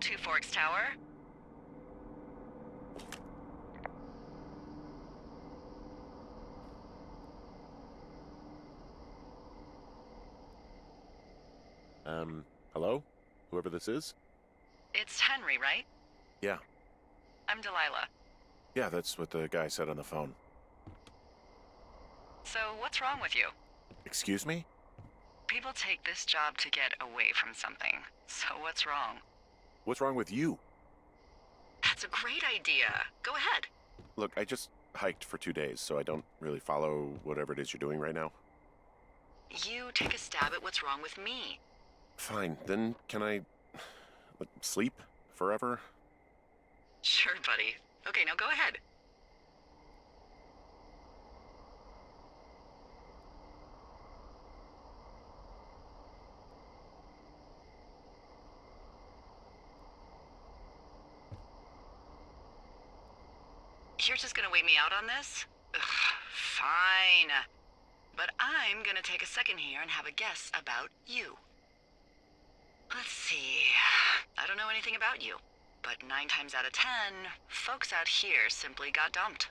Two Forks Tower. Hello? Whoever this is? It's Henry, right? Yeah. I'm Delilah. Yeah, that's what the guy said on the phone. So, what's wrong with you? Excuse me? People take this job to get away from something. So, what's wrong? What's wrong with you? That's a great idea. Go ahead. Look, I just hiked for 2 days, so I don't really follow whatever it is you're doing right now. You take a stab at what's wrong with me. Fine, then can I sleep forever? Sure, buddy. Okay, now go ahead. You're just gonna wait me out on this? Ugh, fine. But I'm gonna take a second here and have a guess about you. Let's see. I don't know anything about you, but 9 times out of 10, folks out here simply got dumped.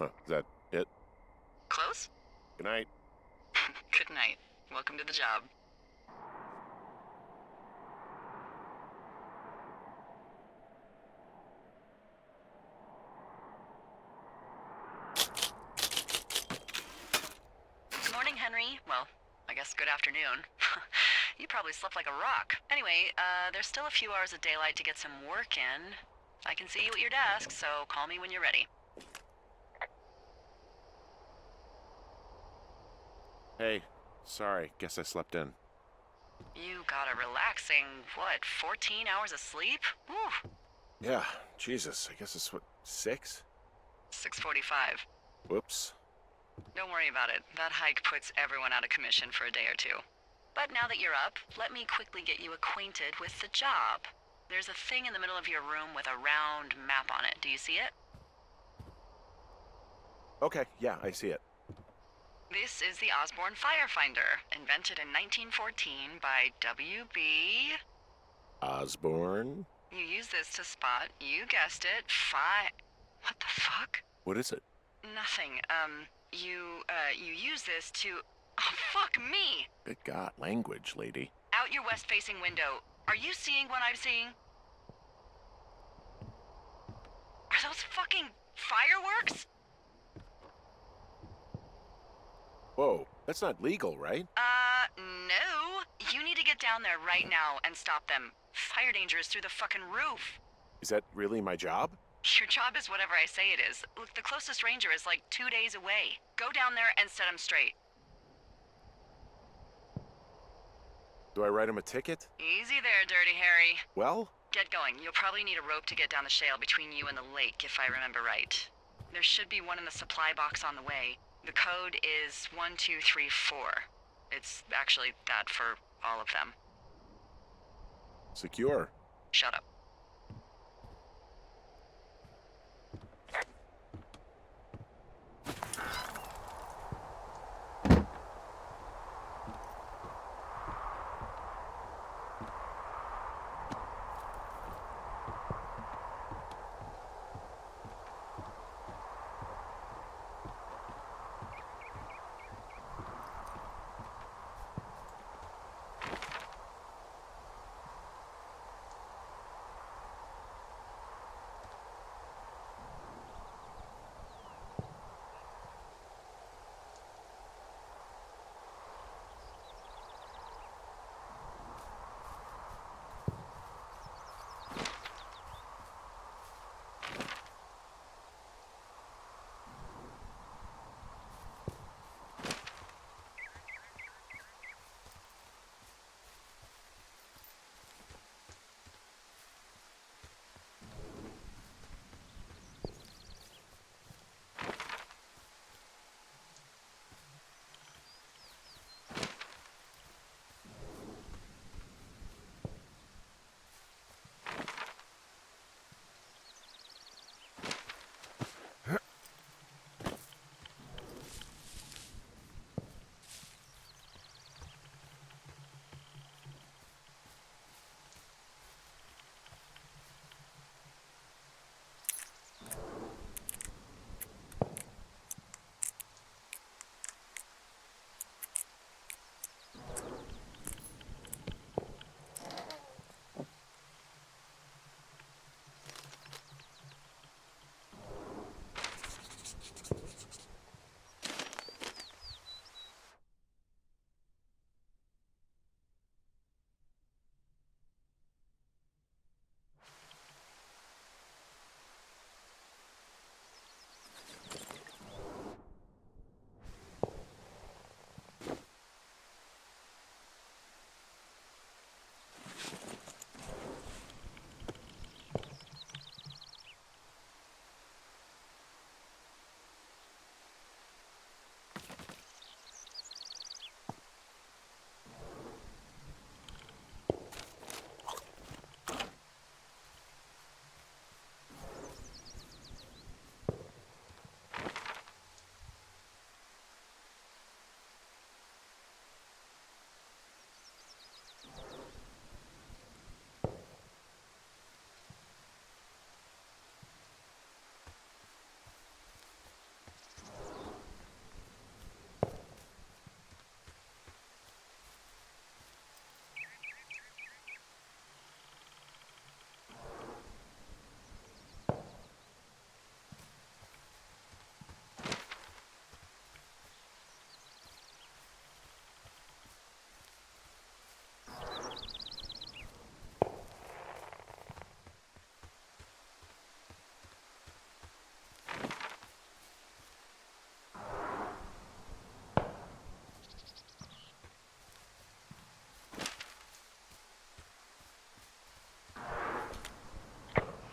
Huh, is that it? Close? Good night. Good night. Welcome to the job. Morning, Henry. Well, I guess good afternoon. You probably slept like a rock. Anyway, there's still a few hours of daylight to get some work in. I can see you at your desk, so call me when you're ready. Hey, sorry, guess I slept in. You got a relaxing, 14 hours of sleep? Whew. Yeah, Jesus, I guess it's 6? 6:45. Whoops. Don't worry about it. That hike puts everyone out of commission for a day or two. But now that you're up, let me quickly get you acquainted with the job. There's a thing in the middle of your room with a round map on it. Do you see it? Okay, yeah, I see it. This is the Osborne Firefinder, invented in 1914 by W.B. Osborne? You use this to spot, you guessed it, What the fuck? What is it? Nothing. You use this to... Oh, fuck me! Good God, language, lady. Out your west-facing window. Are you seeing what I'm seeing? Are those fucking fireworks? Whoa, that's not legal, right? No. You need to get down there right now and stop them. Fire danger is through the fucking roof. Is that really my job? Your job is whatever I say it is. Look, the closest ranger is like 2 days away. Go down there and set him straight. Do I write him a ticket? Easy there, Dirty Harry. Well? Get going. You'll probably need a rope to get down the shale between you and the lake, if I remember right. There should be one in the supply box on the way. The code is 1234. It's actually that for all of them. Secure. Shut up.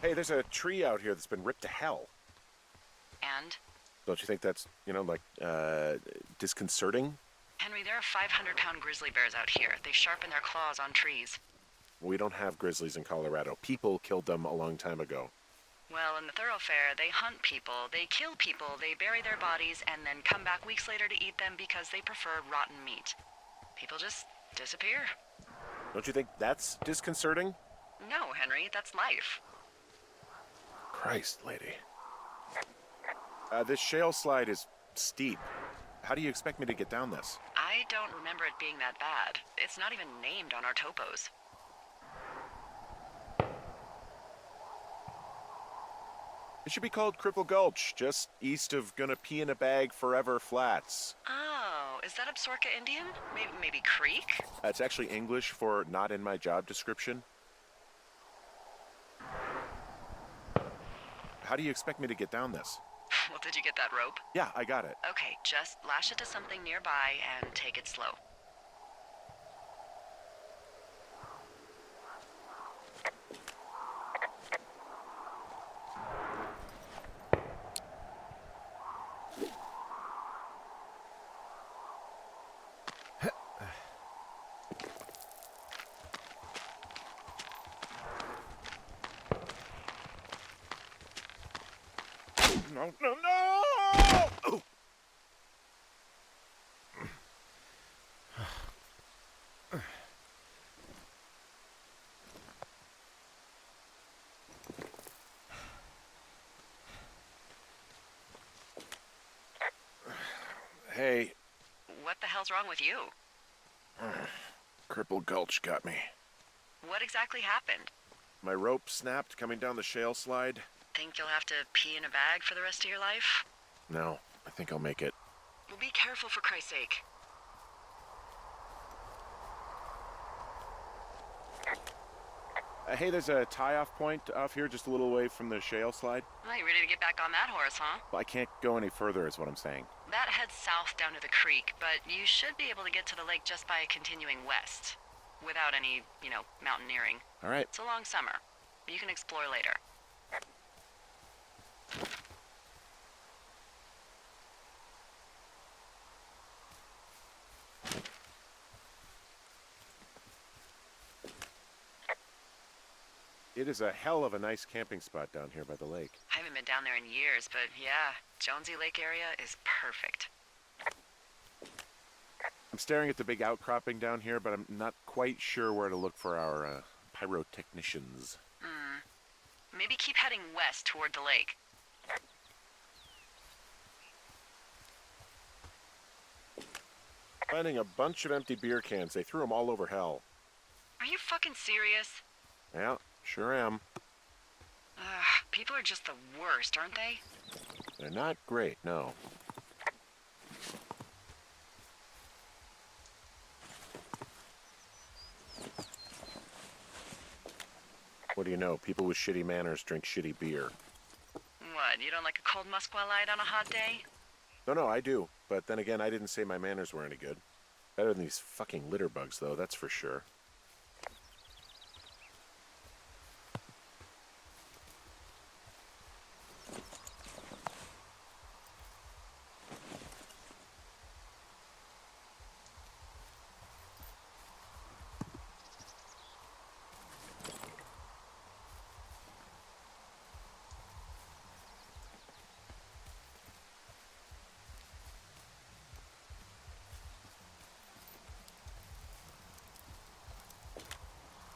Hey, there's a tree out here that's been ripped to hell. And? Don't you think that's, disconcerting? Henry, there are 500-pound grizzly bears out here. They sharpen their claws on trees. We don't have grizzlies in Colorado. People killed them a long time ago. Well, in the thoroughfare, they hunt people, they kill people, they bury their bodies, and then come back weeks later to eat them because they prefer rotten meat. People just disappear. Don't you think that's disconcerting? No, Henry, that's life. Christ, lady. This shale slide is steep. How do you expect me to get down this? I don't remember it being that bad. It's not even named on our topos. It should be called Cripple Gulch, just east of Gonna Pee in a Bag Forever Flats. Oh, is that Absaroka Indian? Maybe Creek? It's actually English for not in my job description. How do you expect me to get down this? Well, did you get that rope? Yeah, I got it. Okay, just lash it to something nearby and take it slow. No, no, no! Oh. Hey. What the hell's wrong with you? Cripple Gulch got me. What exactly happened? My rope snapped coming down the shale slide. Think you'll have to pee in a bag for the rest of your life? No, I think I'll make it. Well, be careful for Christ's sake. Hey, there's a tie-off point off here just a little away from the shale slide. Well, you ready to get back on that horse, huh? Well, I can't go any further is what I'm saying. That heads south down to the creek, but you should be able to get to the lake just by continuing west. Without any, mountaineering. All right. It's a long summer. You can explore later. It is a hell of a nice camping spot down here by the lake. I haven't been down there in years, but yeah, Jonesy Lake area is perfect. I'm staring at the big outcropping down here, but I'm not quite sure where to look for our pyrotechnicians. Maybe keep heading west toward the lake. Finding a bunch of empty beer cans. They threw them all over hell. Are you fucking serious? Yeah, sure am. People are just the worst, aren't they? They're not great, no. What do you know? People with shitty manners drink shitty beer. What, you don't like a cold Musqua Light on a hot day? No, I do. But then again, I didn't say my manners were any good. Better than these fucking litter bugs, though, that's for sure.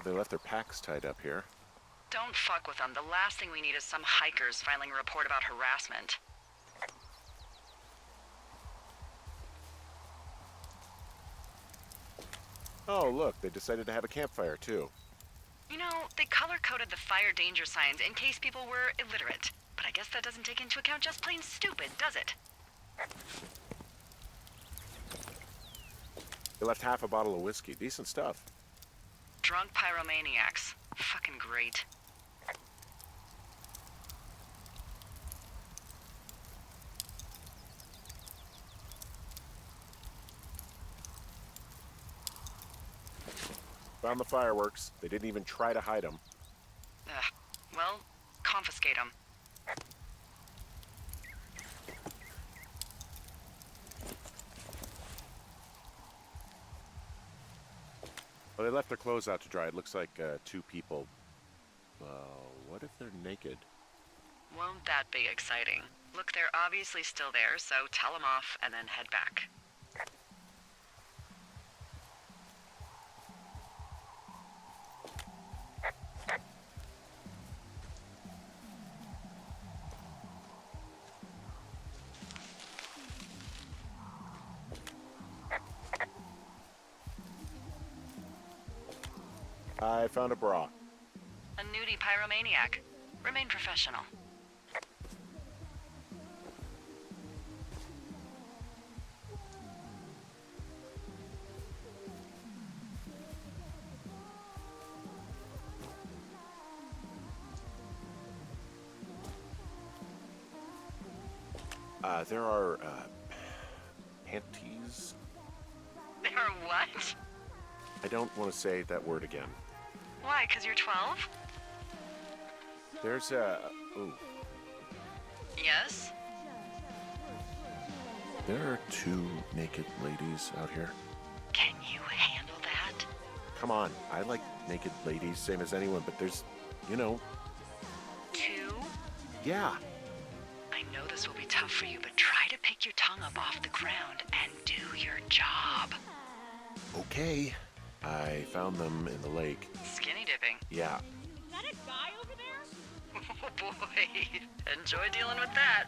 They left their packs tied up here. Don't fuck with them. The last thing we need is some hikers filing a report about harassment. Oh, look, they decided to have a campfire, too. They color-coded the fire danger signs in case people were illiterate. But I guess that doesn't take into account just plain stupid, does it? They left half a bottle of whiskey. Decent stuff. Drunk pyromaniacs. Fucking great. Found the fireworks. They didn't even try to hide them. Well, locate them. Well, they left their clothes out to dry. It looks like 2 people. What if they're naked? Won't that be exciting? Look, they're obviously still there, so tell them off and then head back. I found a bra. A nudie pyromaniac. Remain professional. There are, panties? They're what? I don't want to say that word again. Why, 'cause you're 12? There's ooh. Yes? There are 2 naked ladies out here. Can you handle that? Come on, I like naked ladies, same as anyone, but there's, 2? Yeah. I know this will be tough for you, but try to pick your tongue up off the ground and do your job. Okay. I found them in the lake. Skinny dipping. Yeah. Is that a guy over there? Oh boy. Enjoy dealing with that.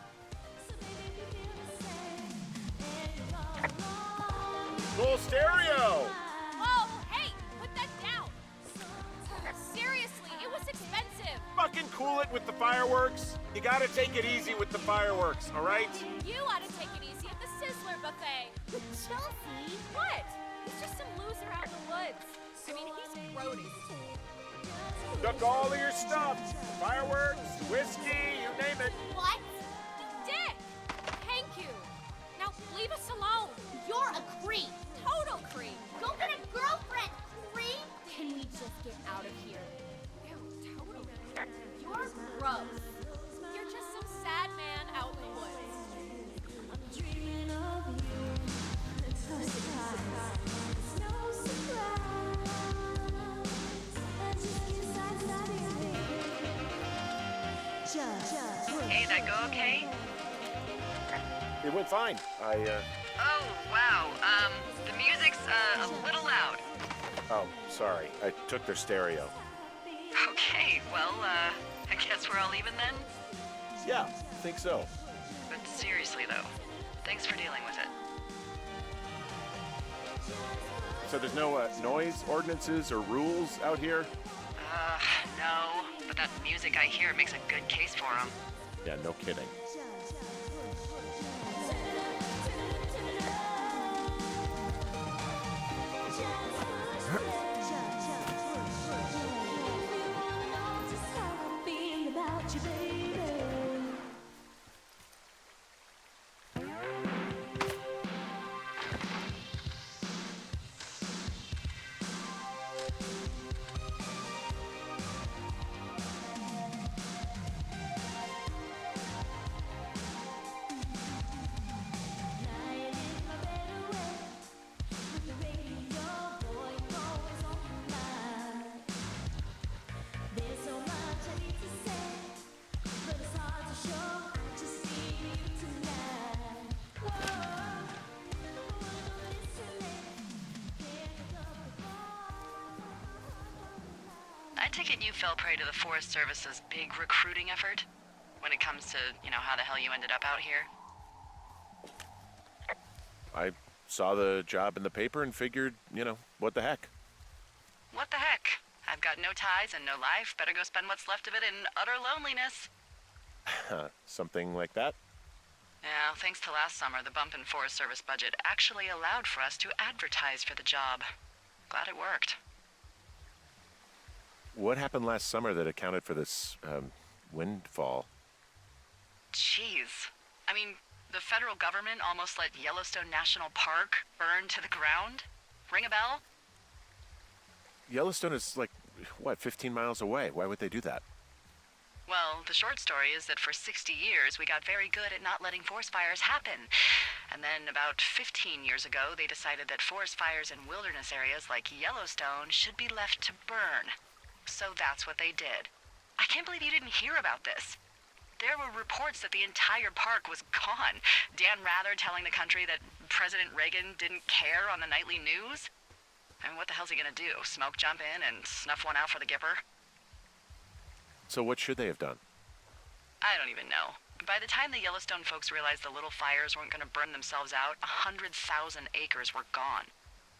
Cool stereo! Whoa, hey, put that down. Seriously, it was expensive. Fucking cool it with the fireworks. You gotta take it easy with the fireworks, all right? You ought to take it easy at the Sizzler buffet. Chelsea? What? He's just some loser out in the woods. I mean, he's produce. Took all of your stuff. Fireworks, whiskey, you name it. What? Dick! Thank you. Now, leave us alone. You're a creep. Total creep. Go get a girlfriend, creep. Can we just get out of here? Ew, totally. You're gross. You're just some sad man out in the woods. Hey, that go okay? It went fine. Oh, wow. The music's, a little loud. Oh, sorry. I took their stereo. Okay, well, I guess we're all even then? Yeah, think so. But seriously, though, thanks for dealing with it. So there's no noise ordinances or rules out here? No. But that music I hear makes a good case for them. Yeah, no kidding. I take it you fell prey to the Forest Service's big recruiting effort? When it comes to, how the hell you ended up out here? I saw the job in the paper and figured, what the heck? What the heck? I've got no ties and no life. Better go spend what's left of it in utter loneliness. Something like that? Yeah, thanks to last summer, the bump in Forest Service budget actually allowed for us to advertise for the job. Glad it worked. What happened last summer that accounted for this, windfall? Jeez. I mean, the federal government almost let Yellowstone National Park burn to the ground? Ring a bell? Yellowstone is 15 miles away. Why would they do that? Well, the short story is that for 60 years we got very good at not letting forest fires happen. And then about 15 years ago, they decided that forest fires in wilderness areas like Yellowstone should be left to burn. So that's what they did. I can't believe you didn't hear about this. There were reports that the entire park was gone. Dan Rather telling the country that President Reagan didn't care on the nightly news. I mean, what the hell's he gonna do? Smoke jump in and snuff one out for the Gipper? So what should they have done? I don't even know. By the time the Yellowstone folks realized the little fires weren't gonna burn themselves out, 100,000 acres were gone.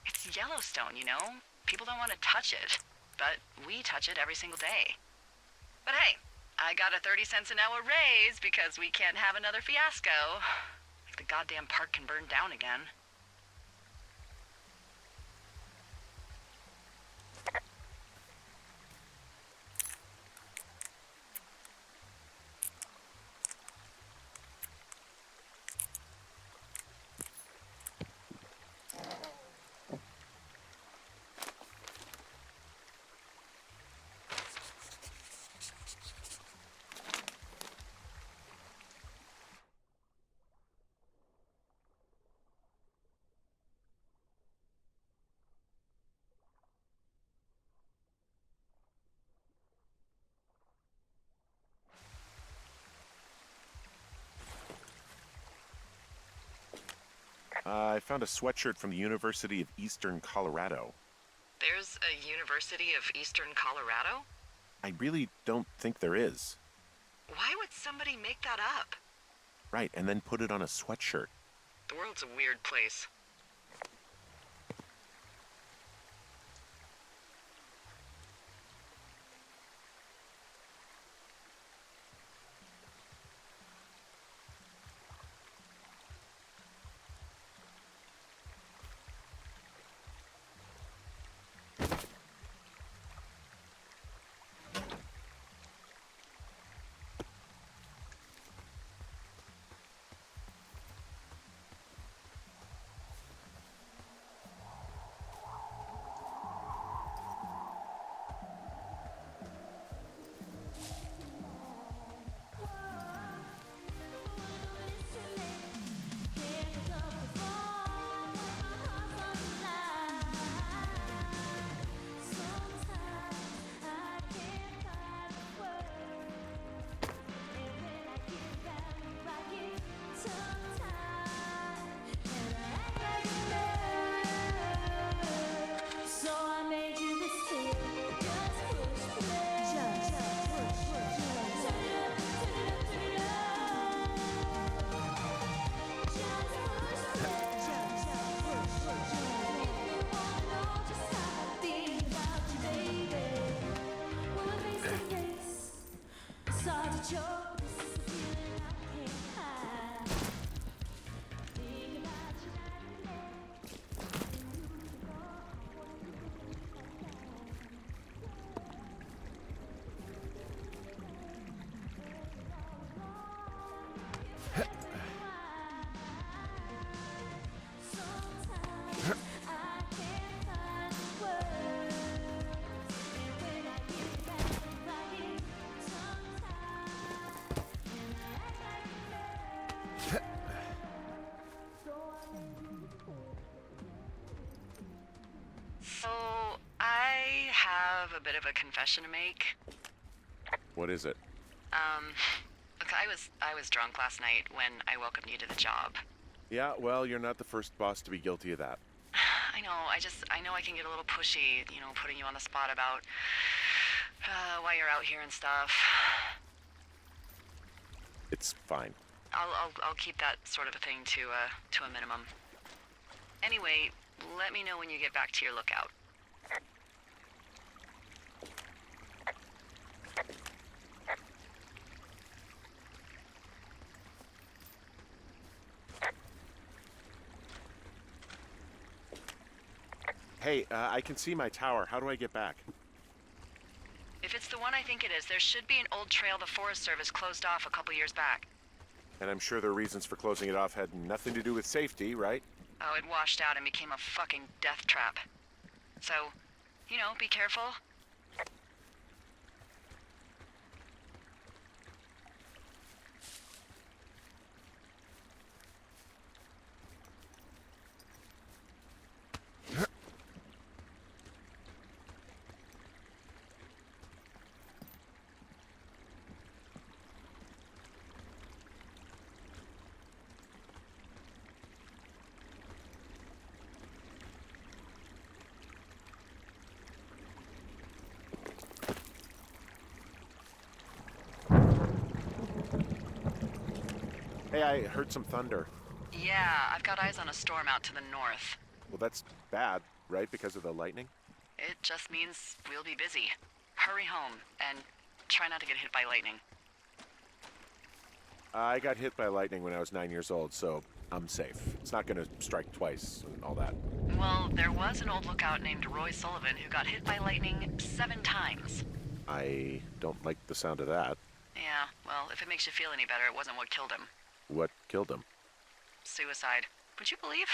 It's Yellowstone, you know? People don't want to touch it. But we touch it every single day. But hey, I got a 30 cents an hour raise because we can't have another fiasco. Like the goddamn park can burn down again. I found a sweatshirt from the University of Eastern Colorado. There's a University of Eastern Colorado? I really don't think there is. Why would somebody make that up? Right, and then put it on a sweatshirt. The world's a weird place. So, I have a bit of a confession to make. What is it? Look, I was drunk last night when I welcomed you to the job. Yeah, well, you're not the first boss to be guilty of that. I know, I know I can get a little pushy, you know, putting you on the spot about why you're out here and stuff. It's fine. I'll keep that sort of a thing to a minimum. Anyway, let me know when you get back to your lookout. Hey, I can see my tower. How do I get back? If it's the one I think it is, there should be an old trail the Forest Service closed off a couple years back. And I'm sure their reasons for closing it off had nothing to do with safety, right? Oh, it washed out and became a fucking death trap. So, you know, be careful. Hey, I heard some thunder. Yeah, I've got eyes on a storm out to the north. Well, that's bad, right? Because of the lightning? It just means we'll be busy. Hurry home, and try not to get hit by lightning. I got hit by lightning when I was 9 years old, so I'm safe. It's not gonna strike twice and all that. Well, there was an old lookout named Roy Sullivan who got hit by lightning 7 times. I don't like the sound of that. Yeah, well, if it makes you feel any better, it wasn't what killed him. What killed him? Suicide. Would you believe?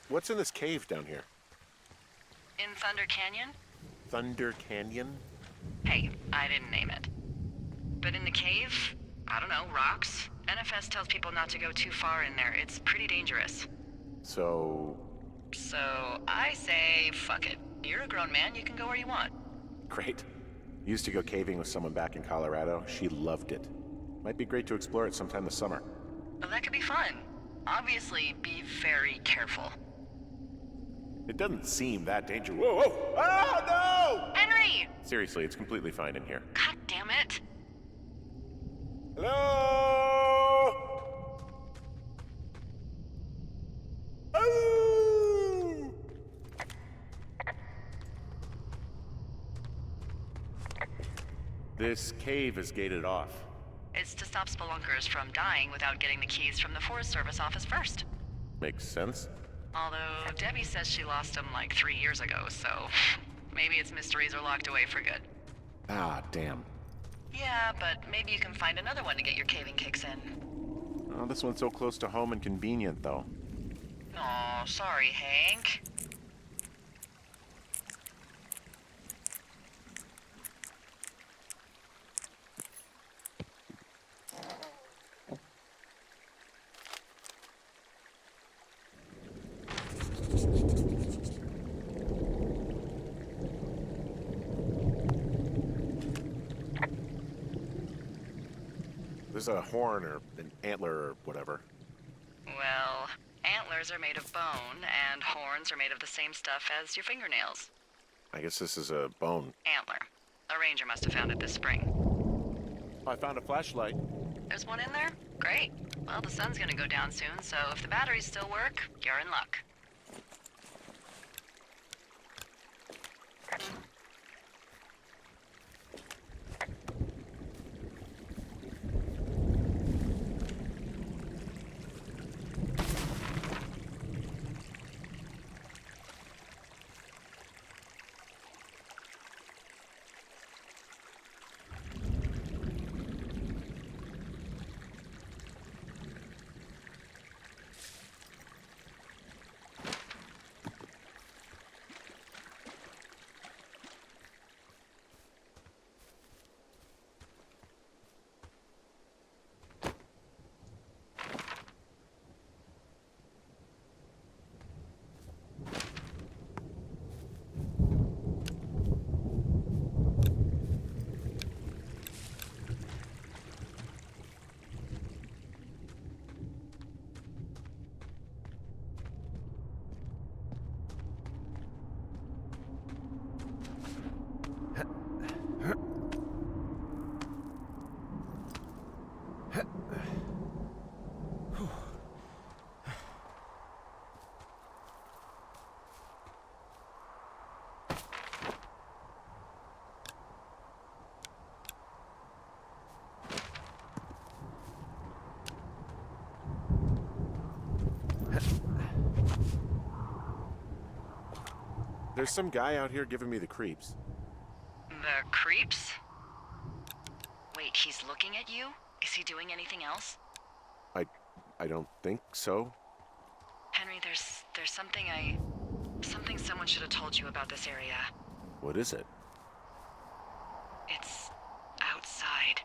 What's in this cave down here? In Thunder Canyon? Thunder Canyon? Hey, I didn't name it. But in the cave, I don't know, rocks? NFS tells people not to go too far in there. It's pretty dangerous. So I say, fuck it. You're a grown man, you can go where you want. great. Used to go caving with someone back in Colorado. She loved it. Might be great to explore it sometime this summer. Well, that could be fun. Obviously, be very careful. It doesn't seem that dangerous. Whoa, whoa! Oh, no! Henry! Seriously, it's completely fine in here. God damn it. Hello? Oh! This cave is gated off. It's to stop spelunkers from dying without getting the keys from the Forest Service office first. Makes sense. Although Debbie says she lost them like 3 years ago, so maybe its mysteries are locked away for good. Ah, damn. Yeah, but maybe you can find another one to get your caving kicks in. Oh, this one's so close to home and convenient, though. Aw, sorry, Hank. There's a horn or an antler or whatever. Well, antlers are made of bone, and horns are made of the same stuff as your fingernails. I guess this is a bone. Antler. A ranger must have found it this spring. I found a flashlight. There's one in there? Great. Well, the sun's gonna go down soon, so if the batteries still work, you're in luck. There's some guy out here giving me the creeps. The creeps? Wait, he's looking at you? Is he doing anything else? I don't think so. Henry, there's something someone should have told you about this area. What is it? It's outside.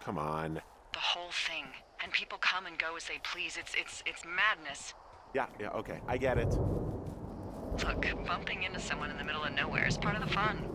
Come on. The whole thing. And people come and go as they please. It's madness. Yeah, okay. I get it. Look, bumping into someone in the middle of nowhere is part of the fun.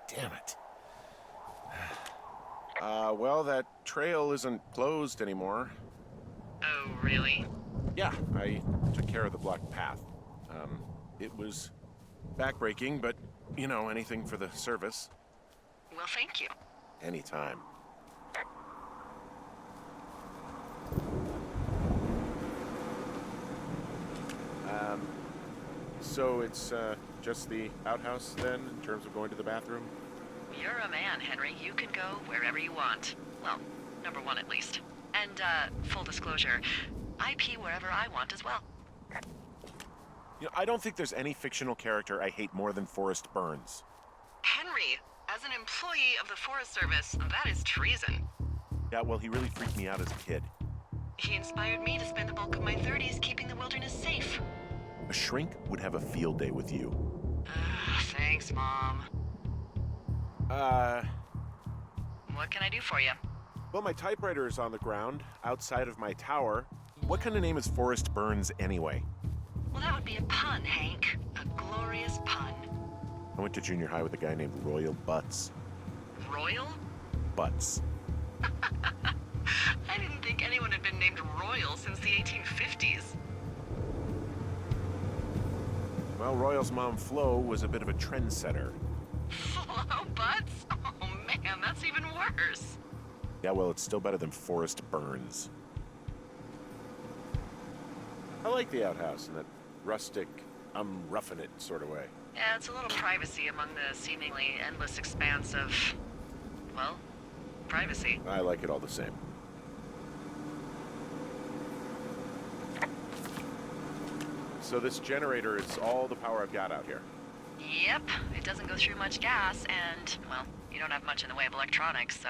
Damn it. Well, that trail isn't closed anymore. Oh, really? Yeah, I took care of the blocked path. It was backbreaking, but, you know, anything for the service. Well, thank you. Anytime. So it's, just the outhouse, then, in terms of going to the bathroom? You're a man, Henry. You can go wherever you want. Well, number one at least. And, full disclosure, I pee wherever I want as well. You know, I don't think there's any fictional character I hate more than Forrest Burns. Henry, as an employee of the Forest Service, that is treason. Yeah, well, he really freaked me out as a kid. He inspired me to spend the bulk of my 30s keeping the wilderness safe. A shrink would have a field day with you. Thanks, Mom. What can I do for you? Well, my typewriter is on the ground, outside of my tower. What kind of name is Forrest Burns, anyway? Well, that would be a pun, Hank. A glorious pun. I went to junior high with a guy named Royal Butts. Royal? Butts. I didn't think anyone had been named Royal since the 1850s. Well, Royal's mom, Flo, was a bit of a trendsetter. Flo Butts? Oh, man, that's even worse. Yeah, well, it's still better than Forrest Burns. I like the outhouse in that rustic, I'm roughing it sort of way. Yeah, it's a little privacy among the seemingly endless expanse of, well, privacy. I like it all the same. So this generator is all the power I've got out here. Yep, it doesn't go through much gas, and, well, you don't have much in the way of electronics, so...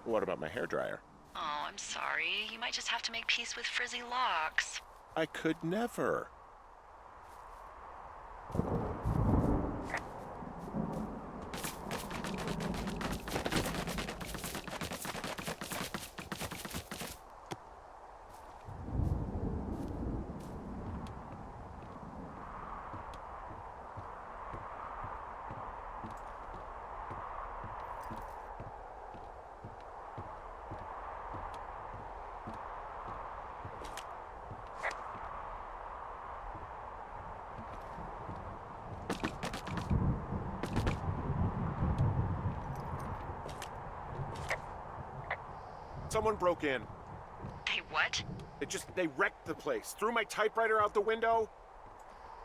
What about my hairdryer? Oh, I'm sorry. You might just have to make peace with frizzy locks. I could never. Someone broke in. Hey, what? They wrecked the place. Threw my typewriter out the window.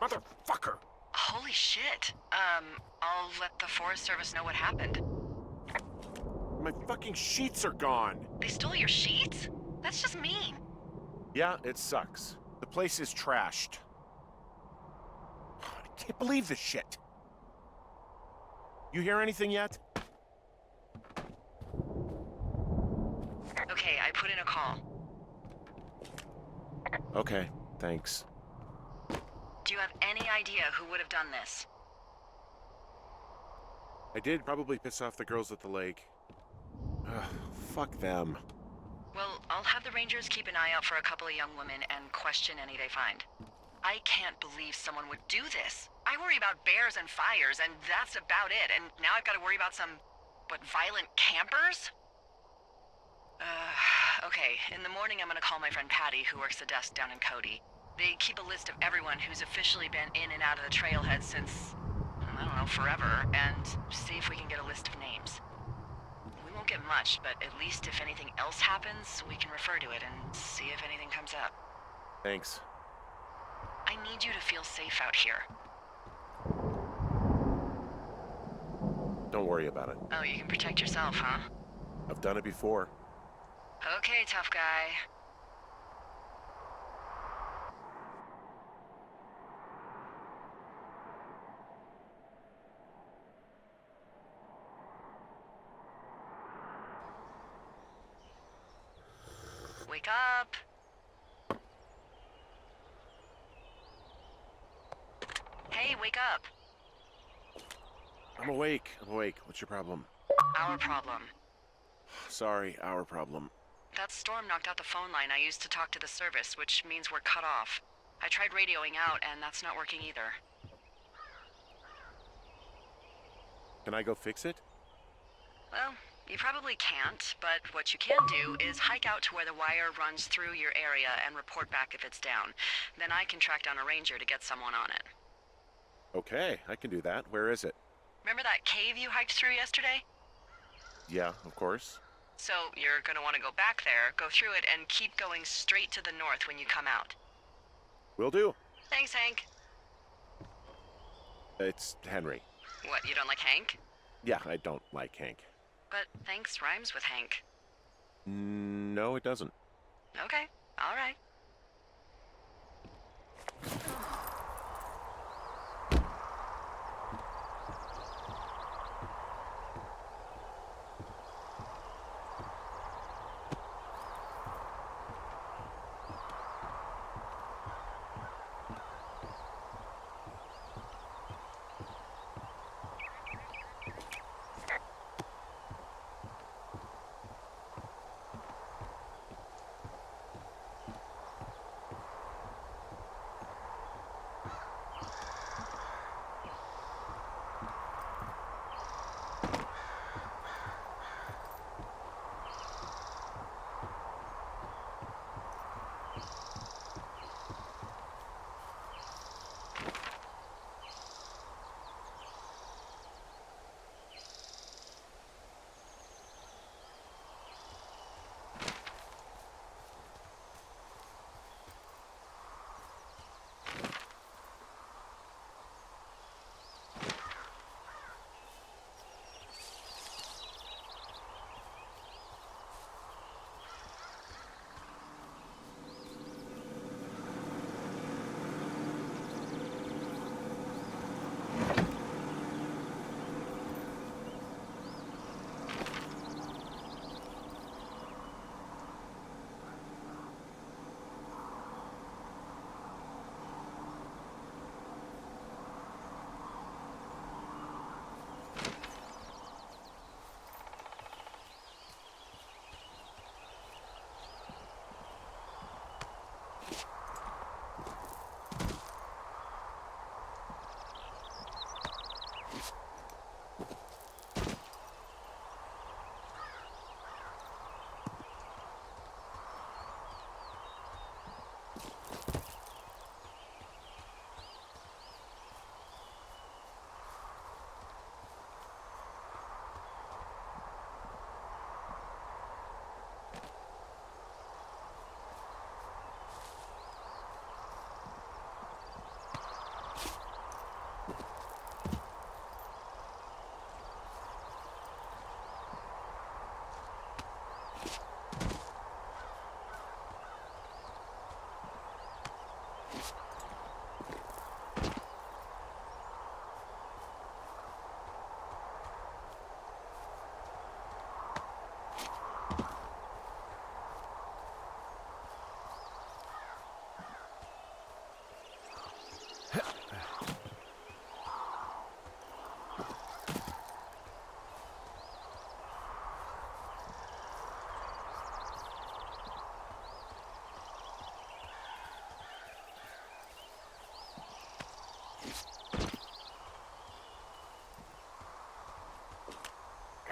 Motherfucker. Holy shit. I'll let the Forest Service know what happened. My fucking sheets are gone. They stole your sheets? That's just mean. Yeah, it sucks. The place is trashed. I can't believe this shit. You hear anything yet? Okay, I put in a call. Okay, thanks. Do you have any idea who would have done this? I did probably piss off the girls at the lake. Ugh, fuck them. Well, I'll have the Rangers keep an eye out for a couple of young women and question any they find. I can't believe someone would do this. I worry about bears and fires, and that's about it. And now I've got to worry about some, violent campers? Okay, in the morning I'm gonna call my friend Patty, who works the desk down in Cody. They keep a list of everyone who's officially been in and out of the trailhead since, I don't know, forever, and see if we can get a list of names. We won't get much, but at least if anything else happens, we can refer to it and see if anything comes up. Thanks. I need you to feel safe out here. Don't worry about it. Oh, you can protect yourself, huh? I've done it before. Okay, tough guy. Wake up. Hey, wake up. I'm awake. What's your problem? Our problem. Sorry, our problem. That storm knocked out the phone line I used to talk to the service, which means we're cut off. I tried radioing out, and that's not working either. Can I go fix it? Well, you probably can't, but what you can do is hike out to where the wire runs through your area and report back if it's down. Then I can track down a ranger to get someone on it. Okay, I can do that. Where is it? Remember that cave you hiked through yesterday? Yeah, of course. So you're gonna want to go back there, go through it, and keep going straight to the north when you come out. Will do. Thanks, Hank. It's Henry. What, you don't like Hank? Yeah, I don't like Hank. But thanks rhymes with Hank. No, it doesn't. Okay, all right.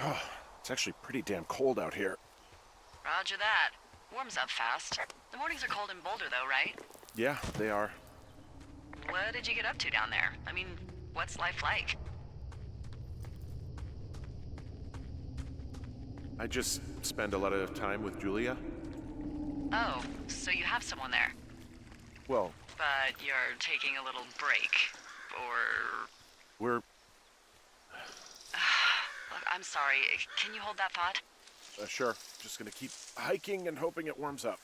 Oh, it's actually pretty damn cold out here. Roger that. Warms up fast. The mornings are cold in Boulder, though, right? Yeah, they are. What did you get up to down there? I mean, what's life like? I just spend a lot of time with Julia. Oh, so you have someone there. Well, But you're taking a little break. Or... we're... Look, I'm sorry. Can you hold that thought? Sure. Just gonna keep hiking and hoping it warms up.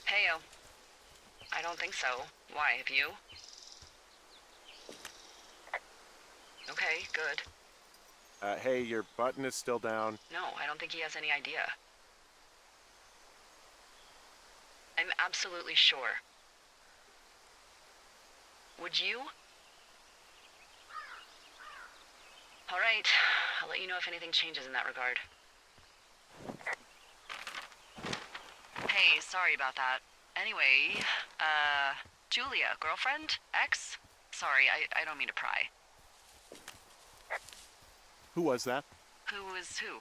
Heyo. I don't think so. Why, have you? Okay, good. Hey, your button is still down. No, I don't think he has any idea. I'm absolutely sure. Would you? All right. I'll let you know if anything changes in that regard. Hey, sorry about that. Anyway, Julia, girlfriend? Ex? Sorry, I don't mean to pry. Who was that? Who is who?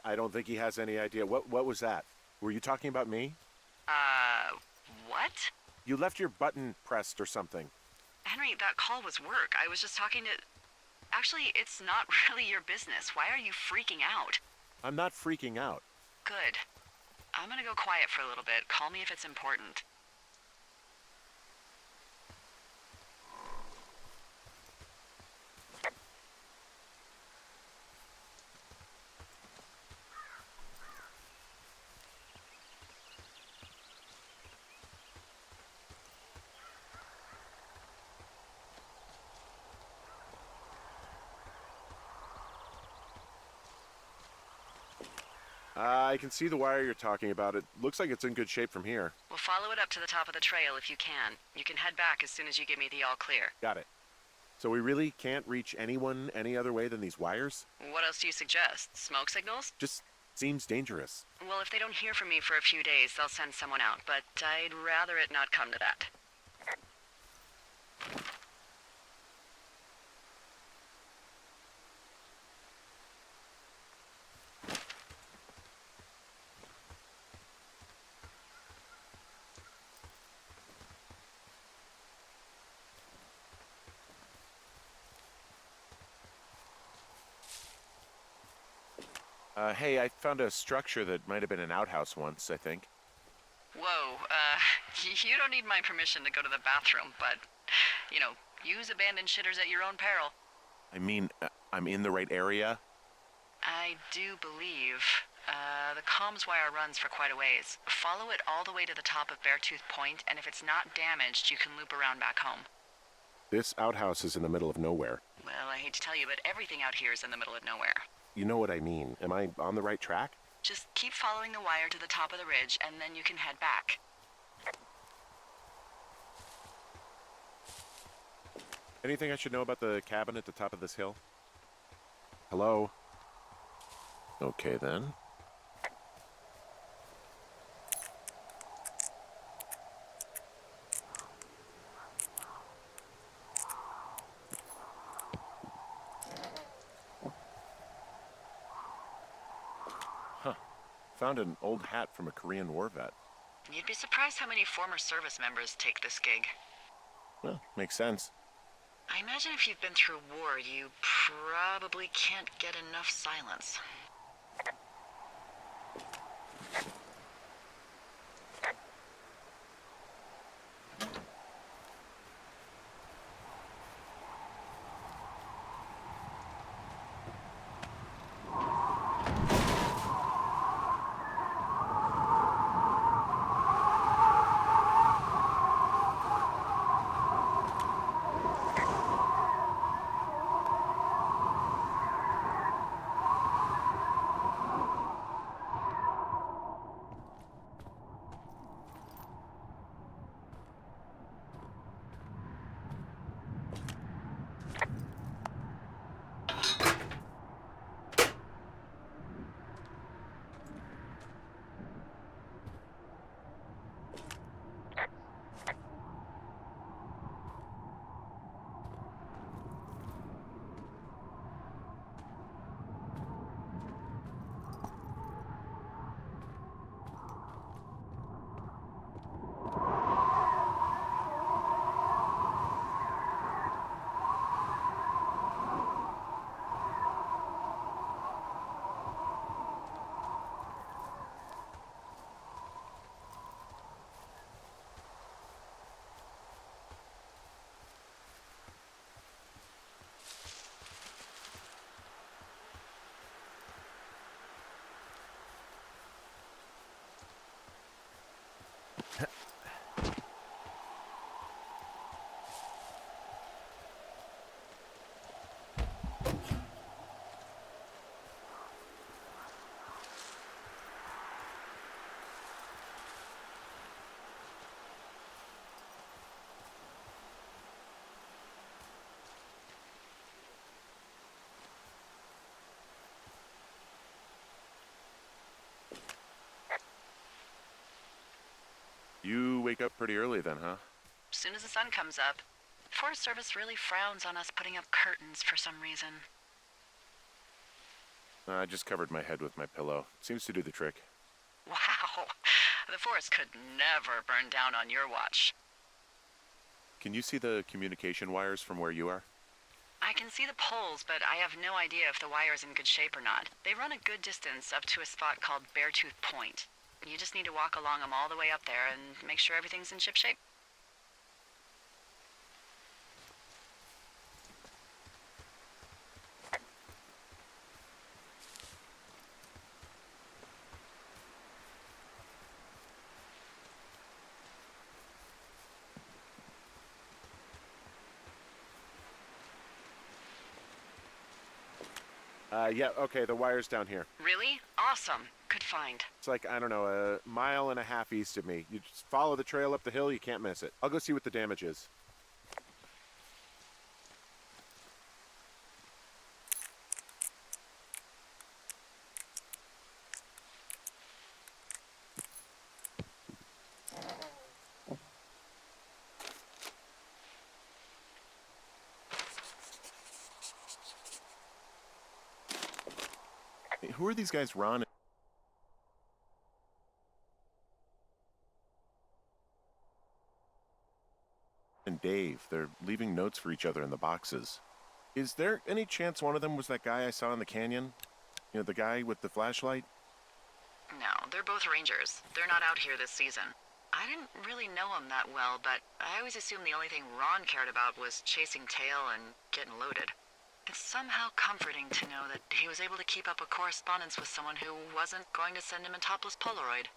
I don't think he has any idea. What was that? Were you talking about me? What? You left your button pressed or something. Henry, that call was work. I was just talking to... Actually, it's not really your business. Why are you freaking out? I'm not freaking out. Good. I'm gonna go quiet for a little bit. Call me if it's important. I can see the wire you're talking about. It looks like it's in good shape from here. We'll follow it up to the top of the trail if you can. You can head back as soon as you give me the all clear. Got it. So we really can't reach anyone any other way than these wires? What else do you suggest? Smoke signals? Just seems dangerous. Well, if they don't hear from me for a few days, they'll send someone out, but I'd rather it not come to that. Hey, I found a structure that might have been an outhouse once, I think. Whoa, you don't need my permission to go to the bathroom, but, you know, use abandoned shitters at your own peril. I mean, I'm in the right area? I do believe. The comms wire runs for quite a ways. Follow it all the way to the top of Beartooth Point, and if it's not damaged, you can loop around back home. This outhouse is in the middle of nowhere. Well, I hate to tell you, but everything out here is in the middle of nowhere. You know what I mean. Am I on the right track? Just keep following the wire to the top of the ridge, and then you can head back. Anything I should know about the cabin at the top of this hill? Hello? Okay, then. Huh. Found an old hat from a Korean War vet. You'd be surprised how many former service members take this gig. Well, makes sense. I imagine if you've been through war, you probably can't get enough silence. You wake up pretty early then, huh? As soon as the sun comes up. The Forest Service really frowns on us putting up curtains for some reason. I just covered my head with my pillow. Seems to do the trick. Wow. The forest could never burn down on your watch. Can you see the communication wires from where you are? I can see the poles, but I have no idea if the wire's in good shape or not. They run a good distance up to a spot called Beartooth Point. You just need to walk along them all the way up there and make sure everything's in ship shape. Yeah, okay, the wire's down here. Really? Awesome. Good find. It's like, I don't know, a mile and a half east of me. You just follow the trail up the hill, you can't miss it. I'll go see what the damage is. Hey, who are these guys, Ron and Dave? They're leaving notes for each other in the boxes. Is there any chance one of them was that guy I saw in the canyon? You know, the guy with the flashlight? No, they're both rangers. They're not out here this season. I didn't really know him that well, but I always assumed the only thing Ron cared about was chasing tail and getting loaded. It's somehow comforting to know that he was able to keep up a correspondence with someone who wasn't going to send him a topless Polaroid.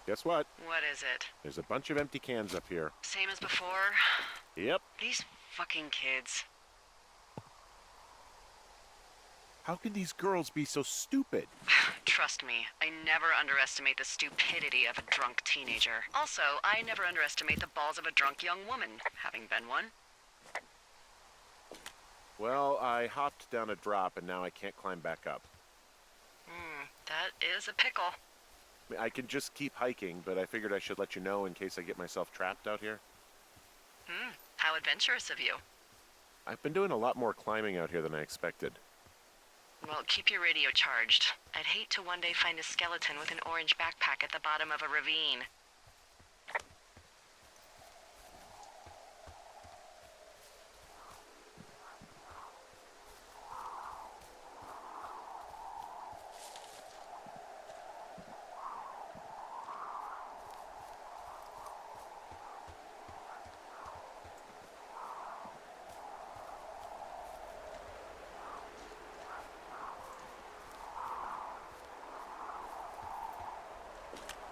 Guess what? What is it? There's a bunch of empty cans up here. Same as before? Yep. These fucking kids. How could these girls be so stupid? Trust me, I never underestimate the stupidity of a drunk teenager. Also, I never underestimate the balls of a drunk young woman, having been one. Well, I hopped down a drop and now I can't climb back up. That is a pickle. I mean, I can just keep hiking, but I figured I should let you know in case I get myself trapped out here. How adventurous of you. I've been doing a lot more climbing out here than I expected. Well, keep your radio charged. I'd hate to one day find a skeleton with an orange backpack at the bottom of a ravine.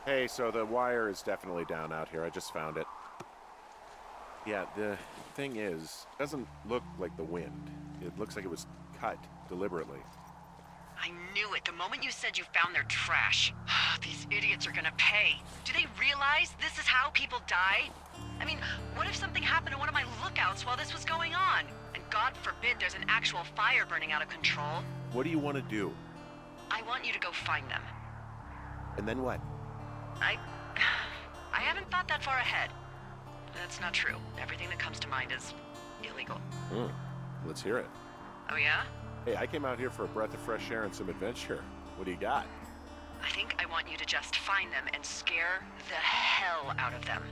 Hey, so the wire is definitely down out here. I just found it. Yeah, the thing is, it doesn't look like the wind. It looks like it was cut deliberately. I knew it the moment you said you found their trash. These idiots are gonna pay. Do they realize this is how people die? I mean, what if something happened to one of my lookouts while this was going on? And God forbid there's an actual fire burning out of control. What do you want to do? I want you to go find them. And then what? I I haven't thought that far ahead. That's not true. Everything that comes to mind is illegal. Let's hear it. Oh yeah? Hey, I came out here for a breath of fresh air and some adventure. What do you got? I think I want you to just find them and scare the hell out of them.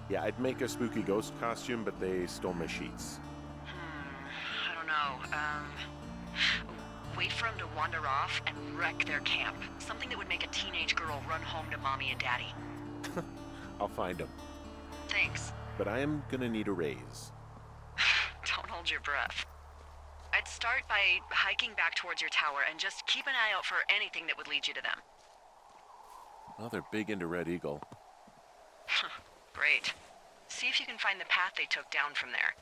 Yeah, I'd make a spooky ghost costume, but they stole my sheets. I don't know. Wait for them to wander off and wreck their camp. Something that would make a teenage girl run home to mommy and daddy. I'll find them. Thanks. But I am gonna need a raise. Don't hold your breath. I'd start by hiking back towards your tower and just keep an eye out for anything that would lead you to them. Well, they're big into Red Eagle. Great. See if you can find the path they took down from there.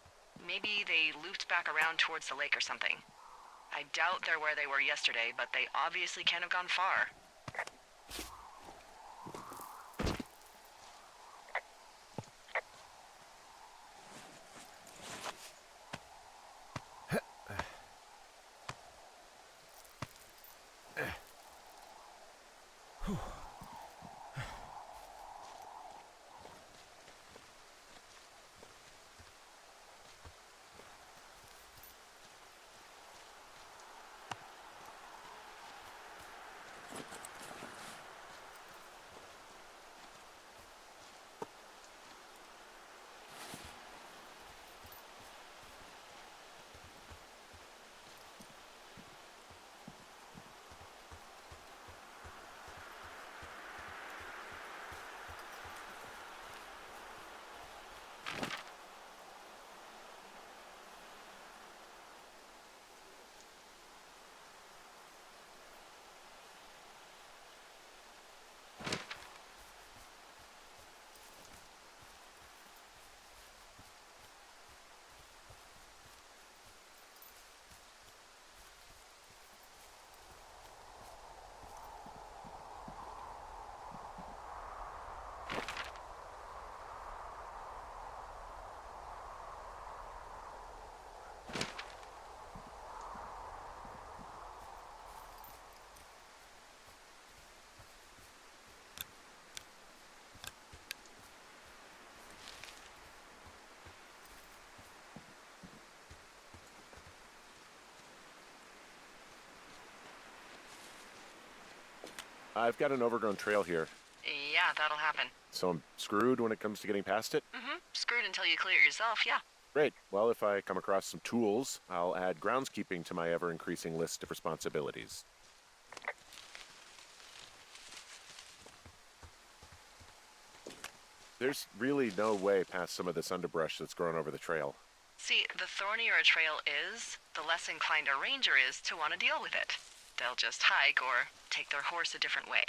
Maybe they looped back around towards the lake or something. I doubt they're where they were yesterday, but they obviously can't have gone far. I've got an overgrown trail here, Yeah, that'll happen. so I'm screwed when it comes to getting past it? Screwed until you clear it yourself, yeah. Great. Well, if I come across some tools, I'll add groundskeeping to my ever-increasing list of responsibilities. There's really no way past some of this underbrush that's grown over the trail. See, the thornier a trail is, the less inclined a ranger is to want to deal with it. They'll just hike or take their horse a different way.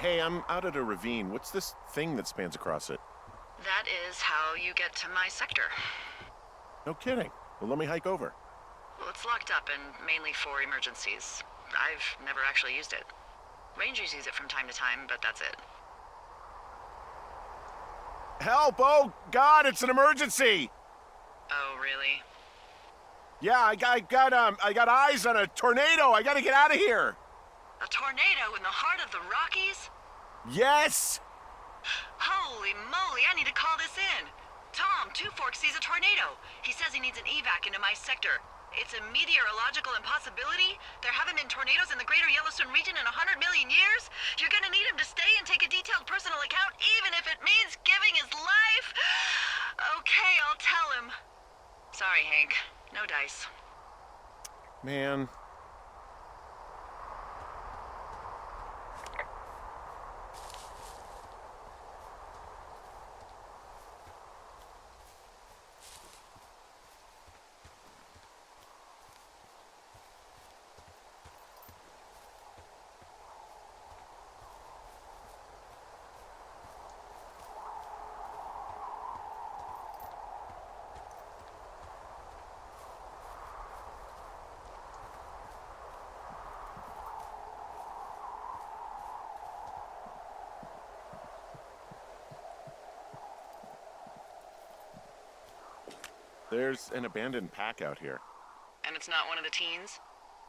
Hey, I'm out at a ravine. What's this thing that spans across it? That is how you get to my sector. No kidding. Well, let me hike over. Well, it's locked up and mainly for emergencies. I've never actually used it. Rangers use it from time to time, but that's it. Help! Oh, God, it's an emergency! Oh, really? Yeah, I got eyes on a tornado. I gotta get out of here. A tornado in the heart of the Rockies? Yes! Holy moly, I need to call this in. Tom, Two Forks sees a tornado. He says he needs an evac into my sector. It's a meteorological impossibility. There haven't been tornadoes in the greater Yellowstone region in 100 million years. You're gonna need him to stay and take a detailed personal account, even if it means giving his life. Okay, I'll tell him. Sorry, Hank. No dice. Man. There's an abandoned pack out here. And it's not one of the teens?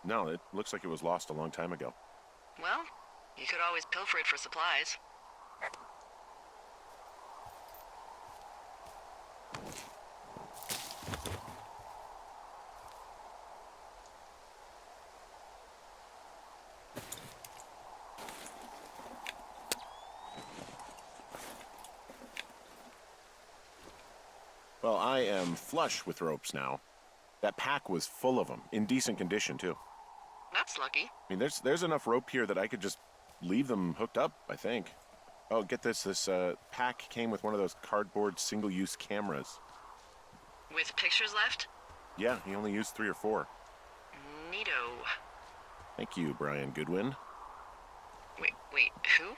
No, it looks like it was lost a long time ago. Well, you could always pilfer it for supplies. Well, I am flush with ropes now. That pack was full of them, in decent condition, too. That's lucky. I mean, there's enough rope here that I could just leave them hooked up, I think. Oh, get this. This pack came with one of those cardboard single-use cameras. With pictures left? Yeah, he only used 3 or 4. Neato. Thank you, Brian Goodwin. Wait, who?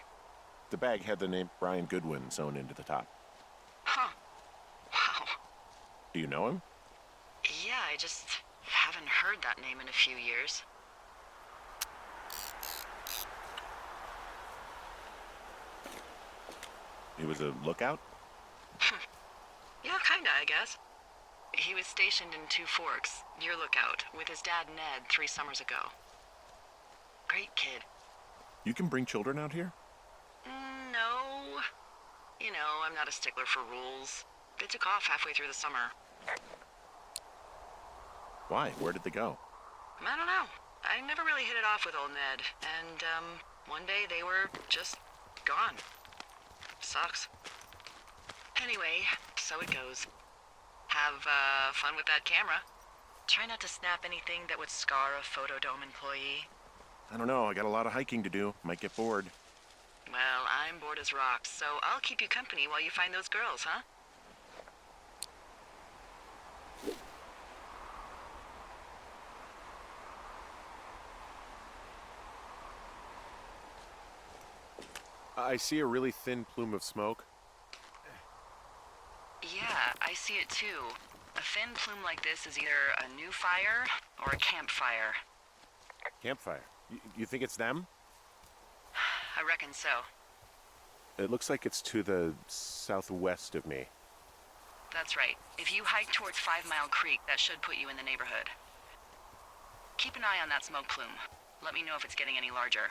The bag had the name Brian Goodwin sewn into the top. Huh. Wow. Do you know him? Yeah, I just haven't heard that name in a few years. He was a lookout? Yeah, kinda, I guess. He was stationed in Two Forks, your lookout, with his dad Ned 3 summers ago. Great kid. You can bring children out here? No. You know, I'm not a stickler for rules. They took off halfway through the summer. Why? Where did they go? I don't know. I never really hit it off with old Ned. And, one day they were just gone. Sucks. Anyway, so it goes. Have, fun with that camera. Try not to snap anything that would scar a Photodome employee. I don't know. I got a lot of hiking to do. Might get bored. Well, I'm bored as rocks, so I'll keep you company while you find those girls, huh? I see a really thin plume of smoke. Yeah, I see it too. A thin plume like this is either a new fire or a campfire. Campfire. You think it's them? I reckon so. It looks like it's to the southwest of me. That's right. If you hike towards 5 Mile Creek, that should put you in the neighborhood. Keep an eye on that smoke plume. Let me know if it's getting any larger.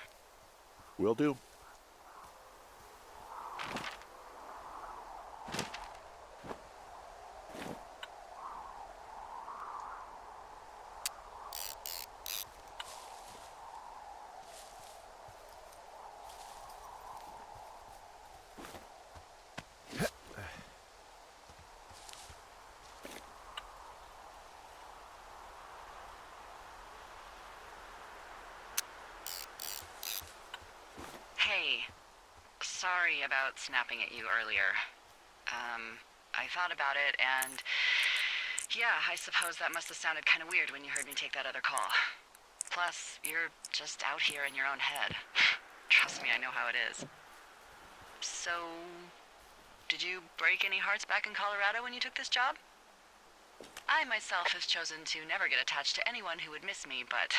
Will do. Hey, sorry about snapping at you earlier. I thought about it and... yeah, I suppose that must have sounded kind of weird when you heard me take that other call. Plus, you're just out here in your own head, Trust me, I know how it is. So, did you break any hearts back in Colorado when you took this job? I myself have chosen to never get attached to anyone who would miss me, but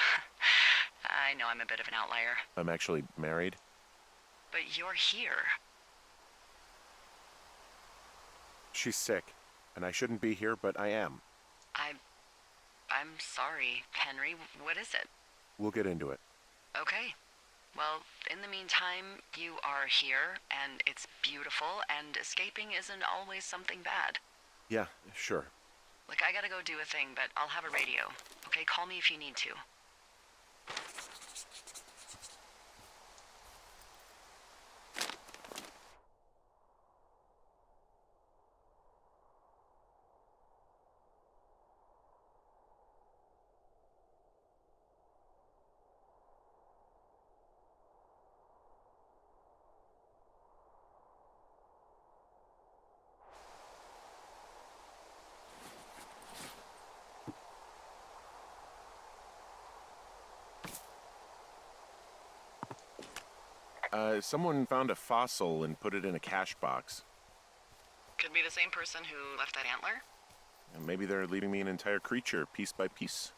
I know I'm a bit of an outlier. I'm actually married. But you're here. She's sick, and I shouldn't be here, but I am. I'm sorry, Henry. What is it? We'll get into it. Okay. Well, in the meantime, you are here, and it's beautiful, and escaping isn't always something bad. Yeah, sure. Look, I gotta go do a thing, but I'll have a radio. Okay, call me if you need to. Someone found a fossil and put it in a cash box. Could be the same person who left that antler. And maybe they're leaving me an entire creature, piece by piece.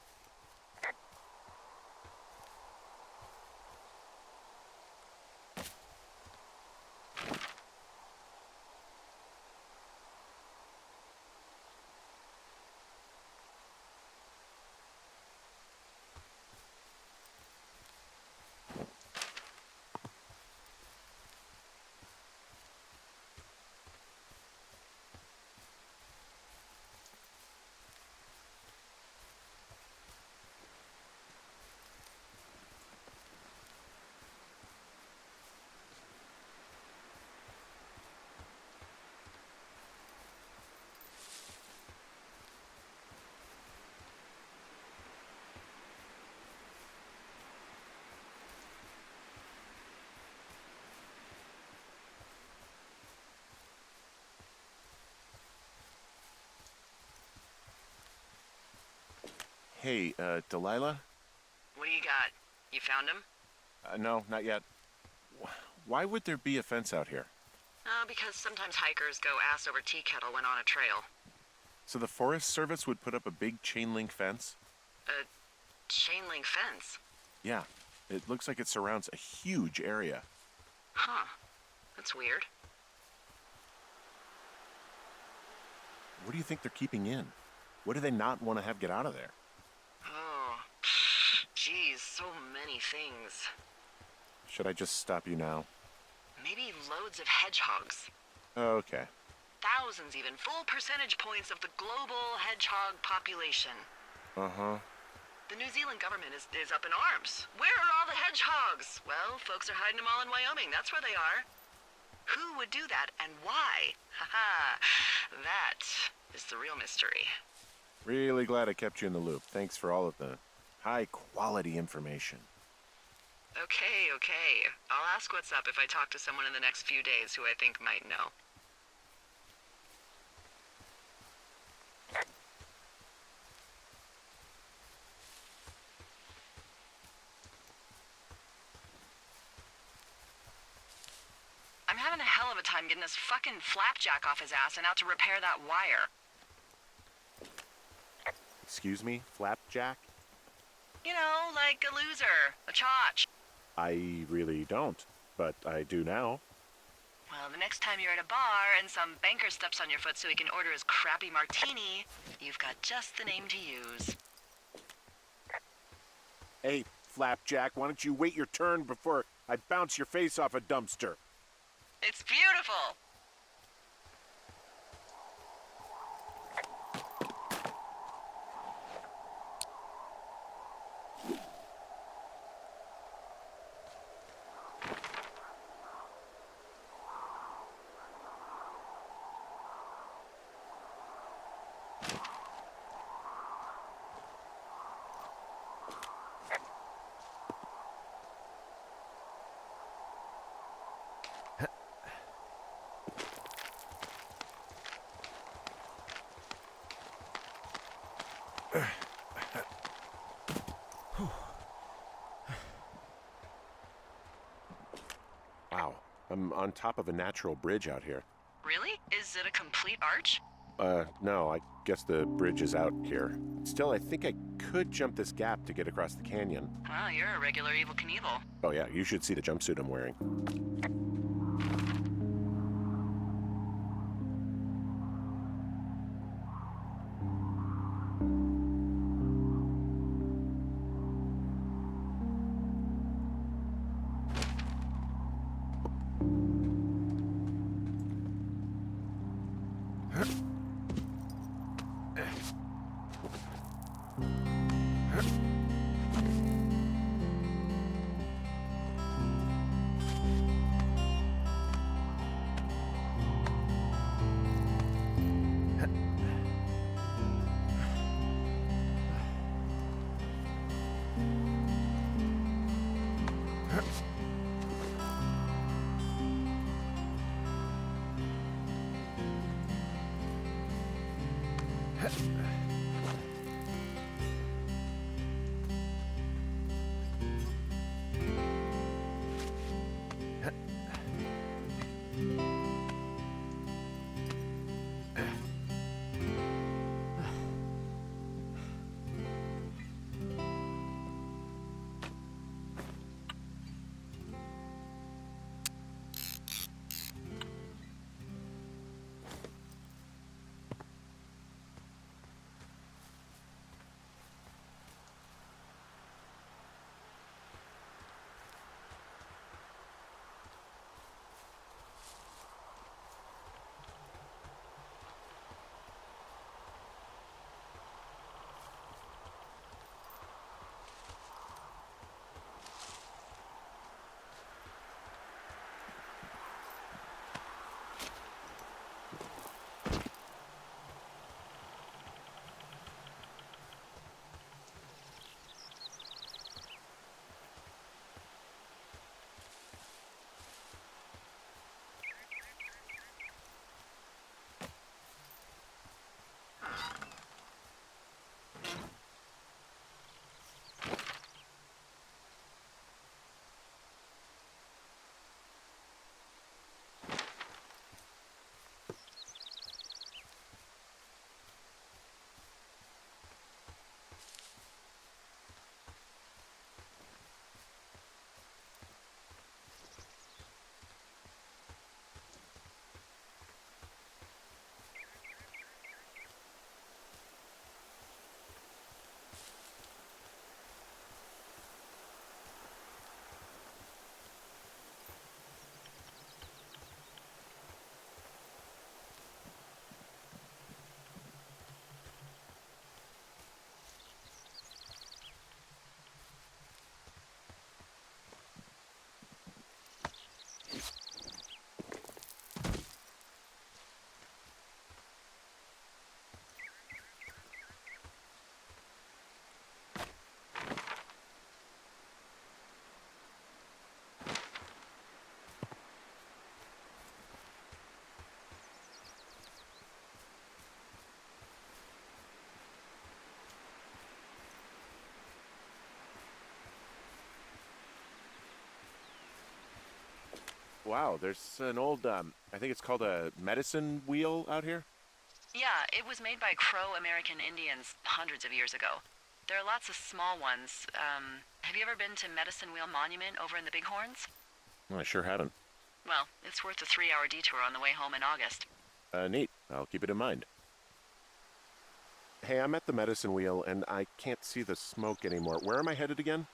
Hey, Delilah? What do you got? You found him? No, not yet. Why would there be a fence out here? Because sometimes hikers go ass over tea kettle when on a trail. So the Forest Service would put up a big chain link fence? A chain link fence? Yeah, it looks like it surrounds a huge area. Huh. That's weird. What do you think they're keeping in? What do they not want to have get out of there? Oh, geez, so many things. Should I just stop you now? Maybe loads of hedgehogs. Okay. Thousands even, full percentage points of the global hedgehog population. Uh-huh. The New Zealand government is up in arms. Where are all the hedgehogs? Well, folks are hiding them all in Wyoming. That's where they are. Who would do that and why? Haha, that is the real mystery. Really glad I kept you in the loop. Thanks for all of the high-quality information. Okay. I'll ask what's up if I talk to someone in the next few days who I think might know. I'm having a hell of a time getting this fucking flapjack off his ass and out to repair that wire. Excuse me, Flapjack? You know, like a loser, a chotch. I really don't, but I do now. Well, the next time you're at a bar and some banker steps on your foot so he can order his crappy martini, you've got just the name to use. Hey, Flapjack, why don't you wait your turn before I bounce your face off a dumpster? It's beautiful! I'm on top of a natural bridge out here. Really? Is it a complete arch? No, I guess the bridge is out here. Still, I think I could jump this gap to get across the canyon. Well, you're a regular Evel Knievel. Oh yeah, you should see the jumpsuit I'm wearing. Wow, there's an old, I think it's called a medicine wheel out here. Yeah, it was made by Crow American Indians hundreds of years ago. There are lots of small ones. Have you ever been to Medicine Wheel Monument over in the Bighorns? I sure haven't. Well, it's worth a 3-hour detour on the way home in August. Neat. I'll keep it in mind. Hey, I'm at the medicine wheel, and I can't see the smoke anymore. Where am I headed again?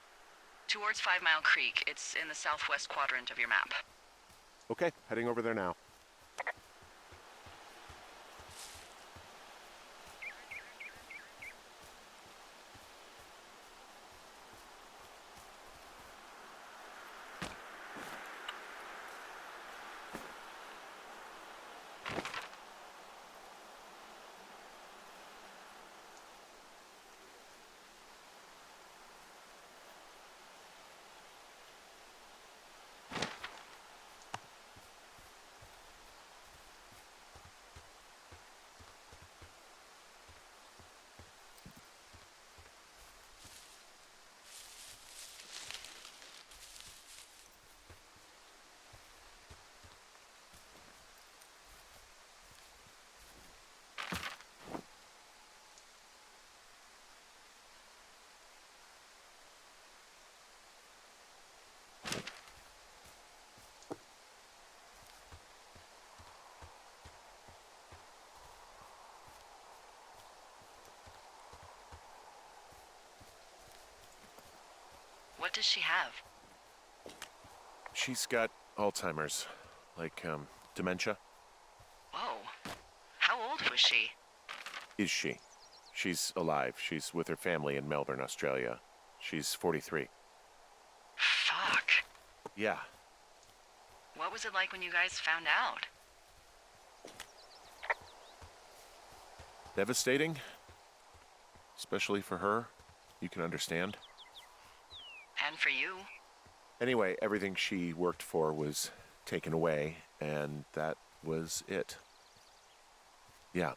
Towards 5 Mile Creek. It's in the southwest quadrant of your map. Okay, heading over there now. What does she have? She's got Alzheimer's, like, dementia. Whoa. How old was she? Is she? She's alive. She's with her family in Melbourne, Australia. She's 43. Fuck. Yeah. What was it like when you guys found out? Devastating. Especially for her. You can understand. And for you? Anyway, everything she worked for was taken away, and that was it. Yeah.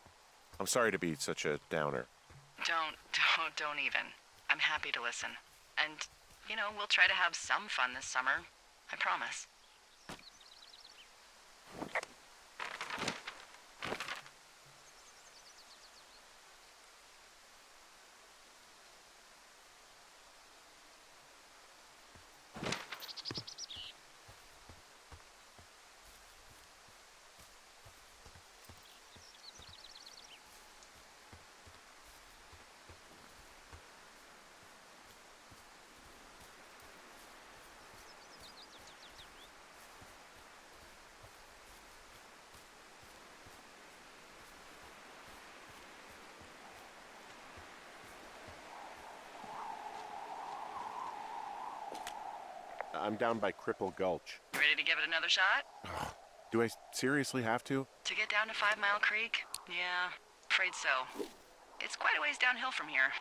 I'm sorry to be such a downer. Don't even. I'm happy to listen. And, we'll try to have some fun this summer. I promise. I'm down by Cripple Gulch. Ready to give it another shot? Do I seriously have to? To get down to 5 Mile Creek? Yeah, afraid so. It's quite a ways downhill from here.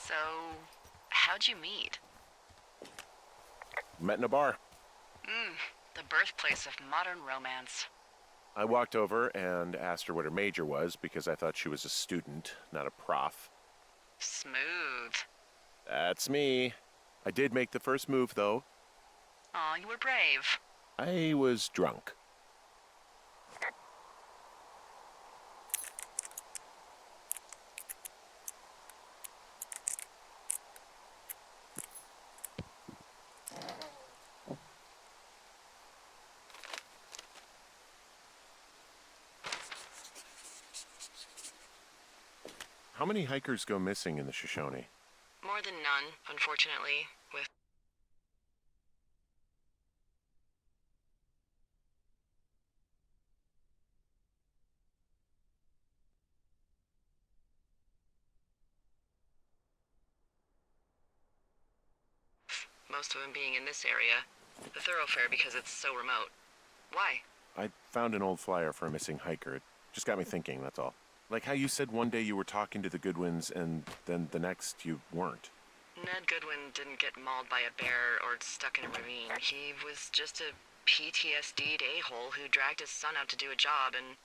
So, how'd you meet? Met in a bar. The birthplace of modern romance. I walked over and asked her what her major was because I thought she was a student, not a prof. Smooth. That's me. I did make the first move, though. Aw, you were brave. I was drunk. How many hikers go missing in the Shoshone? More than none, unfortunately, with most of them being in this area. The thoroughfare because it's so remote. Why? I found an old flyer for a missing hiker. It just got me thinking, that's all. Like how you said one day you were talking to the Goodwins and then the next you weren't. Ned Goodwin didn't get mauled by a bear or stuck in a ravine. He was just a PTSD'd a-hole who dragged his son out to do a job and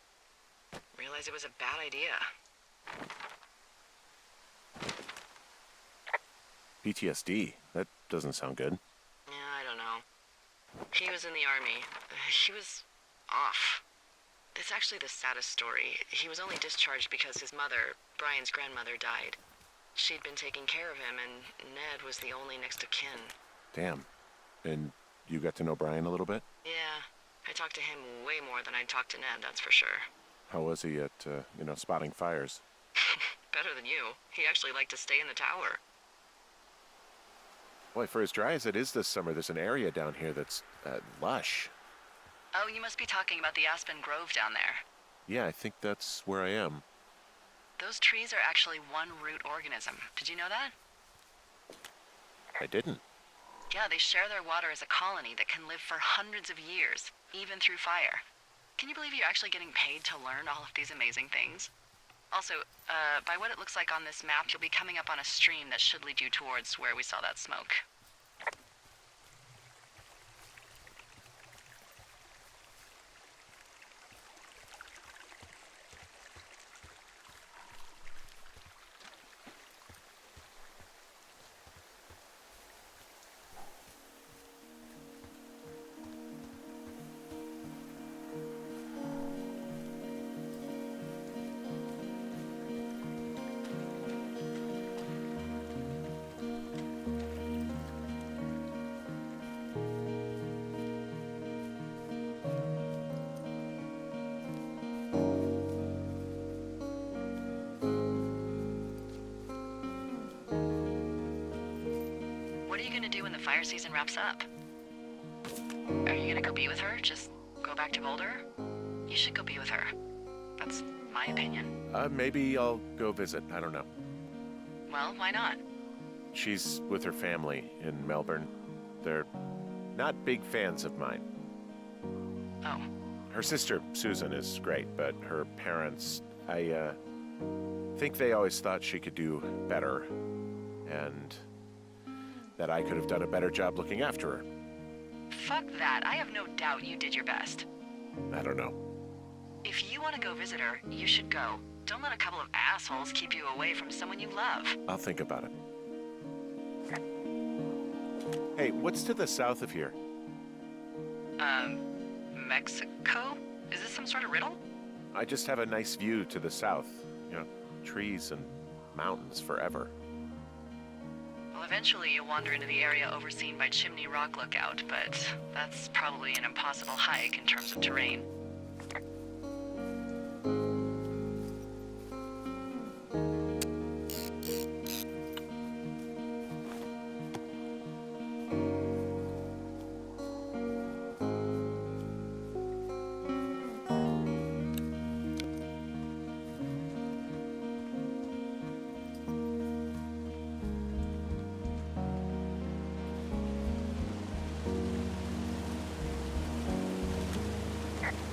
realized it was a bad idea. PTSD? That doesn't sound good. Yeah, I don't know. He was in the army. He was off. It's actually the saddest story. He was only discharged because his mother, Brian's grandmother, died. She'd been taking care of him, and Ned was the only next of kin. Damn. And you got to know Brian a little bit? Yeah, I talked to him way more than I'd talked to Ned, that's for sure. How was he at, spotting fires? Better than you. He actually liked to stay in the tower. Boy, for as dry as it is this summer, there's an area down here that's lush. Oh, you must be talking about the Aspen Grove down there. Yeah, I think that's where I am. Those trees are actually one root organism. Did you know that? I didn't. Yeah, they share their water as a colony that can live for hundreds of years, even through fire. Can you believe you're actually getting paid to learn all of these amazing things? Also, by what it looks like on this map, you'll be coming up on a stream that should lead you towards where we saw that smoke. What are you gonna do when the fire season wraps up? Are you gonna go be with her? Just go back to Boulder? You should go be with her. That's my opinion. Maybe I'll go visit. I don't know. Well, why not? She's with her family in Melbourne. They're not big fans of mine. Oh. Her sister, Susan, is great, but her parents, I think they always thought she could do better, and that I could have done a better job looking after her. Fuck that. I have no doubt you did your best. I don't know. If you want to go visit her, you should go. Don't let a couple of assholes keep you away from someone you love. I'll think about it. Hey, what's to the south of here? Mexico? Is this some sort of riddle? I just have a nice view to the south. You know, trees and mountains forever. Well, eventually you'll wander into the area overseen by Chimney Rock Lookout, but that's probably an impossible hike in terms of terrain.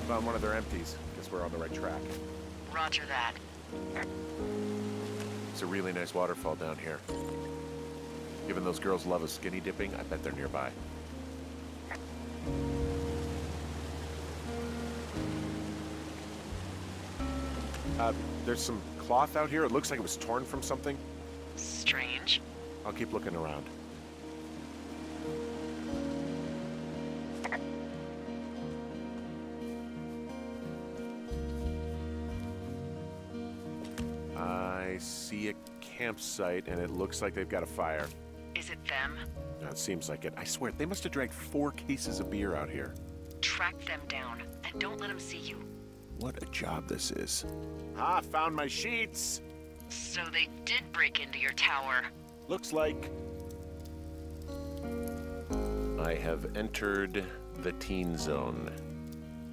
Found one of their empties. Guess we're on the right track. Roger that. It's a really nice waterfall down here. Given those girls love a skinny dipping, I bet they're nearby. There's some cloth out here. It looks like it was torn from something. Strange. I'll keep looking around. I see a campsite, and it looks like they've got a fire. Is it them? No, it seems like it. I swear, they must have dragged 4 cases of beer out here. Track them down, and don't let them see you. What a job this is. Ah, found my sheets! So they did break into your tower. Looks like I have entered the teen zone.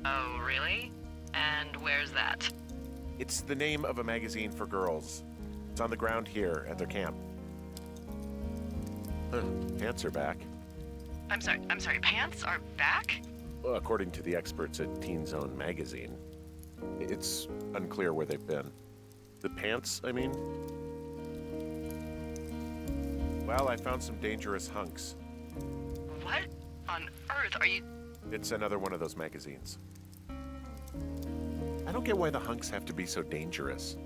Oh, really? And where's that? It's the name of a magazine for girls. It's on the ground here at their camp. Huh, pants are back. I'm sorry, pants are back? Well, according to the experts at Teen Zone magazine. It's unclear where they've been. The pants, I mean? Well, I found some dangerous hunks. What on earth are you... It's another one of those magazines. I don't get why the hunks have to be so dangerous.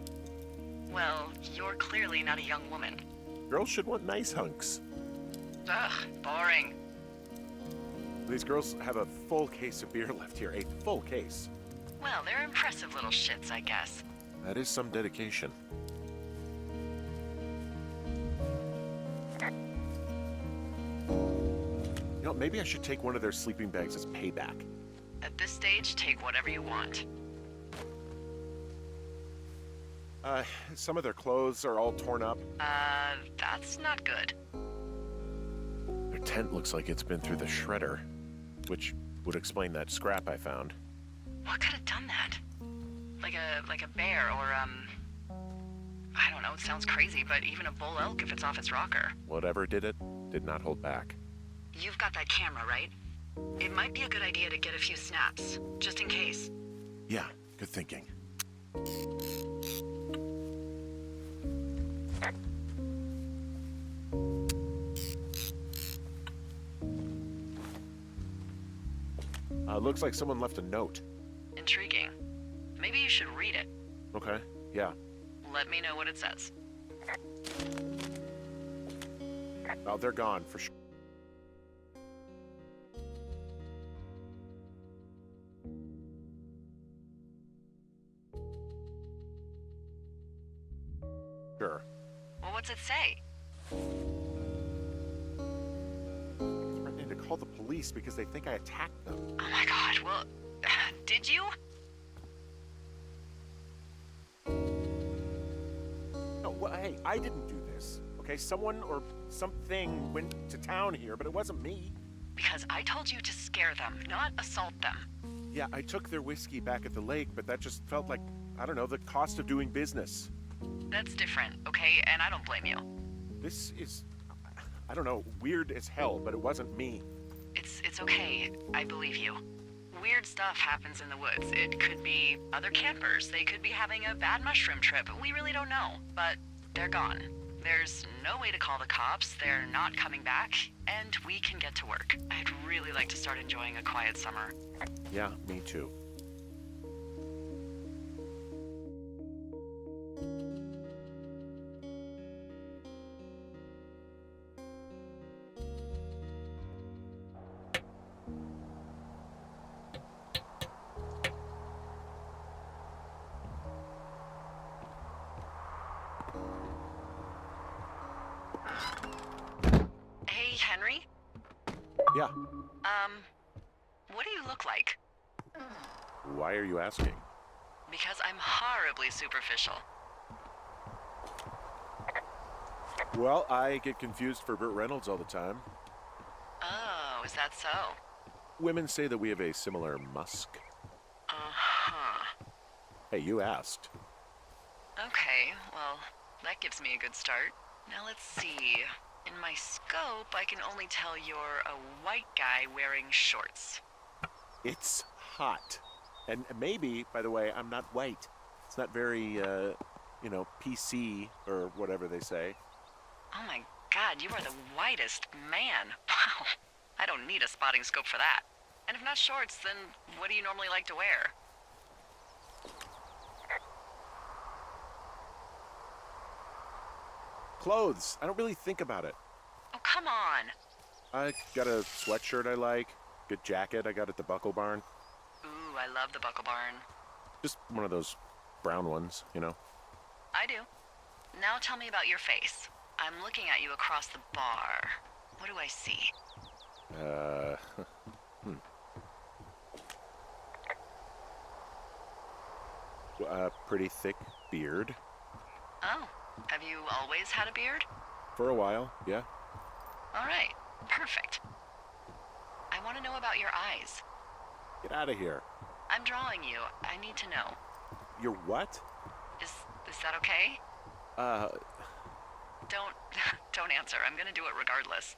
Well, you're clearly not a young woman. Girls should want nice hunks. Ugh, boring. These girls have a full case of beer left here. A full case. Well, they're impressive little shits, I guess. That is some dedication. You know, maybe I should take one of their sleeping bags as payback. At this stage, take whatever you want. Some of their clothes are all torn up. That's not good. Their tent looks like it's been through the shredder, which would explain that scrap I found. What could have done that? Like a bear or, I don't know, it sounds crazy, but even a bull elk if it's off its rocker. Whatever did it, did not hold back. You've got that camera, right? It might be a good idea to get a few snaps, just in case. Yeah, good thinking. Looks like someone left a note. Intriguing. Maybe you should read it. Okay, yeah. Let me know what it says. Oh, they're gone for sure. Sure. Well, what's it say? Threatening to call the police because they think I attacked them. Oh my god, well, did you? No, well, hey, I didn't do this. Okay, someone or something went to town here, but it wasn't me. Because I told you to scare them, not assault them. Yeah, I took their whiskey back at the lake, but that just felt like, I don't know, the cost of doing business. That's different, okay? And I don't blame you. This is, I don't know, weird as hell, but it wasn't me. It's okay. I believe you. Weird stuff happens in the woods. It could be other campers. They could be having a bad mushroom trip. We really don't know. But they're gone. There's no way to call the cops. They're not coming back. And we can get to work. I'd really like to start enjoying a quiet summer. Yeah, me too. Hey, Henry? Yeah, What do you look like? why are you asking? Because I'm horribly superficial. Well, I get confused for Burt Reynolds all the time. Oh, is that so? Women say that we have a similar musk. Uh-huh. Hey, you asked. Okay, well, that gives me a good start. Now let's see. In my scope, I can only tell you're a white guy wearing shorts. It's hot. And maybe, by the way, I'm not white. It's not very, PC or whatever they say. Oh my god, you are the whitest man. Wow. I don't need a spotting scope for that. And if not shorts, then what do you normally like to wear? Clothes. I don't really think about it. Oh, come on. I got a sweatshirt I like. Good jacket I got at the Buckle Barn. Ooh, I love the Buckle Barn. Just one of those brown ones, you know. I do. Now tell me about your face. I'm looking at you across the bar. What do I see? A pretty thick beard. Oh, have you always had a beard? For a while, yeah. All right, perfect. I want to know about your eyes. Get out of here. I'm drawing you. I need to know. You're what? Is that okay? Don't don't answer. I'm gonna do it regardless.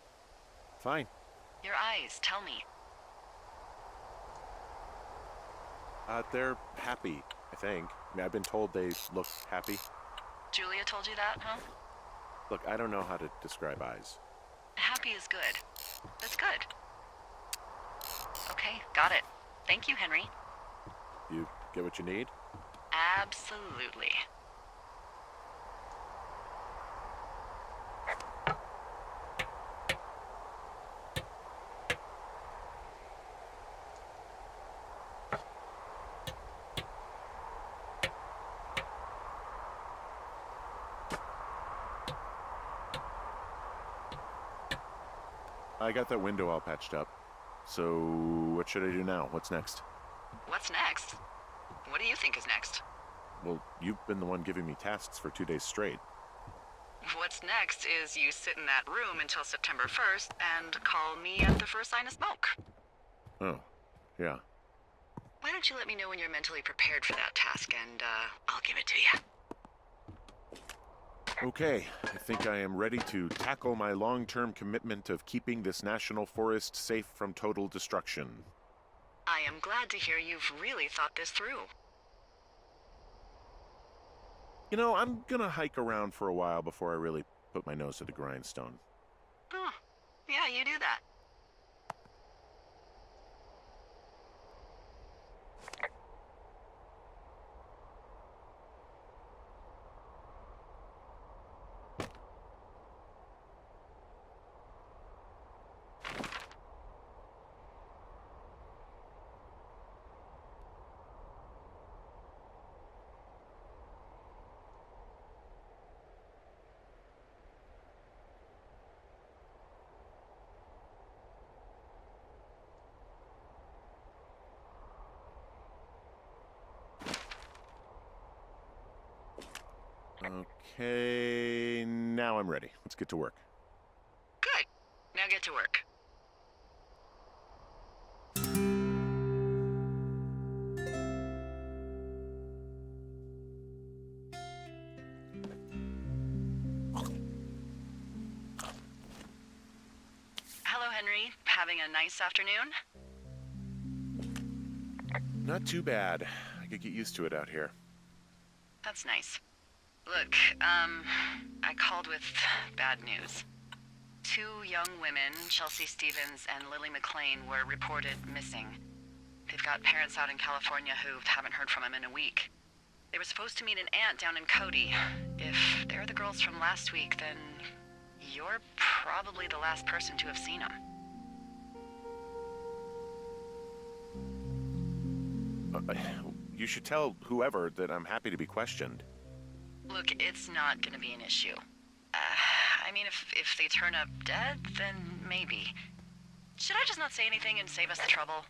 Fine. Your eyes, tell me. They're happy, I think. I mean, I've been told they look happy. Julia told you that, huh? Look, I don't know how to describe eyes. Happy is good. That's good. Okay, got it. Thank you, Henry. You get what you need? Absolutely. I got that window all patched up. So, what should I do now? What's next? What's next? What do you think is next? Well, you've been the one giving me tasks for 2 days straight. What's next is you sit in that room until September 1st and call me at the first sign of smoke. Oh, yeah. Why don't you let me know when you're mentally prepared for that task, and I'll give it to you. Okay, I think I am ready to tackle my long-term commitment of keeping this national forest safe from total destruction. I am glad to hear you've really thought this through. You know, I'm gonna hike around for a while before I really put my nose to the grindstone. Oh, yeah, you do that. Okay, now I'm ready. Let's get to work. Good. Now get to work. Hello, Henry. Having a nice afternoon? Not too bad. I could get used to it out here. That's nice. Look, I called with bad news. 2 young women, Chelsea Stevens and Lily McLean, were reported missing. They've got parents out in California who haven't heard from them in a week. They were supposed to meet an aunt down in Cody. If they're the girls from last week, then you're probably the last person to have seen them. You should tell whoever that I'm happy to be questioned. Look, it's not gonna be an issue. I mean, if they turn up dead, then maybe. Should I just not say anything and save us the trouble?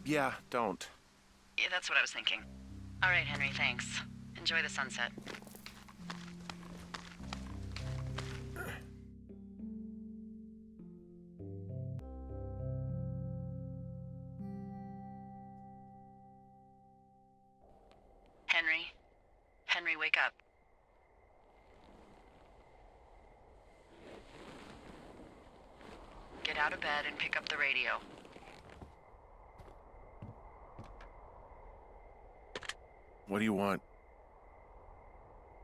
Yeah, don't. Yeah, that's what I was thinking. All right, Henry, thanks. Enjoy the sunset. Henry? Henry, wake up. Get out of bed and pick up the radio. What do you want?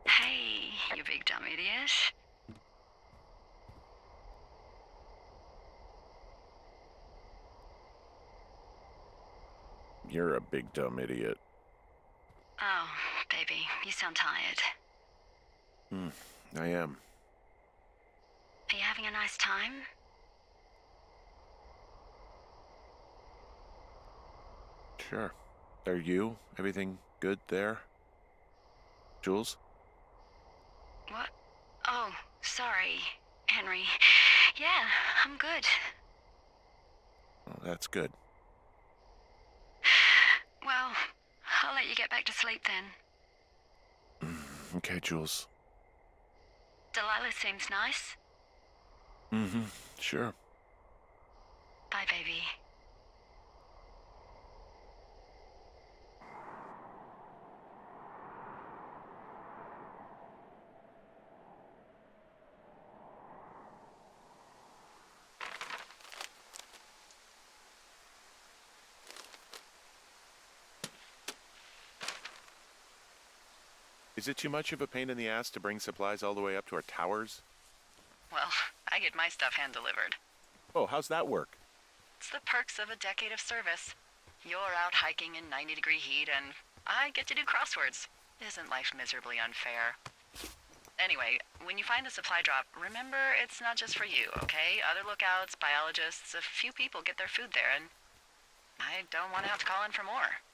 Hey, you big dumb idiot. You're a big dumb idiot. Oh, baby, you sound tired. I am. Are you having a nice time? Sure. Are you? Everything good there? Jules? What? Oh, sorry, Henry. Yeah, I'm good. Oh, that's good. Well, I'll let you get back to sleep then. Okay, Jules. Delilah seems nice. Sure. Bye, baby. Is it too much of a pain in the ass to bring supplies all the way up to our towers? Well, I get my stuff hand-delivered. Oh, how's that work? It's the perks of a decade of service. You're out hiking in 90-degree heat, and I get to do crosswords. Isn't life miserably unfair? Anyway, when you find the supply drop, remember it's not just for you, okay? Other lookouts, biologists, a few people get their food there, and I don't want to have to call in for more.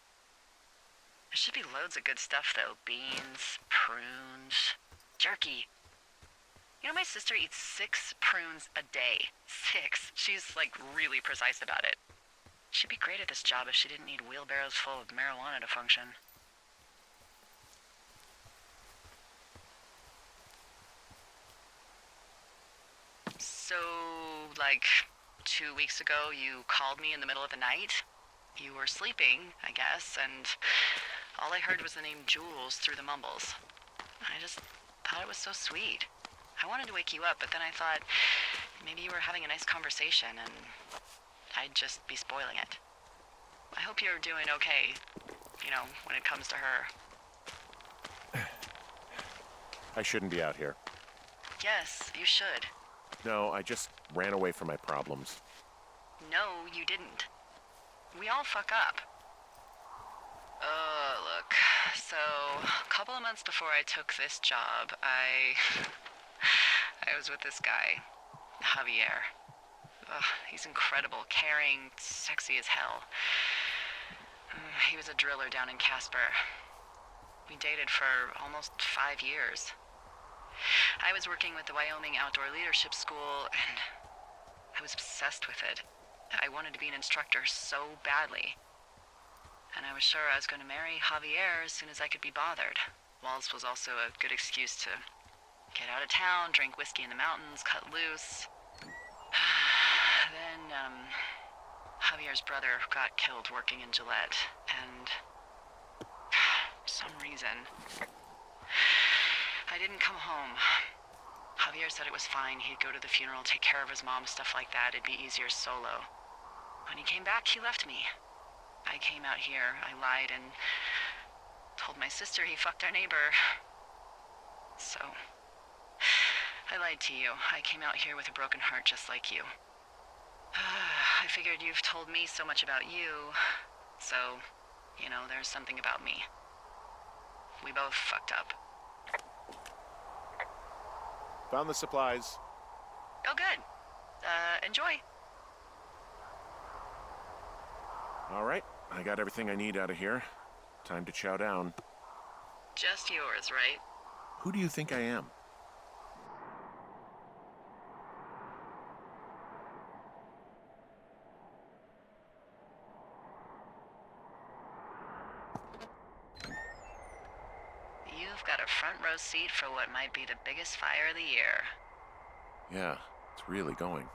There should be loads of good stuff, though. Beans, prunes, jerky. You know, my sister eats 6 prunes a day. 6. She's, like, really precise about it. She'd be great at this job if she didn't need wheelbarrows full of marijuana to function. So, like, 2 weeks ago, you called me in the middle of the night? You were sleeping, I guess, and all I heard was the name Jules through the mumbles. I just thought it was so sweet. I wanted to wake you up, but then I thought maybe you were having a nice conversation and I'd just be spoiling it. I hope you're doing okay, you know, when it comes to her. I shouldn't be out here. Yes, you should. No, I just ran away from my problems. No, you didn't. We all fuck up. Look. So, a couple of months before I took this job, I was with this guy, Javier. Ugh, he's incredible, caring, sexy as hell. He was a driller down in Casper. We dated for almost 5 years. I was working with the Wyoming Outdoor Leadership School, and I was obsessed with it. I wanted to be an instructor so badly. And I was sure I was going to marry Javier as soon as I could be bothered. Walls was also a good excuse to get out of town, drink whiskey in the mountains, cut loose. Then, Javier's brother got killed working in Gillette, and for some reason, I didn't come home. Javier said it was fine. He'd go to the funeral, take care of his mom, stuff like that. It'd be easier solo. When he came back, he left me. I came out here, I lied, and told my sister he fucked our neighbor. So, I lied to you. I came out here with a broken heart just like you. I figured you've told me so much about you, so, you know, there's something about me. We both fucked up. Found the supplies. Oh, good. Enjoy. All right, I got everything I need out of here. Time to chow down. Just yours, right? Who do you think I am? You've got a front row seat for what might be the biggest fire of the year. Yeah, it's really going.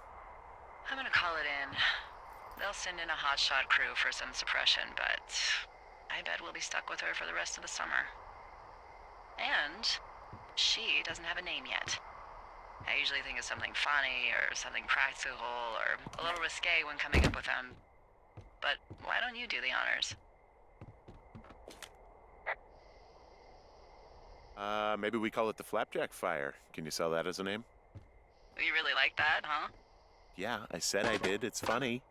I'm gonna call it in. They'll send in a hotshot crew for some suppression, but I bet we'll be stuck with her for the rest of the summer. And she doesn't have a name yet. I usually think of something funny or something practical or a little risque when coming up with them. But why don't you do the honors? Maybe we call it the Flapjack Fire. Can you sell that as a name? You really like that, huh? Yeah, I said I did. It's funny.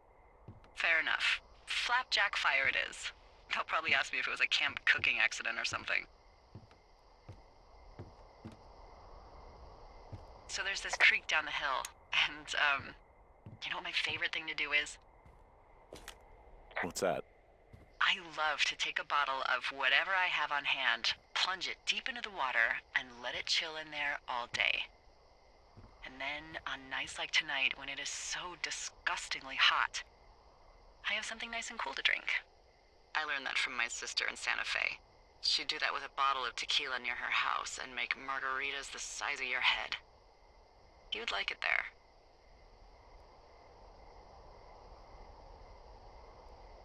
Fair enough. Flapjack Fire it is. They'll probably ask me if it was a camp cooking accident or something. So there's this creek down the hill, and, you know what my favorite thing to do is? What's that? I love to take a bottle of whatever I have on hand, plunge it deep into the water, and let it chill in there all day. And then, on nights like tonight, when it is so disgustingly hot, I have something nice and cool to drink. I learned that from my sister in Santa Fe. She'd do that with a bottle of tequila near her house and make margaritas the size of your head. You'd like it there.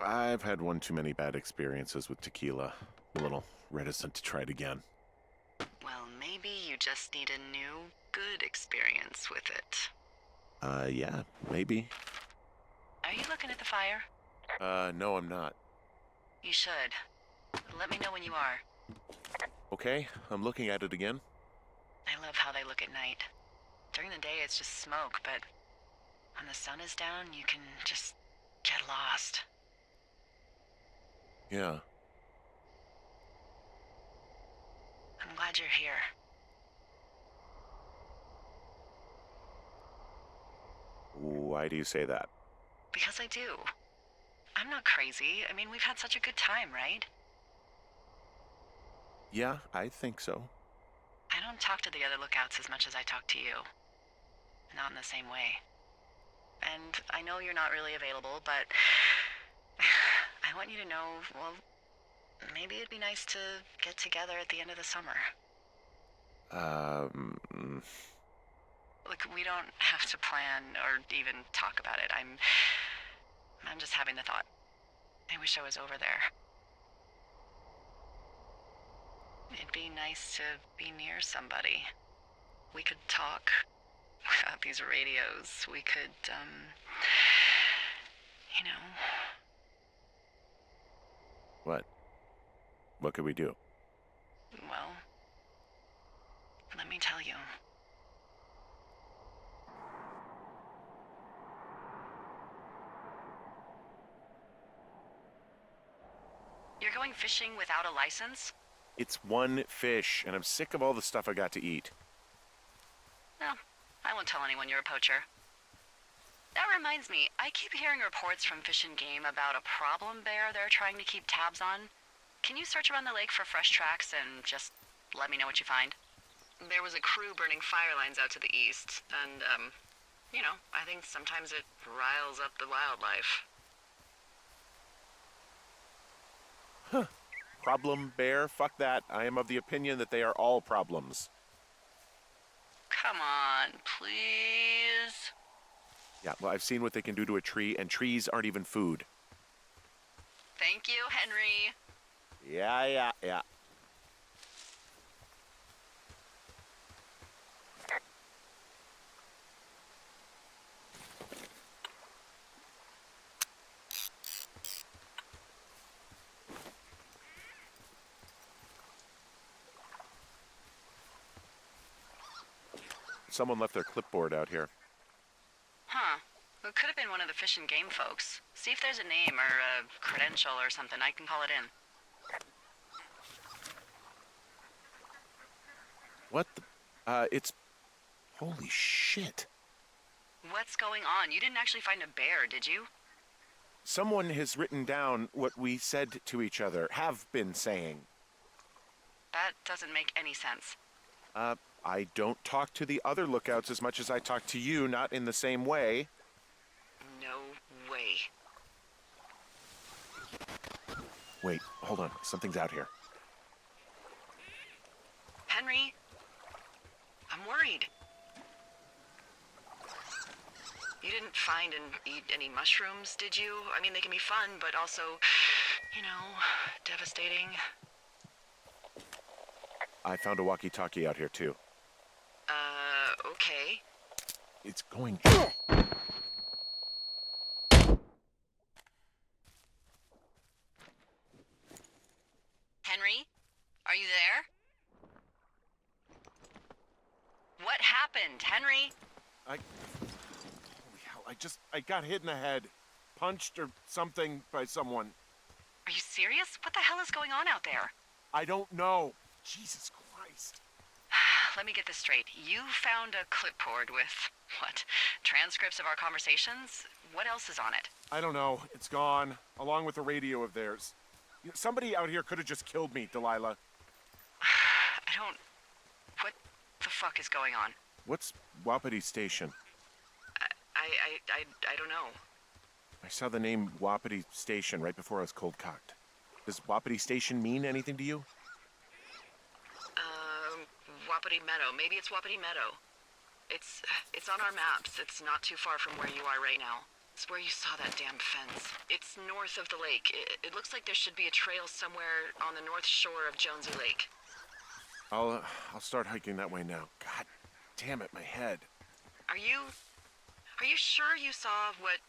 I've had one too many bad experiences with tequila. I'm a little reticent to try it again. Well, maybe you just need a new, good experience with it. Yeah, maybe. Are you looking at the fire? No, I'm not. You should. Let me know when you are. Okay, I'm looking at it again. I love how they look at night. During the day, it's just smoke, but when the sun is down, you can just get lost. Yeah. I'm glad you're here. Why do you say that? Because I do. I'm not crazy. I mean, we've had such a good time, right? Yeah, I think so. I don't talk to the other lookouts as much as I talk to you. Not in the same way. And I know you're not really available, but I want you to know, well, maybe it'd be nice to get together at the end of the summer. Look, we don't have to plan or even talk about it. I'm just having the thought. I wish I was over there. It'd be nice to be near somebody. We could talk without these radios. We could, you know. What? What could we do? Well, let me tell you. You're going fishing without a license? It's one fish, and I'm sick of all the stuff I got to eat. No, I won't tell anyone you're a poacher. That reminds me, I keep hearing reports from Fish and Game about a problem bear they're trying to keep tabs on. Can you search around the lake for fresh tracks and just let me know what you find? There was a crew burning fire lines out to the east, and, you know, I think sometimes it riles up the wildlife. Huh. Problem bear? Fuck that. I am of the opinion that they are all problems. Come on, please. Yeah, well, I've seen what they can do to a tree, and trees aren't even food. Thank you, Henry. Yeah. Someone left their clipboard out here. Huh. It could have been one of the Fish and Game folks. See if there's a name or a credential or something. I can call it in. What the? It's... Holy shit. What's going on? You didn't actually find a bear, did you? Someone has written down what we said to each other, have been saying. That doesn't make any sense. I don't talk to the other lookouts as much as I talk to you, not in the same way. No way. Wait, hold on. Something's out here. Henry, I'm worried. You didn't find and eat any mushrooms, did you? I mean, they can be fun, but also, you know, devastating. I found a walkie-talkie out here, too. Okay. It's going... Henry, are you there? What happened, Henry? Holy hell, I got hit in the head. Punched or something by someone. Are you serious? What the hell is going on out there? I don't know. Jesus Christ. Let me get this straight. You found a clipboard with, what, transcripts of our conversations? What else is on it? I don't know. It's gone, along with a radio of theirs. You know, somebody out here could have just killed me, Delilah. What the fuck is going on? What's Wapiti Station? I don't know. I saw the name Wapiti Station right before I was cold-cocked. Does Wapiti Station mean anything to you? Wapiti Meadow. Maybe it's Wapiti Meadow. It's on our maps. It's not too far from where you are right now. It's where you saw that damn fence. It's north of the lake. It looks like there should be a trail somewhere on the north shore of Jonesy Lake. I'll start hiking that way now. God damn it, my head. Are you sure you saw what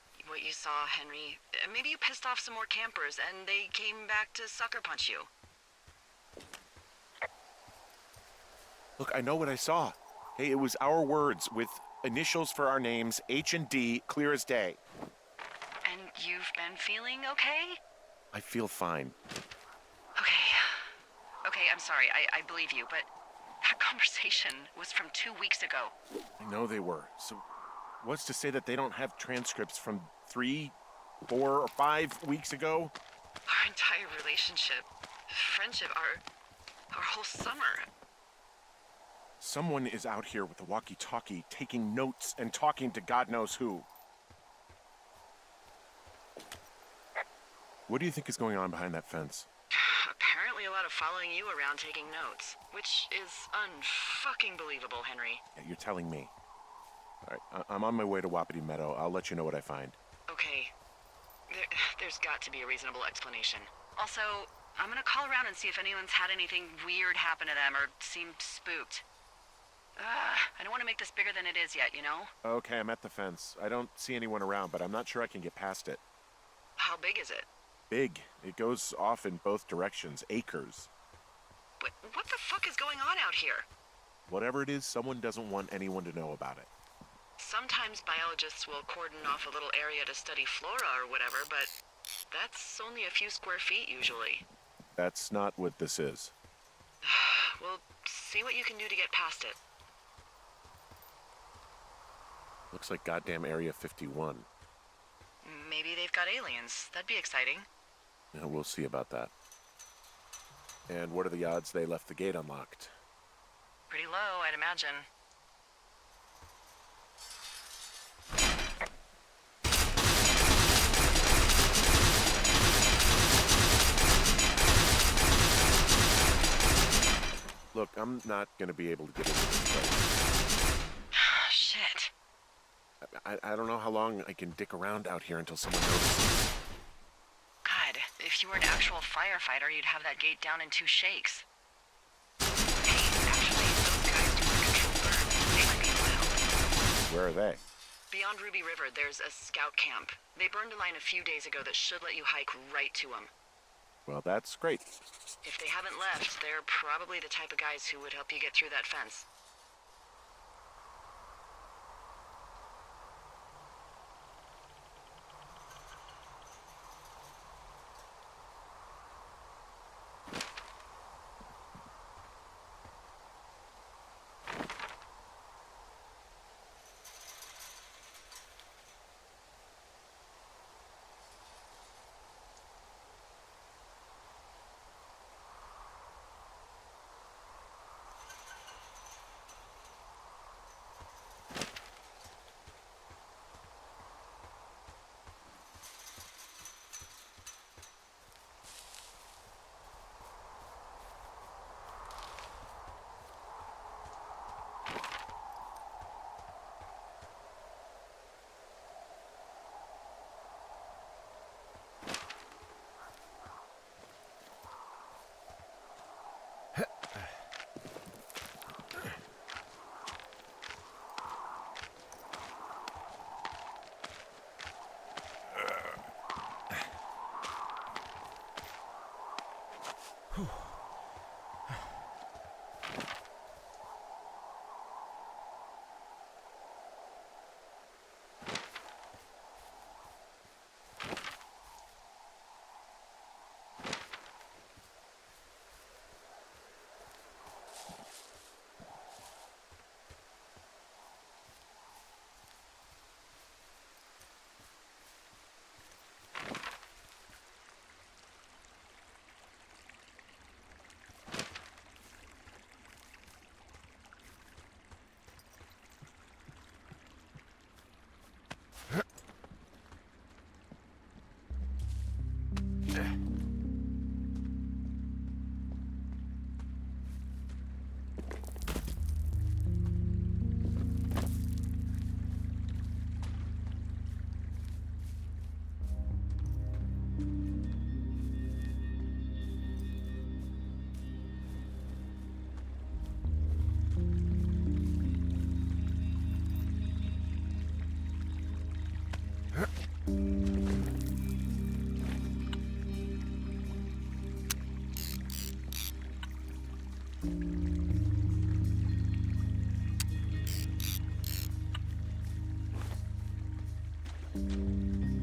you saw, Henry? Maybe you pissed off some more campers and they came back to sucker punch you. Look, I know what I saw. Hey, it was our words with initials for our names, H and D, clear as day. And you've been feeling okay? I feel fine. Okay, I'm sorry. I believe you, but that conversation was from 2 weeks ago. I know they were. So what's to say that they don't have transcripts from 3, 4, or 5 weeks ago? Our entire relationship, friendship, our whole summer. Someone is out here with a walkie-talkie, taking notes and talking to God knows who. What do you think is going on behind that fence? Apparently a lot of following you around taking notes, which is unfucking believable, Henry. Yeah, you're telling me. All right, I'm on my way to Wapiti Meadow. I'll let you know what I find. Okay. There's got to be a reasonable explanation. Also, I'm gonna call around and see if anyone's had anything weird happen to them or seemed spooked. I don't want to make this bigger than it is yet, you know? Okay, I'm at the fence. I don't see anyone around, but I'm not sure I can get past it. How big is it? Big. It goes off in both directions. Acres. But what the fuck is going on out here? Whatever it is, someone doesn't want anyone to know about it. Sometimes biologists will cordon off a little area to study flora or whatever, but that's only a few square feet usually. That's not what this is. Well, see what you can do to get past it. Looks like goddamn Area 51. Maybe they've got aliens. That'd be exciting. Yeah, we'll see about that. And what are the odds they left the gate unlocked? Pretty low, I'd imagine. Look, I'm not gonna be able to get into this place. Shit. I don't know how long I can dick around out here until someone notices. God, if you were an actual firefighter, you'd have that gate down in 2 shakes. Hey, actually, those guys do a controlled burn. They might be able to help. Where are they? Beyond Ruby River, there's a scout camp. They burned a line a few days ago that should let you hike right to them. Well, that's great. If they haven't left, they're probably the type of guys who would help you get through that fence.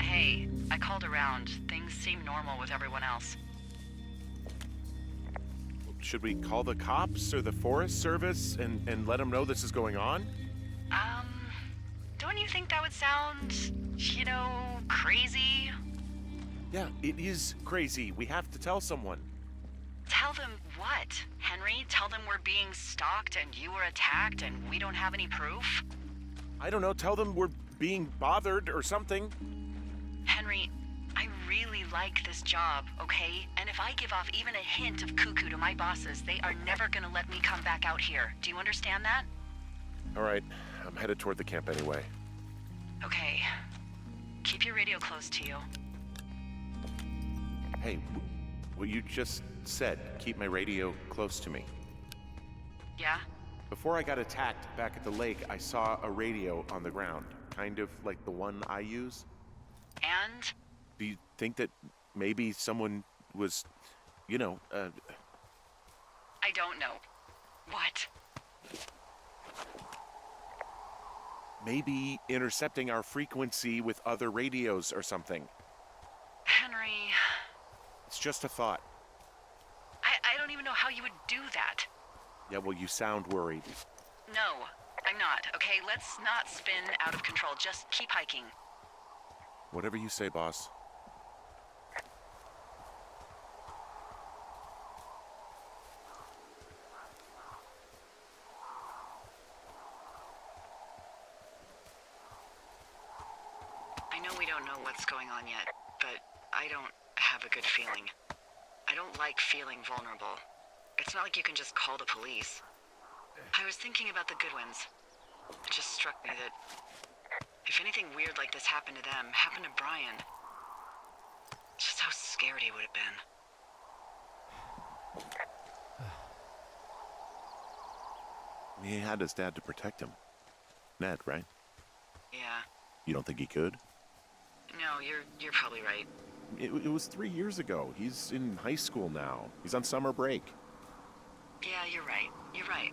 Hey, I called around. Things seem normal with everyone else. Should we call the cops or the Forest Service and let them know this is going on? Don't you think that would sound, crazy? Yeah, it is crazy. We have to tell someone. Tell them what, Henry? Tell them we're being stalked and you were attacked and we don't have any proof? I don't know, tell them we're being bothered or something. Henry, I really like this job, okay? And if I give off even a hint of cuckoo to my bosses, they are never gonna let me come back out here. Do you understand that? All right, I'm headed toward the camp anyway. Okay. Keep your radio close to you. Hey, what you just said, keep my radio close to me. Yeah? Before I got attacked back at the lake, I saw a radio on the ground, kind of like the one I use. And? Do you think that maybe someone was, I don't know. What? maybe intercepting our frequency with other radios or something? Henry... It's just a thought. I don't even know how you would do that. Yeah, well, you sound worried. No, I'm not, okay? Let's not spin out of control. Just keep hiking. Whatever you say, boss. I know we don't know what's going on yet, but I don't have a good feeling. I don't like feeling vulnerable. It's not like you can just call the police. I was thinking about the Goodwins. It just struck me that if anything weird like this happened to them, happened to Brian, just how scared he would have been. He had his dad to protect him. Ned, right? Yeah. You don't think he could? No, you're probably right. It was 3 years ago. He's in high school now. He's on summer break. Yeah, you're right. You're right.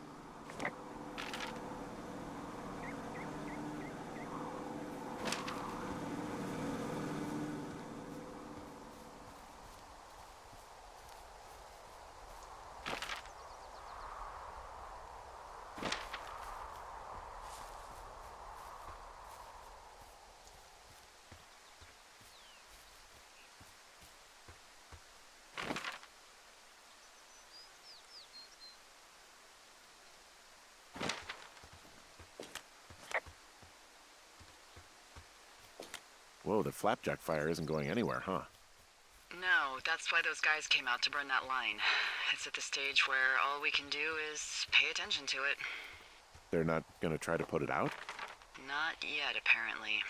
Whoa, the flapjack fire isn't going anywhere, huh? No, that's why those guys came out to burn that line. It's at the stage where all we can do is pay attention to it. They're not gonna try to put it out? Not yet, apparently.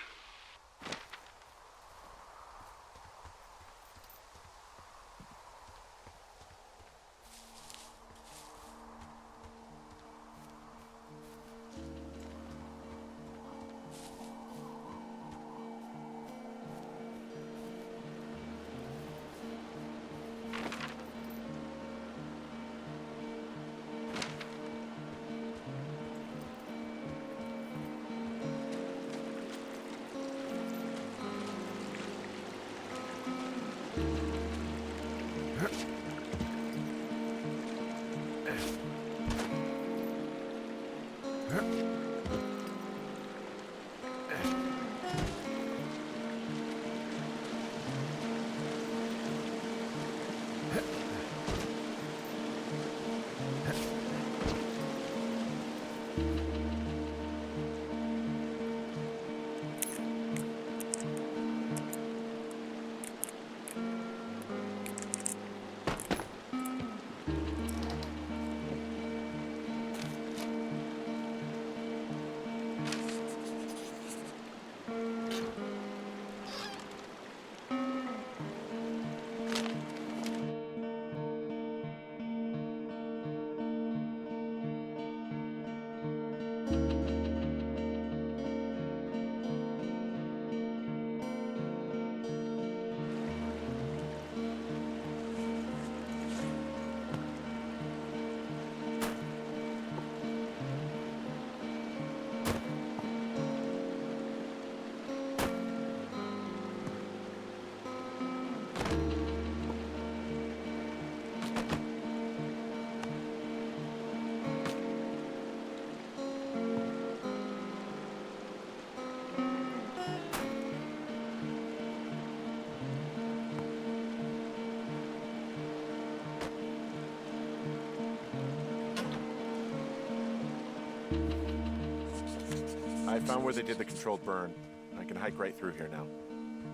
found where they did the controlled burn. I can hike right through here now.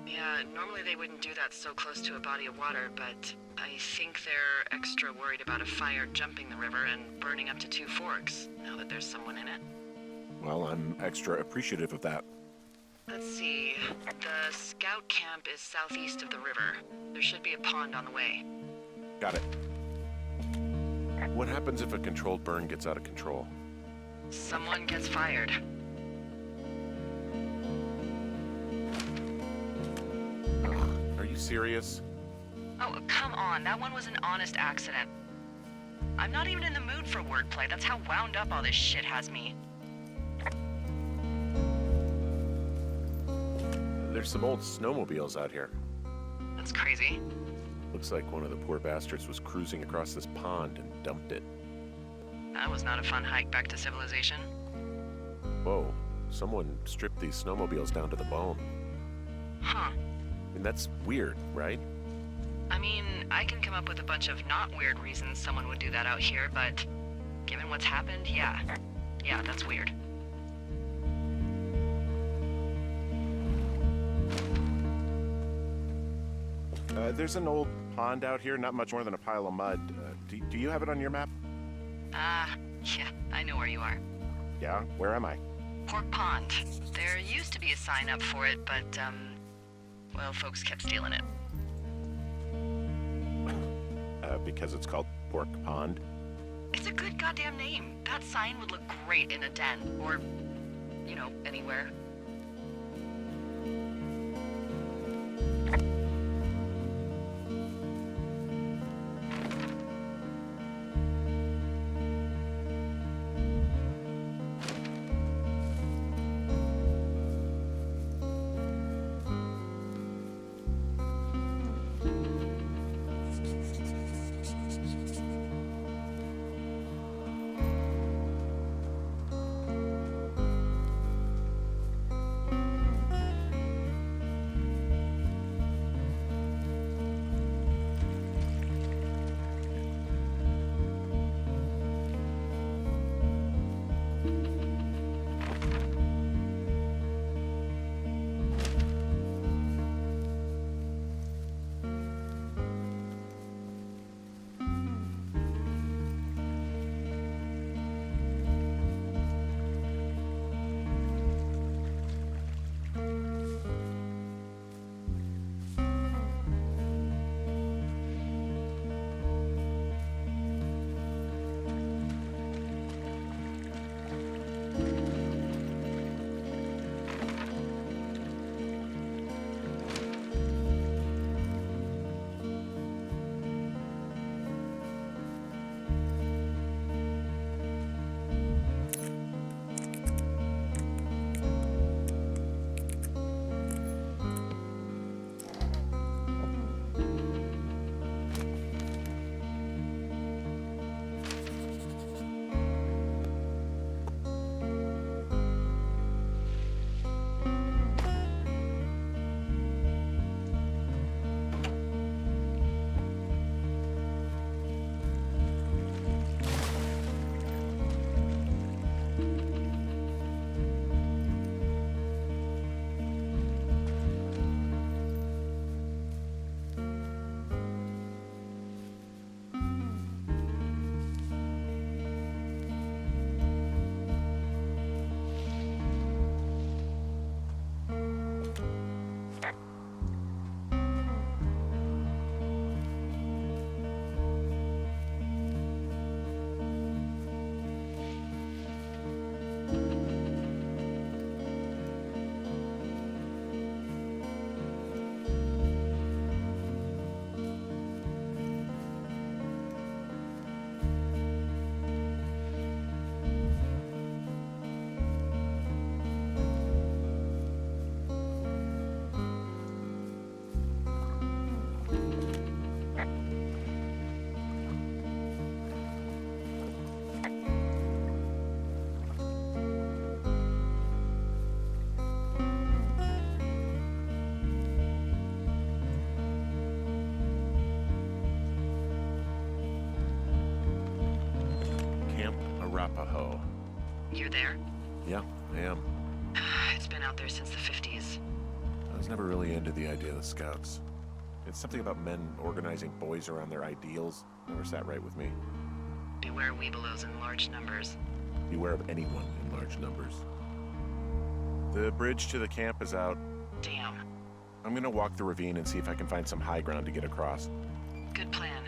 Yeah, normally they wouldn't do that so close to a body of water, but I think they're extra worried about a fire jumping the river and burning up to 2 forks, now that there's someone in it. Well, I'm extra appreciative of that. Let's see. The scout camp is southeast of the river. There should be a pond on the way. Got it. What happens if a controlled burn gets out of control? Someone gets fired. Are you serious? Oh, come on. That one was an honest accident. I'm not even in the mood for wordplay. That's how wound up all this shit has me. There's some old snowmobiles out here. That's crazy. Looks like one of the poor bastards was cruising across this pond and dumped it. That was not a fun hike back to civilization. Whoa, someone stripped these snowmobiles down to the bone. Huh. I mean, that's weird, right? I mean, I can come up with a bunch of not weird reasons someone would do that out here, but given what's happened, yeah. Yeah, that's weird. There's an old pond out here, not much more than a pile of mud. Do you have it on your map? Yeah, I know where you are. Yeah, where am I? Pork Pond. There used to be a sign up for it, but, well, folks kept stealing it. Because it's called Pork Pond. It's a good goddamn name. That sign would look great in a den, or, you know, anywhere. Arapaho. You there? Yeah, I am. been out there since the 50s. I was never really into the idea of the Scouts. It's something about men organizing boys around their ideals. Never sat right with me. Beware weebelows in large numbers. Beware of anyone in large numbers. The bridge to the camp is out. Damn. I'm gonna walk the ravine and see if I can find some high ground to get across. Good plan.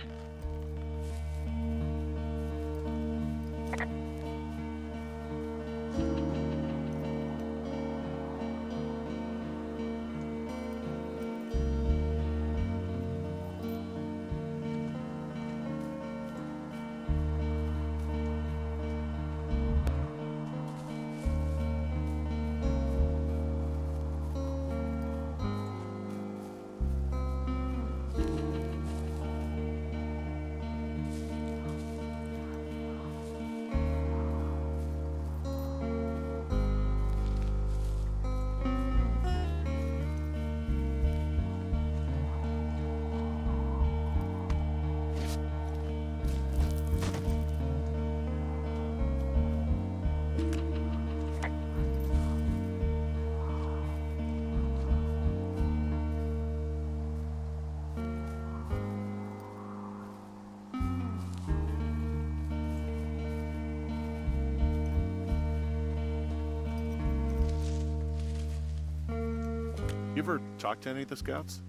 You ever talked to any of the Scouts?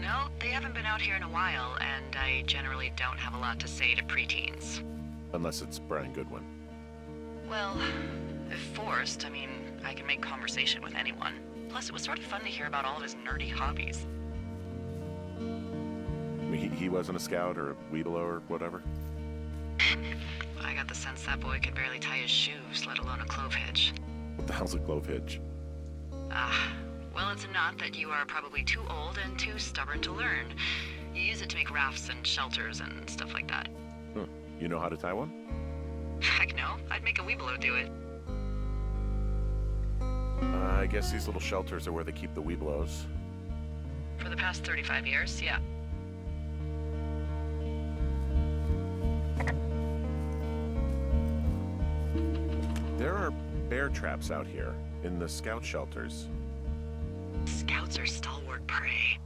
No, they haven't been out here in a while, and I generally don't have a lot to say to preteens. Unless it's Brian Goodwin. Well, if forced, I mean, I can make conversation with anyone. Plus, it was sort of fun to hear about all of his nerdy hobbies. I mean, he wasn't a Scout or a Weeblo or whatever? I got the sense that boy could barely tie his shoes, let alone a clove hitch. What the hell's a clove hitch? Well, it's a knot that you are probably too old and too stubborn to learn. You use it to make rafts and shelters and stuff like that. Huh. You know how to tie one? Heck no, I'd make a Weebelow do it. I guess these little shelters are where they keep the Weeblos. For the past 35 years, yeah. There are bear traps out here in the Scout shelters. Scouts are stalwart prey.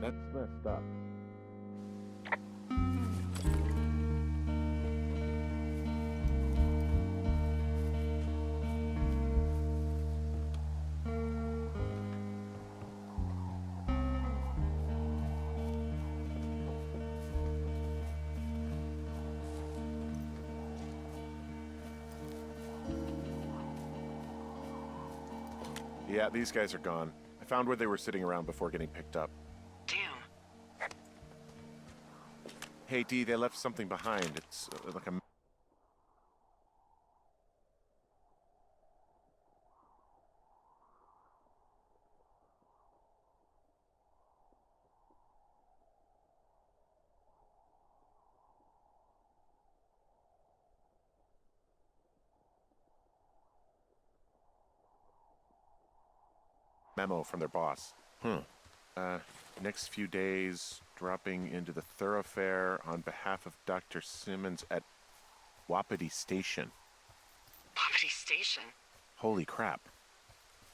That's messed up. Yeah, these guys are gone. I found where they were sitting around before getting picked up. Damn. Hey, Dee, they left something behind. It's like a... memo from their boss. Next few days, dropping into the thoroughfare on behalf of Dr. Simmons at Wapiti Station. Wapiti Station? Holy crap.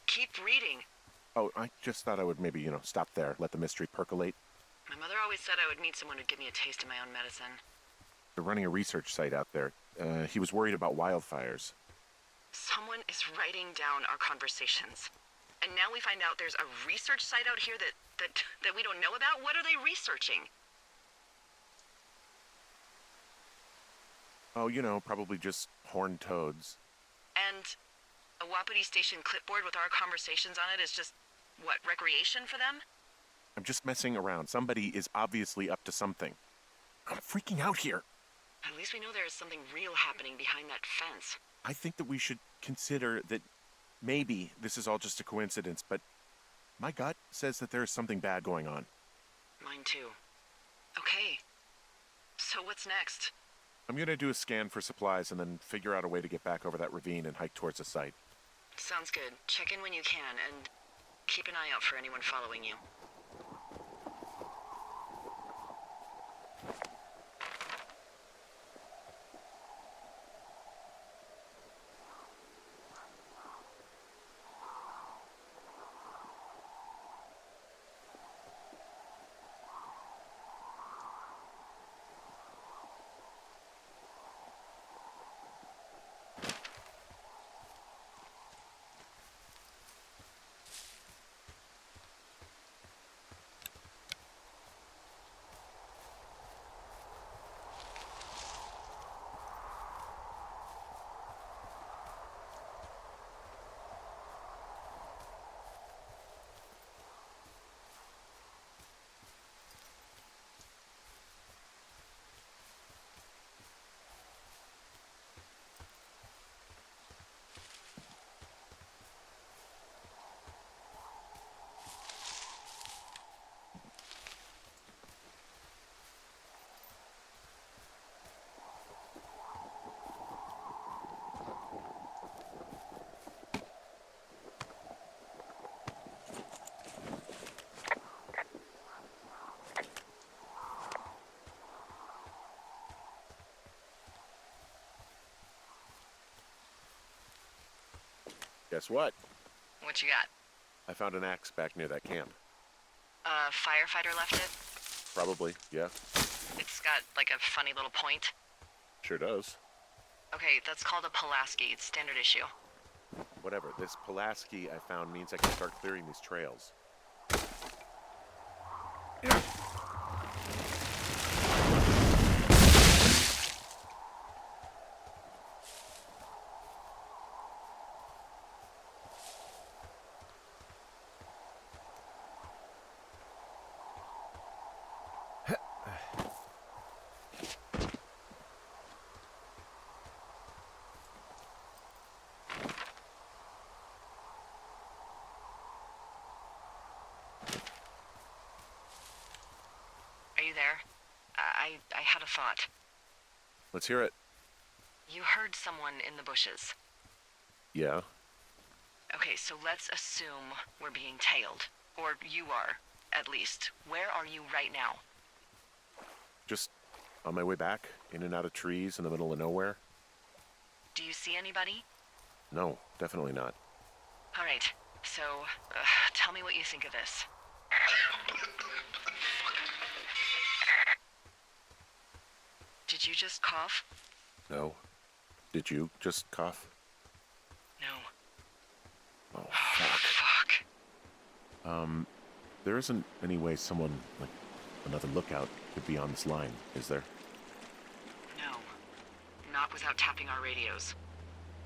Keep reading. Oh, I just thought I would maybe, stop there, let the mystery percolate. My mother always said I would meet someone who'd give me a taste of my own medicine. They're running a research site out there. He was worried about wildfires. Someone is writing down our conversations. And now we find out there's a research site out here that we don't know about? What are they researching? Oh, probably just horned toads. And a Wapiti Station clipboard with our conversations on it is just, what, recreation for them? I'm just messing around. Somebody is obviously up to something. I'm freaking out here. At least we know there is something real happening behind that fence. I think that we should consider that maybe this is all just a coincidence, but my gut says that there is something bad going on. Mine too. Okay. So what's next? I'm gonna do a scan for supplies and then figure out a way to get back over that ravine and hike towards the site. Sounds good. Check in when you can, and keep an eye out for anyone following you. Guess what? What you got? I found an axe back near that camp. A firefighter left it? Probably, yeah. It's got, like, a funny little point. Sure does. Okay, that's called a Pulaski. It's standard issue. Whatever. This Pulaski I found means I can start clearing these trails. Are you there? I had a thought. Let's hear it. You heard someone in the bushes. Yeah? Okay, so let's assume we're being tailed. Or you are, at least. Where are you right now? Just on my way back, in and out of trees in the middle of nowhere. Do you see anybody? No, definitely not. All right, so tell me what you think of this. Did you just cough? No. Did you just cough? No. Oh, fuck. Fuck. There isn't any way someone, like, another lookout could be on this line, is there? No. Not without tapping our radios.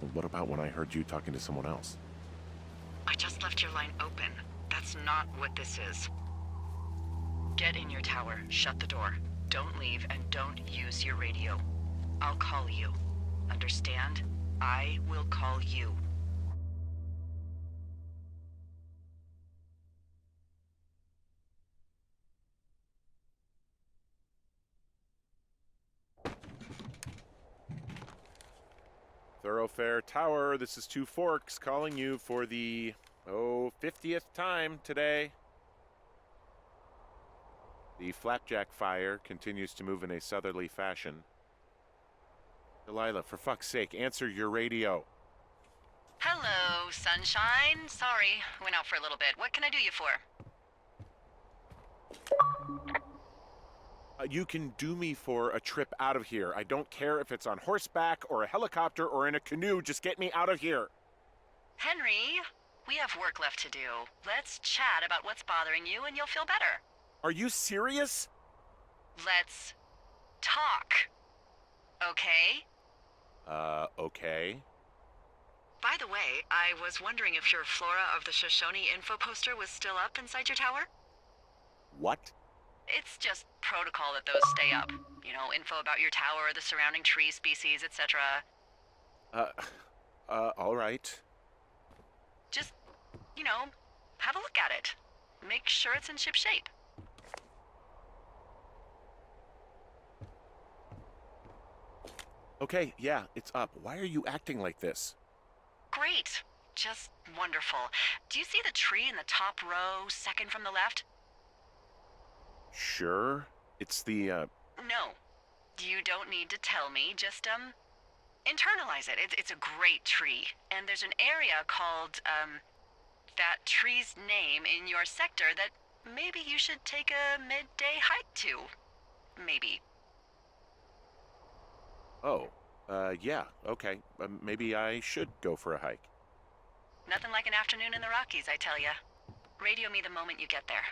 Well, what about when I heard you talking to someone else? I just left your line open. That's not what this is. Get in your tower, shut the door. Don't leave and don't use your radio. I'll call you. Understand? I will call you. Thoroughfare Tower, this is Two Forks calling you for the, 50th time today. The flapjack fire continues to move in a southerly fashion. Delilah, for fuck's sake, answer your radio. Hello, sunshine. Sorry, went out for a little bit. What can I do you for? You can do me for a trip out of here. I don't care if it's on horseback or a helicopter or in a canoe. Just get me out of here. Henry, we have work left to do. Let's chat about what's bothering you and you'll feel better. Are you serious? Let's talk. Okay? Okay. By the way, I was wondering if your Flora of the Shoshone info poster was still up inside your tower? What? It's just protocol that those stay up. You know, info about your tower, the surrounding tree species, etc. All right. Just, you know, have a look at it. Make sure it's in ship shape. Okay, yeah, it's up. Why are you acting like this? Great. Just wonderful. Do you see the tree in the top row, second from the left? Sure. It's the, No. You don't need to tell me. Just, internalize it. It's a great tree. And there's an area called, that tree's name in your sector that maybe you should take a midday hike to. Maybe. Oh, yeah, okay. Maybe I should go for a hike. Nothing like an afternoon in the Rockies, I tell ya. Radio me the moment you get there.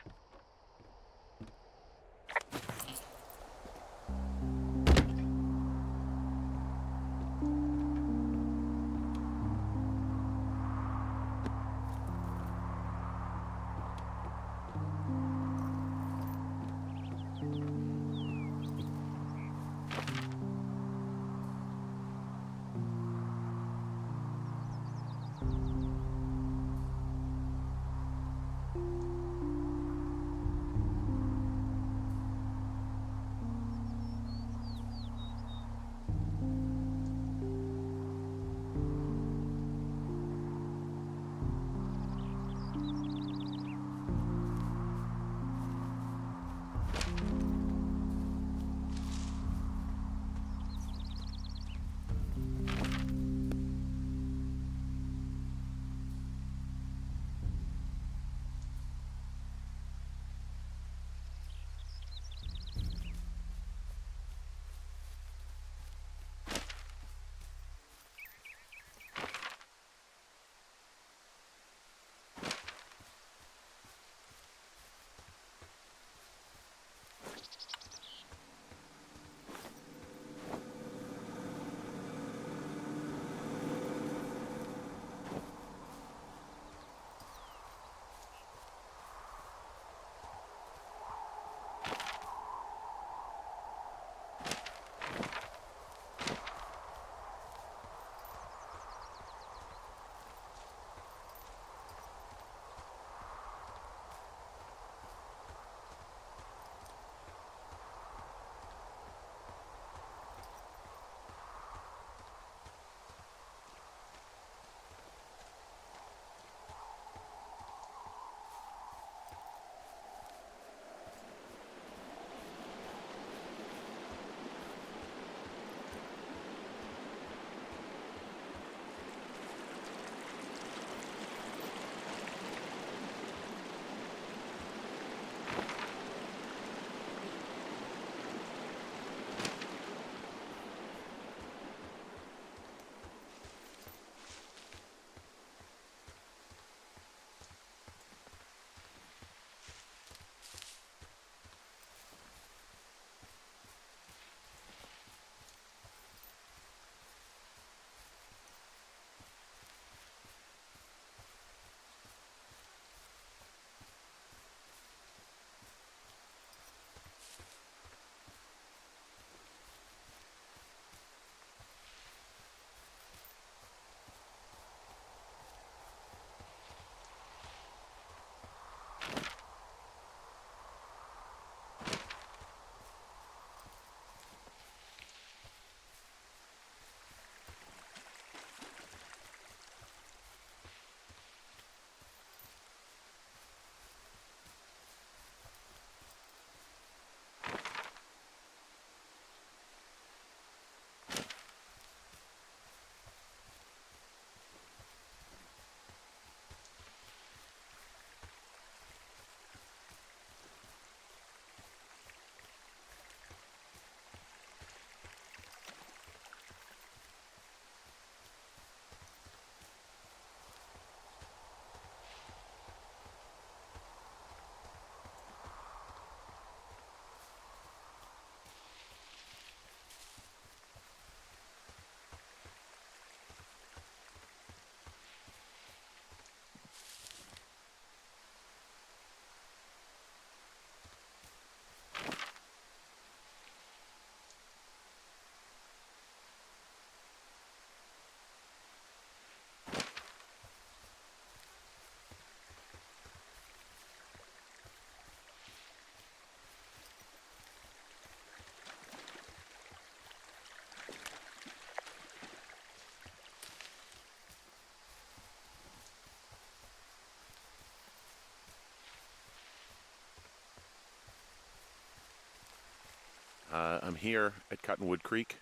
I'm here at Cottonwood Creek.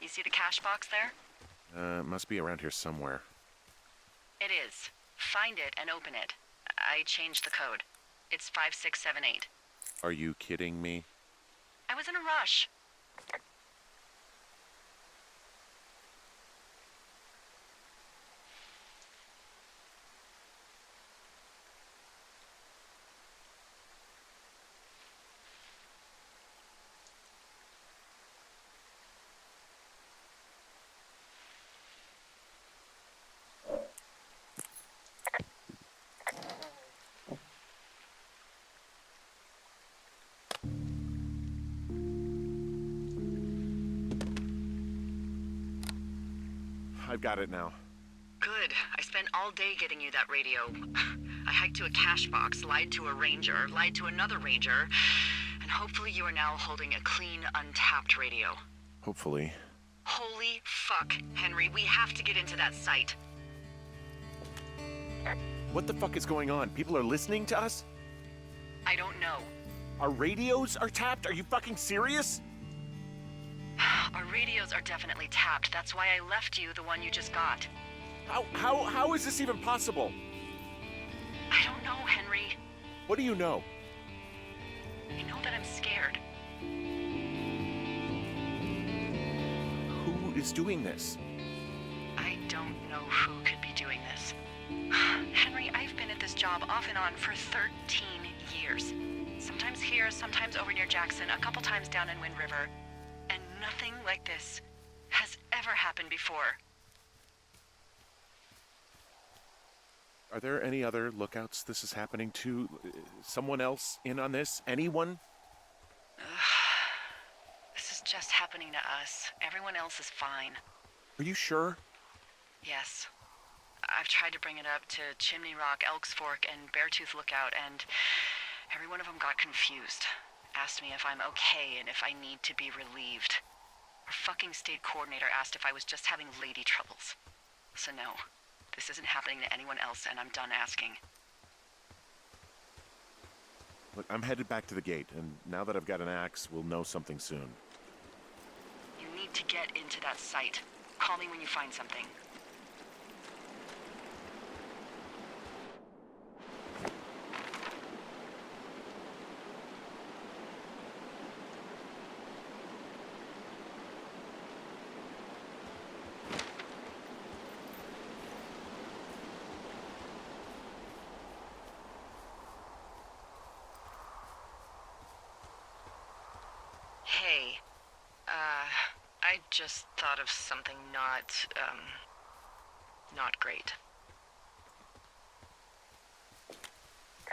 You see the cash box there? Must be around here somewhere. It is. Find it and open it. I changed the code. It's 5678. Are you kidding me? I was in a rush. I've got it now. Good. I spent all day getting you that radio. I hiked to a cash box, lied to a ranger, lied to another ranger, and hopefully you are now holding a clean, untapped radio. Hopefully. Holy fuck, Henry, we have to get into that site. What the fuck is going on? People are listening to us? I don't know. Our radios are tapped? Are you fucking serious? Our radios are definitely tapped. That's why I left you the one you just got. How is this even possible? I don't know, Henry. What do you know? I know that I'm scared. Who is doing this? I don't know who could be doing this. Henry, I've been at this job off and on for 13 years. Sometimes here, sometimes over near Jackson, a couple times down in Wind River. And nothing like this has ever happened before. Are there any other lookouts this is happening to? Someone else in on this? Anyone? This is just happening to us. Everyone else is fine. Are you sure? Yes. I've tried to bring it up to Chimney Rock, Elks Fork, and Beartooth Lookout, and every one of them got confused. Asked me if I'm okay and if I need to be relieved. Our fucking state coordinator asked if I was just having lady troubles. So no, this isn't happening to anyone else, and I'm done asking. Look, I'm headed back to the gate, and now that I've got an axe, we'll know something soon. You need to get into that site. Call me when you find something. Hey, I just thought of something not great.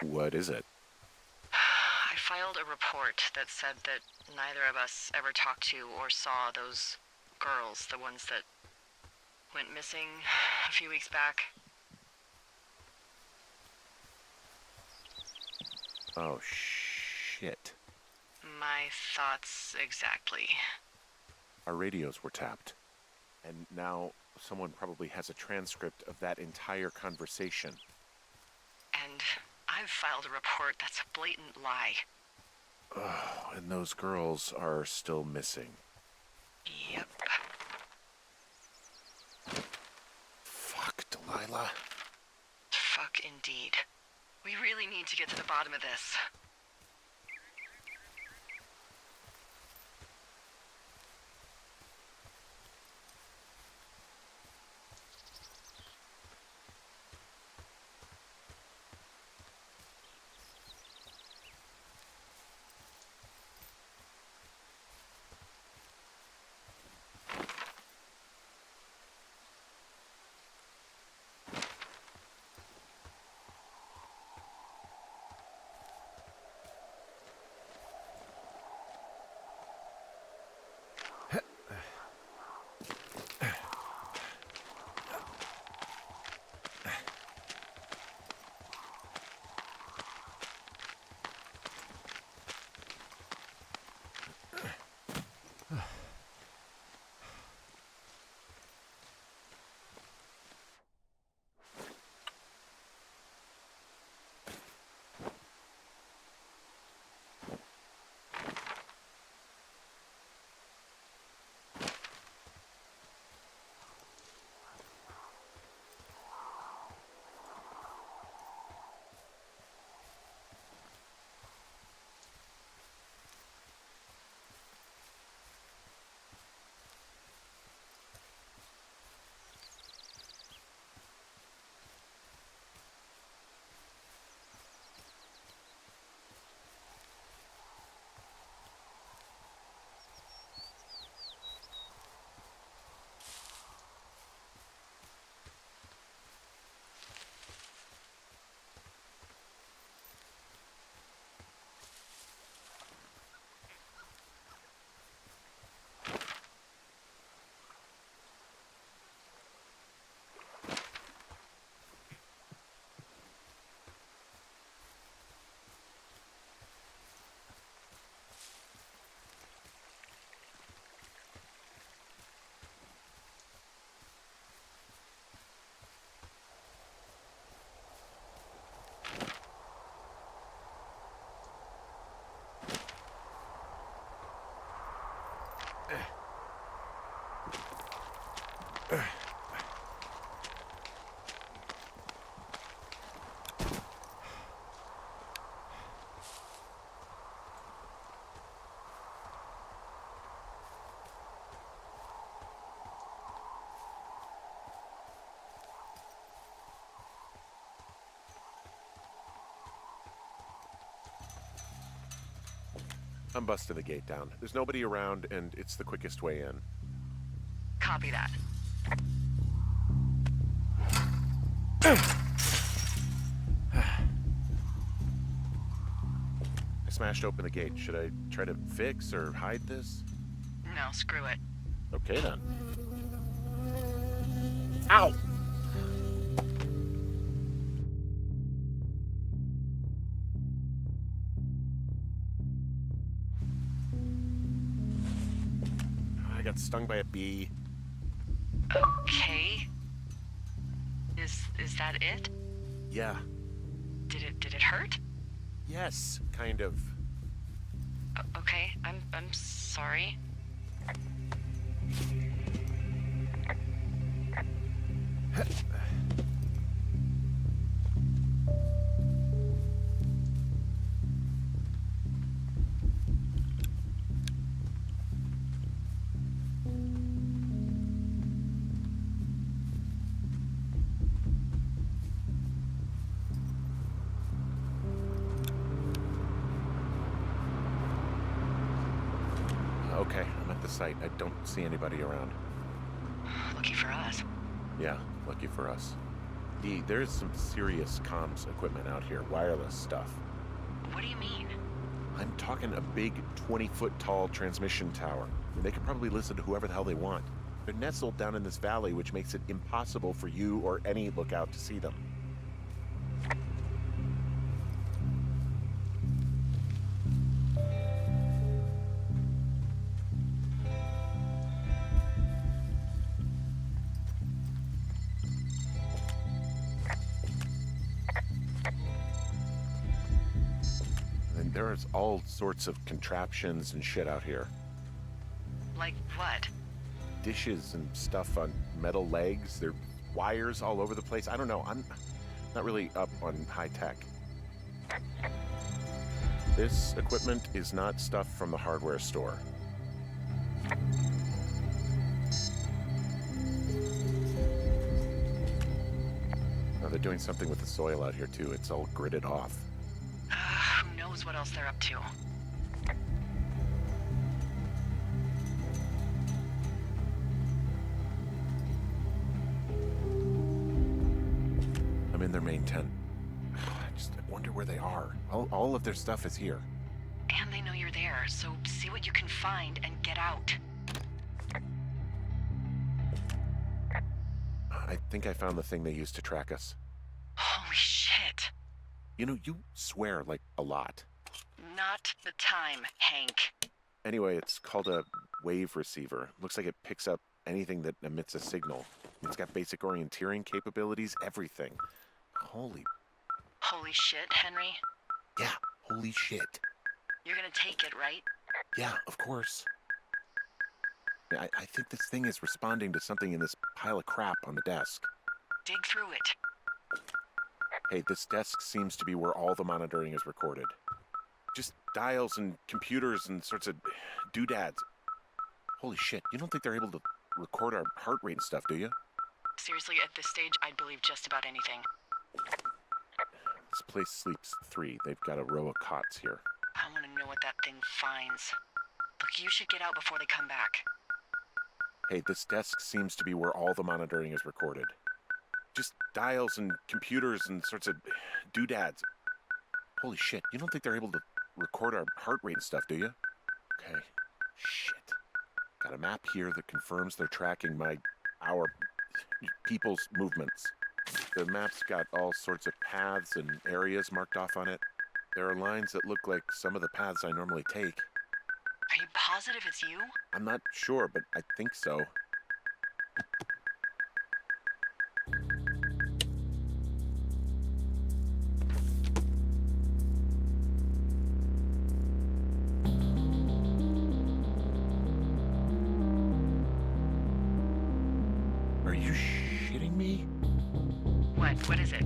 What is it? I filed a report that said that neither of us ever talked to or saw those girls, the ones that went missing a few weeks back. Oh, shit. My thoughts exactly. Our radios were tapped. And now someone probably has a transcript of that entire conversation. And I've filed a report that's a blatant lie. Oh, and those girls are still missing. Yep. Fuck, Delilah. Fuck indeed. We really need to get to the bottom of this. I'm busting the gate down. There's nobody around, and it's the quickest way in. Copy that. I smashed open the gate. Should I try to fix or hide this? No, screw it. Okay, then. Ow! I got stung by a bee. Okay. Is that it? Yeah. Did it hurt? Yes, kind of. Okay, I'm sorry. Okay, I'm at the site. I don't see anybody around. Lucky for us. Yeah, lucky for us. Dee, there's some serious comms equipment out here, wireless stuff. What do you mean? I'm talking a big 20-foot tall transmission tower. I mean, they can probably listen to whoever the hell they want. They're nestled down in this valley, which makes it impossible for you or any lookout to see them. And there's all sorts of contraptions and shit out here. Like what? Dishes and stuff on metal legs. There are wires all over the place. I don't know. I'm not really up on high tech. This equipment is not stuff from the hardware store. Oh, they're doing something with the soil out here too. It's all gridded off. Who knows what else they're up to? I'm in their main tent. I wonder where they are. All of their stuff is here. And they know you're there, so see what you can find and get out. I think I found the thing they used to track us. Holy shit. You know, you swear like a lot. Not the time, Hank. Anyway, it's called a wave receiver. Looks like it picks up anything that emits a signal. It's got basic orienteering capabilities, everything. Holy Shit, Henry. yeah, holy shit. You're gonna take it, right? Yeah, of course. I think this thing is responding to something in this pile of crap on the desk. Dig through it. Hey, this desk seems to be where all the monitoring is recorded. Just dials and computers and sorts of doodads. Holy shit, you don't think they're able to record our heart rate and stuff, do you? Seriously, at this stage, I'd believe just about anything. This place sleeps 3. They've got a row of cots here. I want to know what that thing finds. Look, you should get out before they come back. Hey, this desk seems to be where all the monitoring is recorded. Just dials and computers and sorts of doodads. Holy shit, you don't think they're able to record our heart rate and stuff, do you? Okay, shit. Got a map here that confirms they're tracking our people's movements. The map's got all sorts of paths and areas marked off on it. There are lines that look like some of the paths I normally take. Are you positive it's you? I'm not sure, but I think so. Are you shitting me? What is it?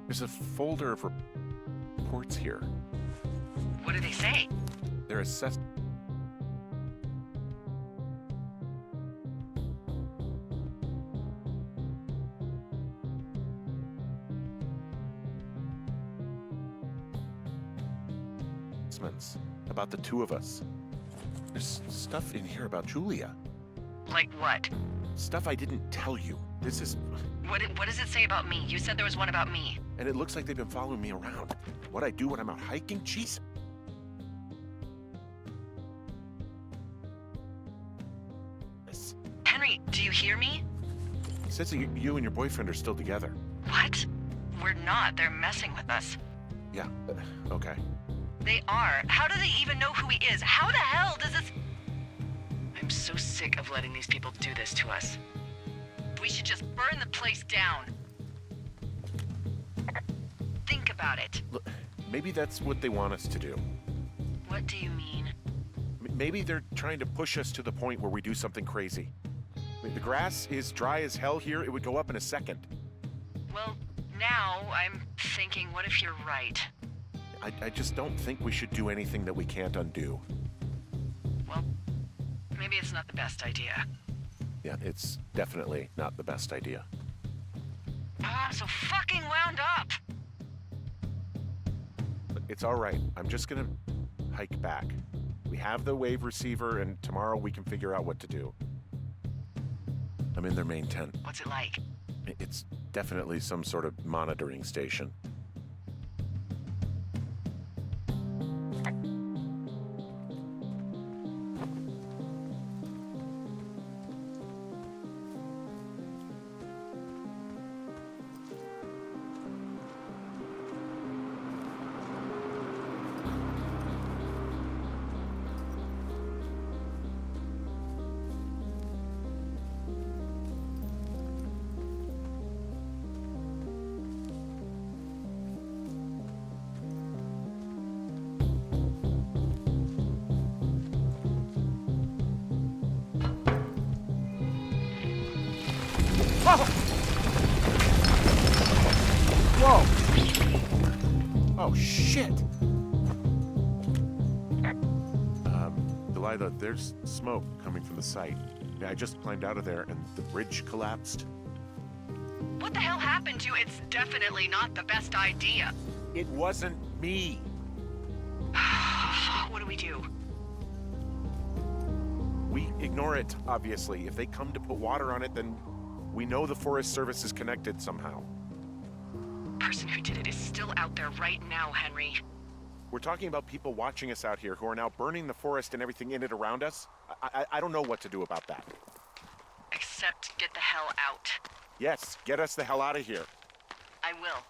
There's a folder of reports here. What do they say? They're assessed. About the two of us. There's stuff in here about Julia. Like what? Stuff I didn't tell you. This is... What does it say about me? You said there was one about me. And it looks like they've been following me around. What I do when I'm out hiking? Jeez. Henry, do you hear me? He says that you and your boyfriend are still together. What? We're not. They're messing with us. Yeah, okay. They are. How do they even know who he is? How the hell does this... I'm so sick of letting these people do this to us. We should just burn the place down. Think about it. Look, maybe that's what they want us to do. What do you mean? Maybe they're trying to push us to the point where we do something crazy. I mean, the grass is dry as hell here. It would go up in a second. Well, now I'm thinking, what if you're right? I just don't think we should do anything that we can't undo. Well, maybe it's not the best idea. Yeah, it's definitely not the best idea. I'm so fucking wound up! But it's all right. I'm just gonna hike back. We have the wave receiver, and tomorrow we can figure out what to do. I'm in their main tent. What's it like? It's definitely some sort of monitoring station. Whoa! Oh, shit! Delilah, there's smoke coming from the site. Yeah, I just climbed out of there and the bridge collapsed. What the hell happened to you? It's definitely not the best idea. It wasn't me! What do we do? We ignore it, obviously. If they come to put water on it, then we know the Forest Service is connected somehow. The person who did it is still out there right now, Henry. We're talking about people watching us out here who are now burning the forest and everything in it around us. I don't know what to do about that. Except get the hell out. Yes, get us the hell out of here. I will.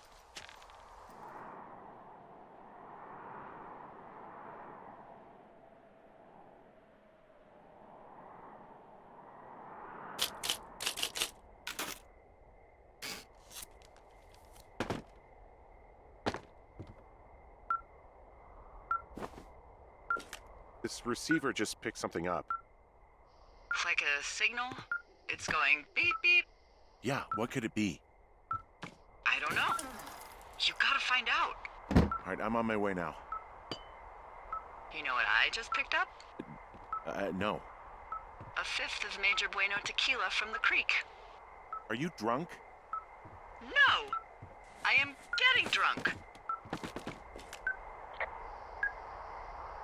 This receiver just picked something up. Like a signal? It's going beep beep. Yeah, what could it be? I don't know. You gotta find out. All right, I'm on my way now. You know what I just picked up? No. A fifth of Major Bueno tequila from the creek. Are you drunk? No! I am getting drunk.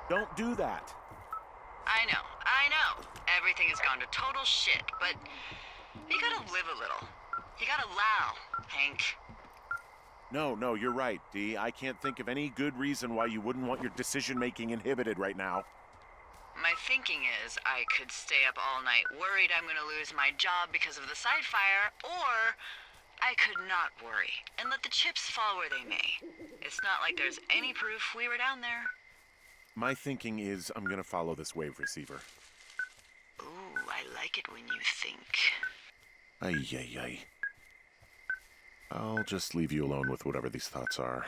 Don't do that. I know. Everything has gone to total shit, but you gotta live a little. You gotta allow, Hank. No, you're right, Dee. I can't think of any good reason why you wouldn't want your decision-making inhibited right now. My thinking is I could stay up all night worried I'm gonna lose my job because of the side fire, or I could not worry and let the chips fall where they may. It's not like there's any proof we were down there. My thinking is I'm gonna follow this wave receiver. Ooh, I like it when you think. Ay. I'll just leave you alone with whatever these thoughts are.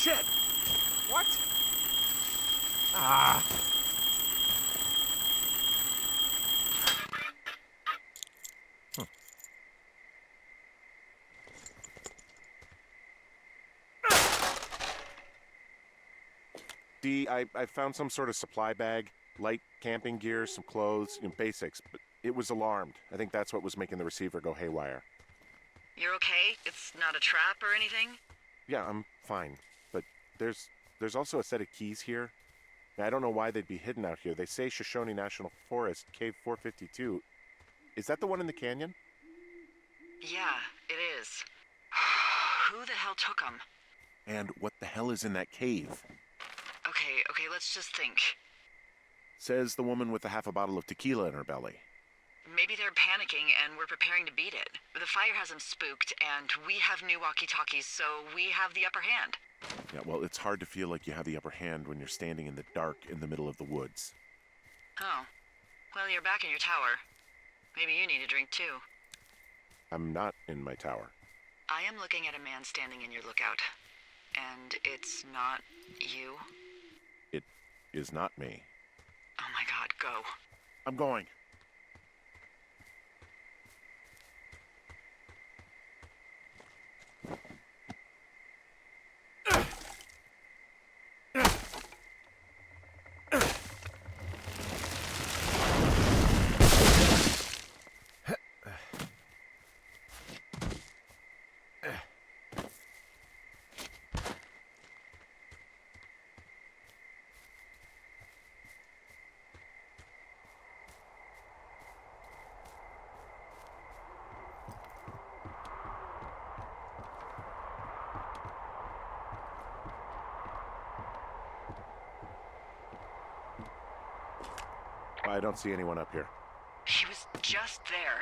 Shit! What? Ah! I found some sort of supply bag, light camping gear, some clothes, basics, but it was alarmed. I think that's what was making the receiver go haywire. You're okay? It's not a trap or anything? Yeah, I'm fine, but there's also a set of keys here. I don't know why they'd be hidden out here. They say Shoshone National Forest, Cave 452. Is that the one in the canyon? Yeah, it is. Who the hell took them? And what the hell is in that cave? Okay, let's just think. Says the woman with a half a bottle of tequila in her belly. Maybe they're panicking and we're preparing to beat it. The fire has them spooked, and we have new walkie-talkies, so we have the upper hand. Yeah, well, it's hard to feel like you have the upper hand when you're standing in the dark in the middle of the woods. Oh. Well, you're back in your tower. Maybe you need a drink, too. I'm not in my tower. I am looking at a man standing in your lookout. And it's not you? It is not me. Oh my god, go. I'm going. I don't see anyone up here. He was just there.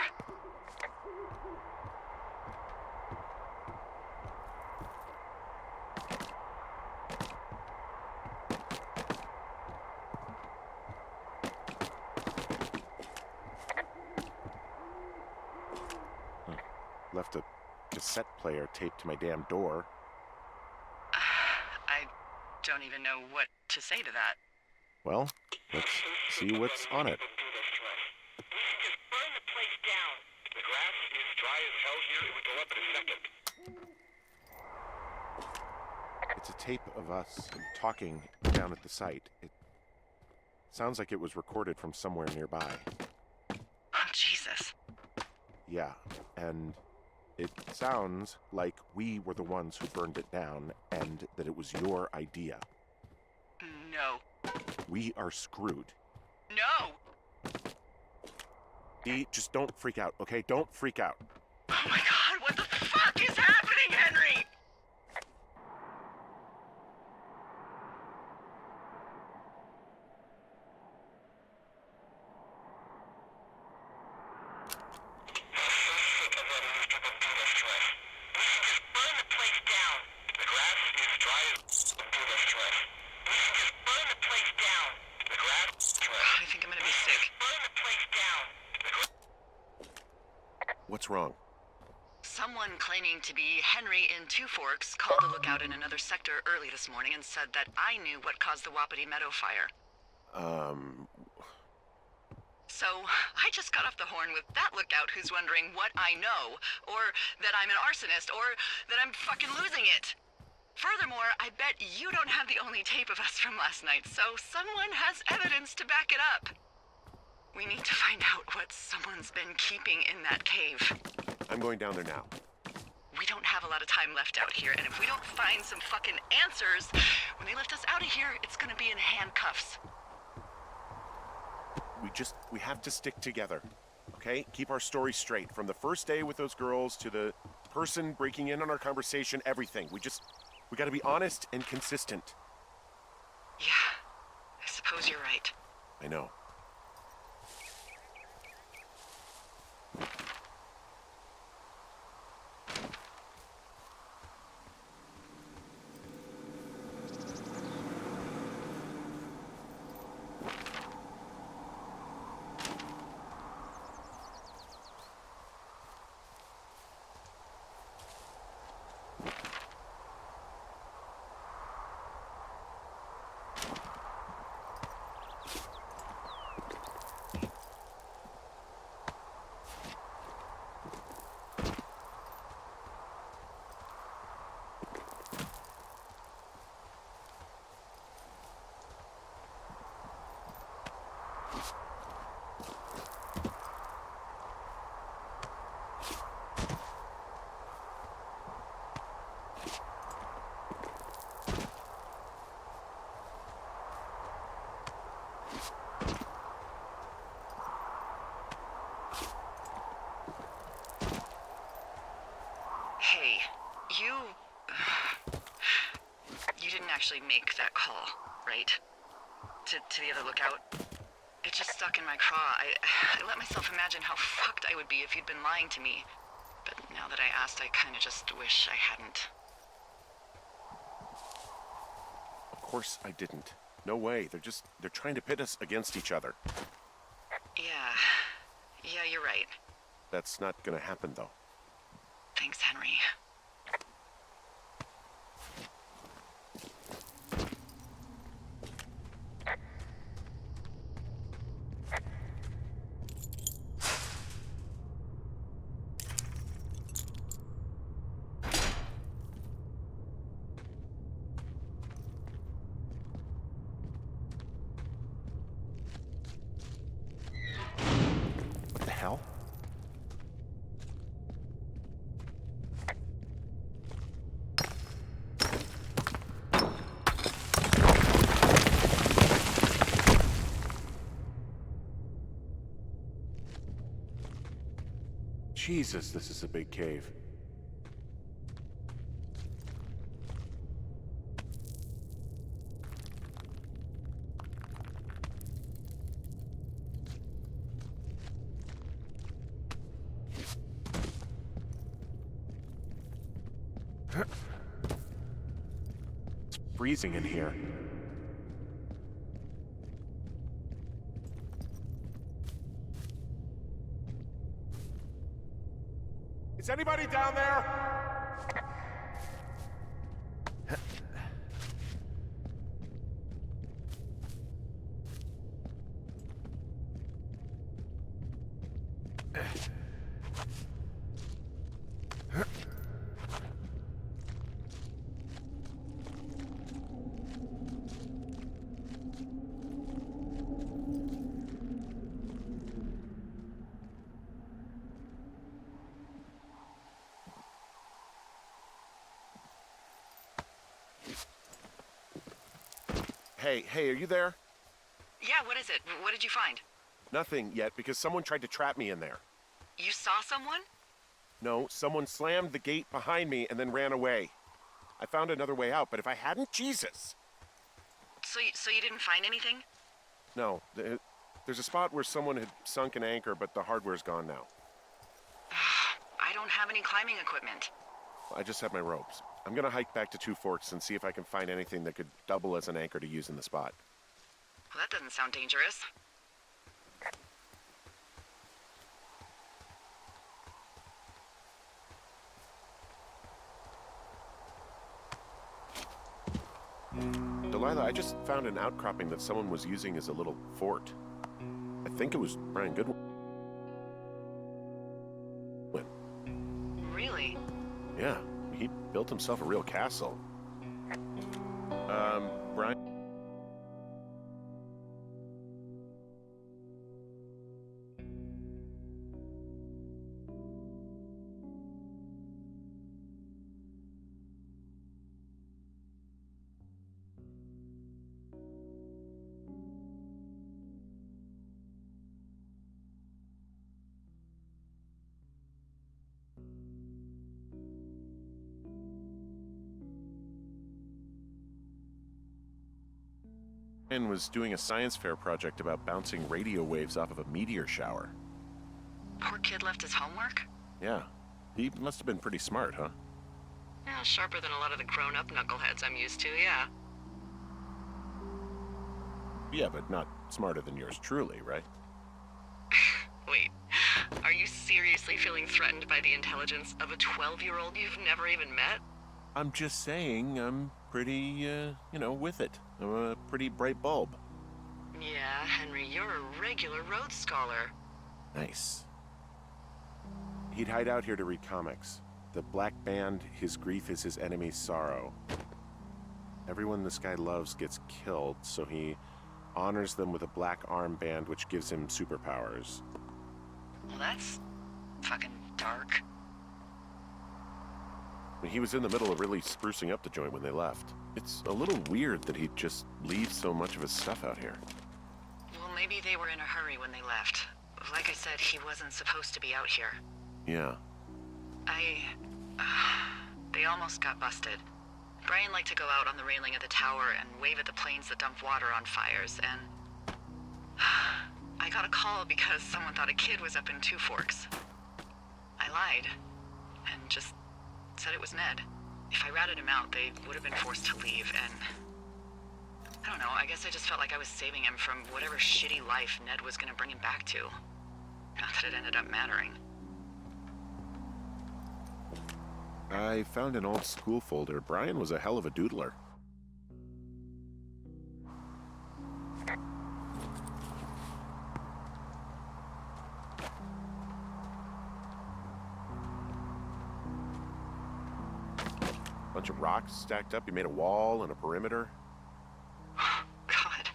Left a cassette player taped to my damn door. I don't even know what to say to that. Well, let's see what's on it. Burn the place down. The grass is dry as hell here. It would go up in a second. It's a tape of us talking down at the site. It sounds like it was recorded from somewhere nearby. Oh, Jesus. Yeah, and it sounds like we were the ones who burned it down and that it was your idea. No. We are screwed. No! Dee, just don't freak out, okay? Don't freak out. Oh my god, what the fuck is happening, Henry? Burn the place down. The grass is dry as do the stress. Just burn the place down. The grass I think I'm gonna be sick. burn the place down. What's wrong? Someone claiming to be Henry in Two Forks called a lookout in another sector early this morning and said that I knew what caused the Wapiti Meadow fire. So, I just got off the horn with that lookout who's wondering what I know, or that I'm an arsonist, or that I'm fucking losing it. Furthermore, I bet you don't have the only tape of us from last night, so someone has evidence to back it up. We need to find out what someone's been keeping in that cave. I'm going down there now. We don't have a lot of time left out here, and if we don't find some fucking answers, when they lift us out of here, it's gonna be in handcuffs. We have to stick together, okay? Keep our story straight. From the first day with those girls to the person breaking in on our conversation, everything. We gotta be honest and consistent. Yeah, I suppose you're right. I know. actually make that call, right? To the other lookout. It just stuck in my craw. I let myself imagine how fucked I would be if you'd been lying to me. But now that I asked, I kind of just wish I hadn't. Of course I didn't. No way. They're trying to pit us against each other. Yeah, you're right. That's not gonna happen, though. Thanks, Henry. What the hell? Jesus, this is a big cave. It's freezing in here. Is anybody down there? Hey, are you there? Yeah, what is it? What did you find? Nothing yet, because someone tried to trap me in there. You saw someone? No, someone slammed the gate behind me and then ran away. I found another way out, but if I hadn't, Jesus! So you didn't find anything? No, there's a spot where someone had sunk an anchor, but the hardware's gone now. I don't have any climbing equipment. I just have my ropes. I'm gonna hike back to Two Forks and see if I can find anything that could double as an anchor to use in the spot. Well, that doesn't sound dangerous. Delilah, I just found an outcropping that someone was using as a little fort. I think it was Brian Goodwin. Really? Yeah, he built himself a real castle. Brian? Was doing a science fair project about bouncing radio waves off of a meteor shower. Poor kid left his homework? Yeah. He must have been pretty smart, huh? Yeah, sharper than a lot of the grown-up knuckleheads I'm used to, yeah. Yeah, but not smarter than yours truly, right? Wait, are you seriously feeling threatened by the intelligence of a 12-year-old you've never even met? I'm just saying I'm pretty, with it. I'm a pretty bright bulb. Yeah, Henry, you're a regular Rhodes Scholar. Nice. He'd hide out here to read comics. The Black Band, his grief is his enemy's sorrow. Everyone this guy loves gets killed, so he honors them with a black armband which gives him superpowers. Well, that's fucking dark. He was in the middle of really sprucing up the joint when they left. It's a little weird that he'd just leave so much of his stuff out here. Well, maybe they were in a hurry when they left. Like I said, he wasn't supposed to be out here. Yeah. They almost got busted. Brian liked to go out on the railing of the tower and wave at the planes that dump water on fires, and I got a call because someone thought a kid was up in Two Forks. I lied, and just said it was Ned. If I ratted him out, they would have been forced to leave, and I don't know, I guess I just felt like I was saving him from whatever shitty life Ned was gonna bring him back to. Not that it ended up mattering. I found an old school folder. Brian was a hell of a doodler. Bunch of rocks stacked up. He made a wall and a perimeter. God.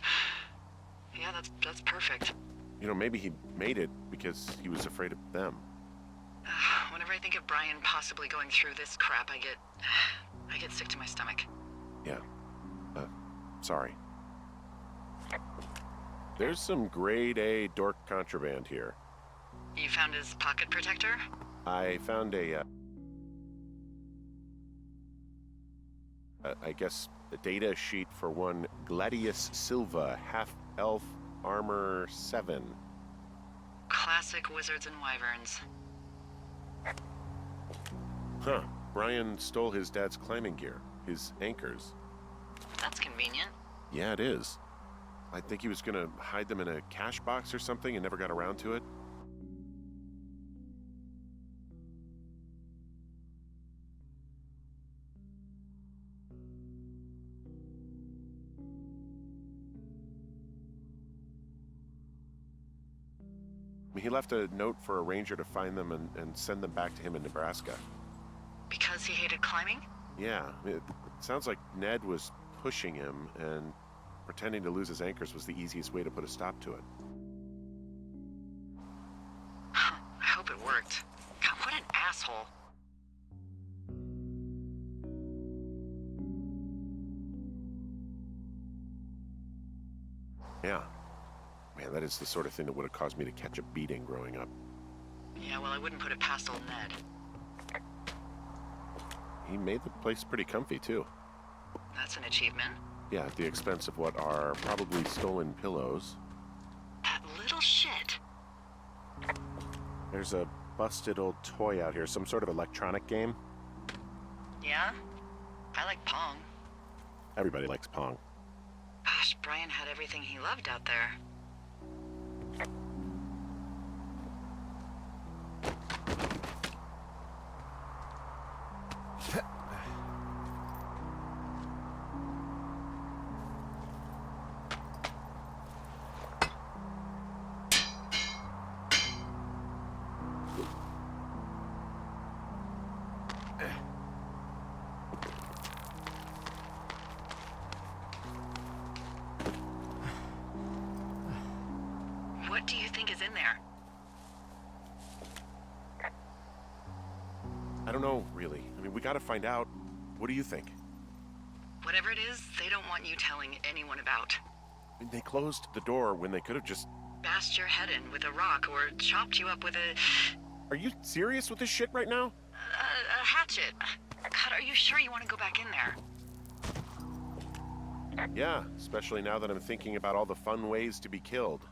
Yeah, that's perfect. You know, maybe he made it because he was afraid of them. Whenever I think of Brian possibly going through this crap, I get sick to my stomach. Yeah. Sorry. There's some grade A dork contraband here. You found his pocket protector? I found I guess a data sheet for one Gladius Silva, half-elf armor 7. Classic wizards and wyverns. Huh. Brian stole his dad's climbing gear, his anchors. That's convenient. Yeah, it is. I think he was gonna hide them in a cash box or something and never got around to it. I mean, he left a note for a ranger to find them and send them back to him in Nebraska. Because he hated climbing? Yeah, it sounds like Ned was pushing him, and pretending to lose his anchors was the easiest way to put a stop to it. I hope it worked. God, what an asshole. Yeah. Man, that is the sort of thing that would have caused me to catch a beating growing up. Yeah, well, I wouldn't put it past old Ned. He made the place pretty comfy, too. That's an achievement. Yeah, at the expense of what are probably stolen pillows. That little shit. There's a busted old toy out here, some sort of electronic game. Yeah? I like Pong. Everybody likes Pong. Gosh, Brian had everything he loved out there. What do you think is in there? I don't know, really. I mean, we gotta find out. What do you think? Whatever it is, they don't want you telling anyone about. I mean, they closed the door when they could have just... Bashed your head in with a rock or chopped you up with a Are you serious with this shit right now? hatchet. God, are you sure you want to go back in there? Yeah, especially now that I'm thinking about all the fun ways to be killed.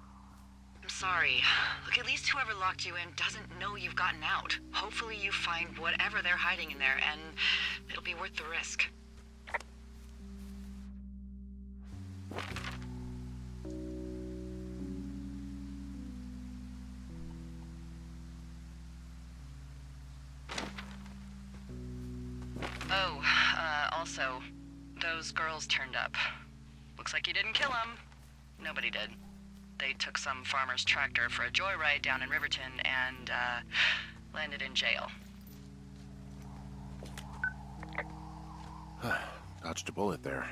I'm sorry. Look, at least whoever locked you in doesn't know you've gotten out. Hopefully you find whatever they're hiding in there, and it'll be worth the risk. Oh, also, those girls turned up. Looks like you didn't kill them. Nobody did. They took some farmer's tractor for a joyride down in Riverton and, landed in jail. Dodged a bullet there.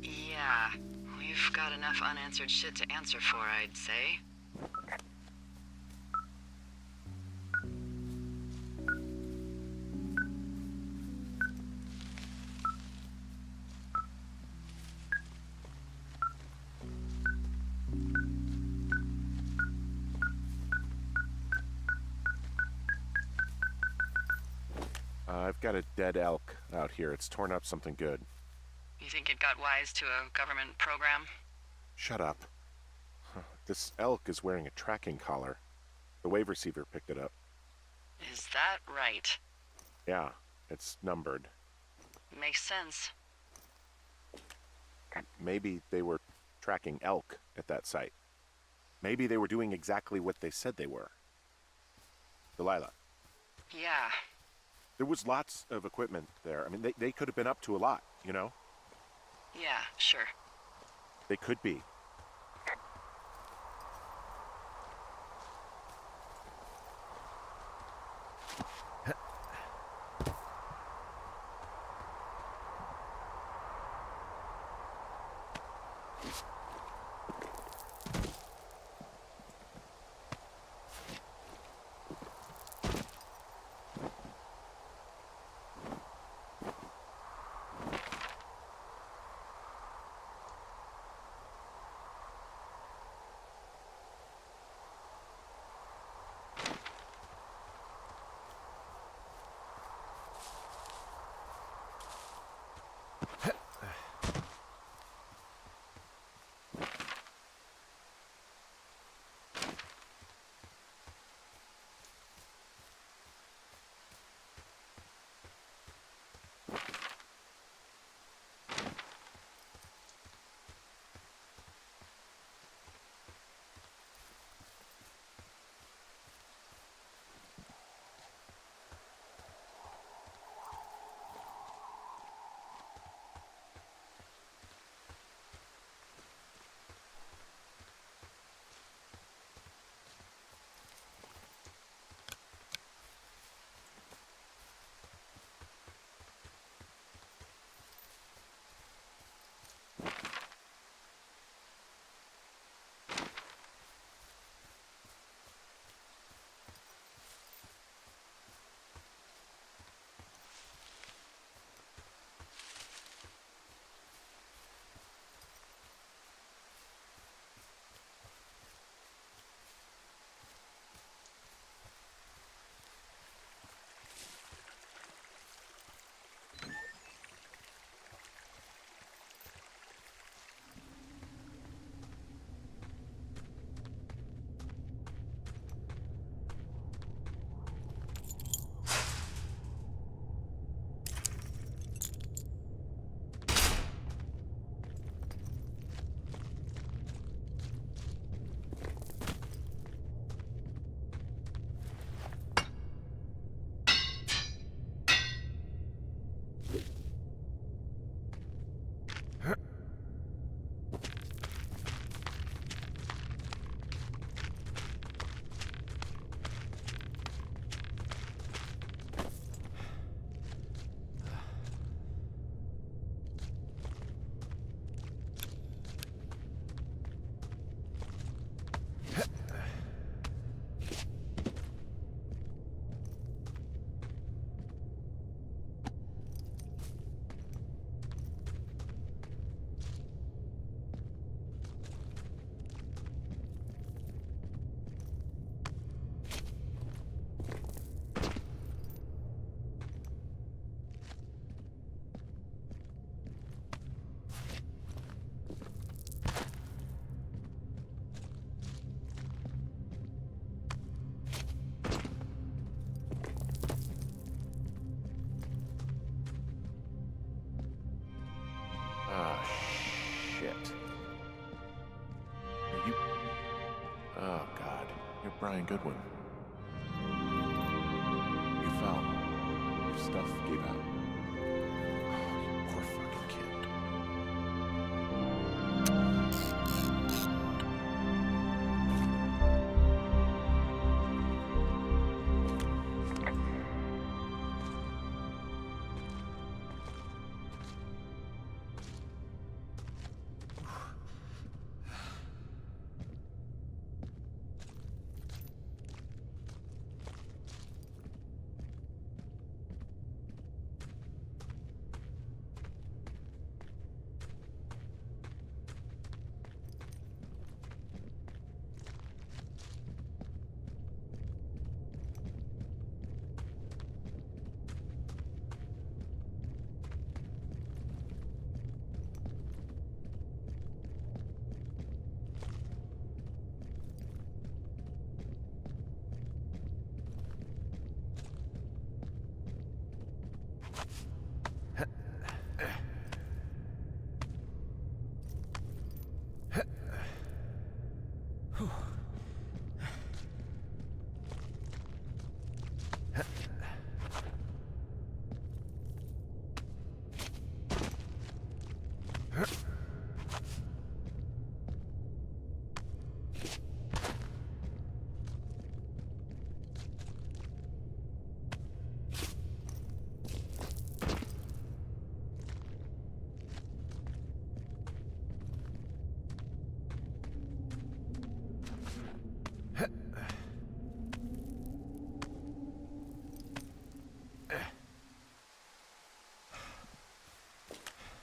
Yeah, we've got enough unanswered shit to answer for, I'd say. I've I've got a dead elk out here. It's torn up something good. You think it got wise to a government program? Shut up. This elk is wearing a tracking collar. The wave receiver picked it up. Is that right? Yeah, it's numbered. Makes sense. Maybe they were tracking elk at that site. Maybe they were doing exactly what they said they were. Delilah, Yeah. there was lots of equipment there. I mean, they could have been up to a lot, you know? Yeah, sure. They could be. Ah, shit. Are you... Oh, God. You're Brian Goodwin. You fell. Your stuff gave out. Oh, you poor fucking kid.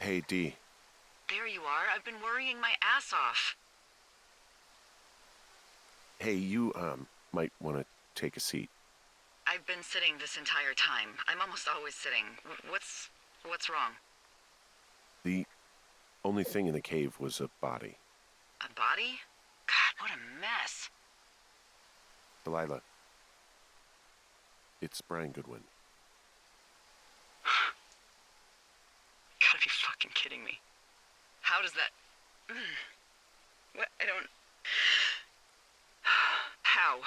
Hey, Dee. There you are. I've been worrying my ass off. Hey, you, might want to take a seat. I've been sitting this entire time. I'm almost always sitting. What's wrong? The only thing in the cave was a body. A body? God, what a mess. Delilah. It's Brian Goodwin. Gotta be fucking kidding me. How does that... What? I don't... How?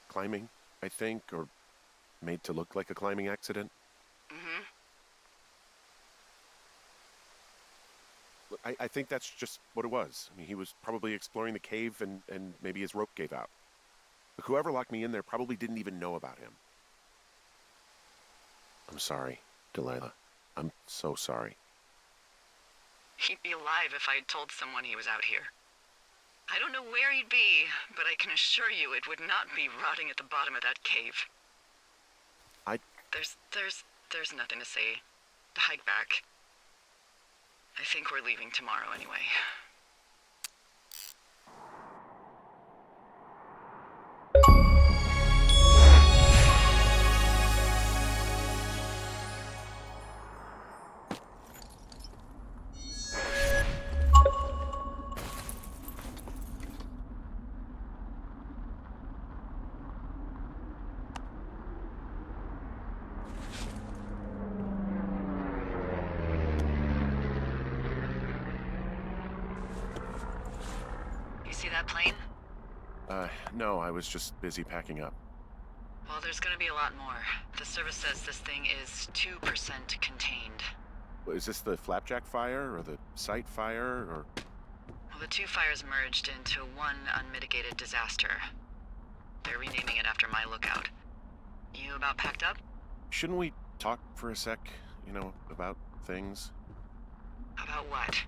Climbing, I think, or made to look like a climbing accident. Mm-hmm. Look, I think that's just what it was. I mean, he was probably exploring the cave and maybe his rope gave out. But whoever locked me in there probably didn't even know about him. I'm sorry, Delilah. I'm so sorry. He'd be alive if I had told someone he was out here. I don't know where he'd be, but I can assure you it would not be rotting at the bottom of that cave. There's nothing to say. Hike back. I think we're leaving tomorrow anyway. You see that plane? No, I was just busy packing up. Well, there's gonna be a lot more. The service says this thing is 2% contained. Is this the Flapjack fire, or the site fire, or... Well, the two fires merged into one unmitigated disaster. They're renaming it after my lookout. You about packed up? Shouldn't we talk for a sec, you know, about things? About what?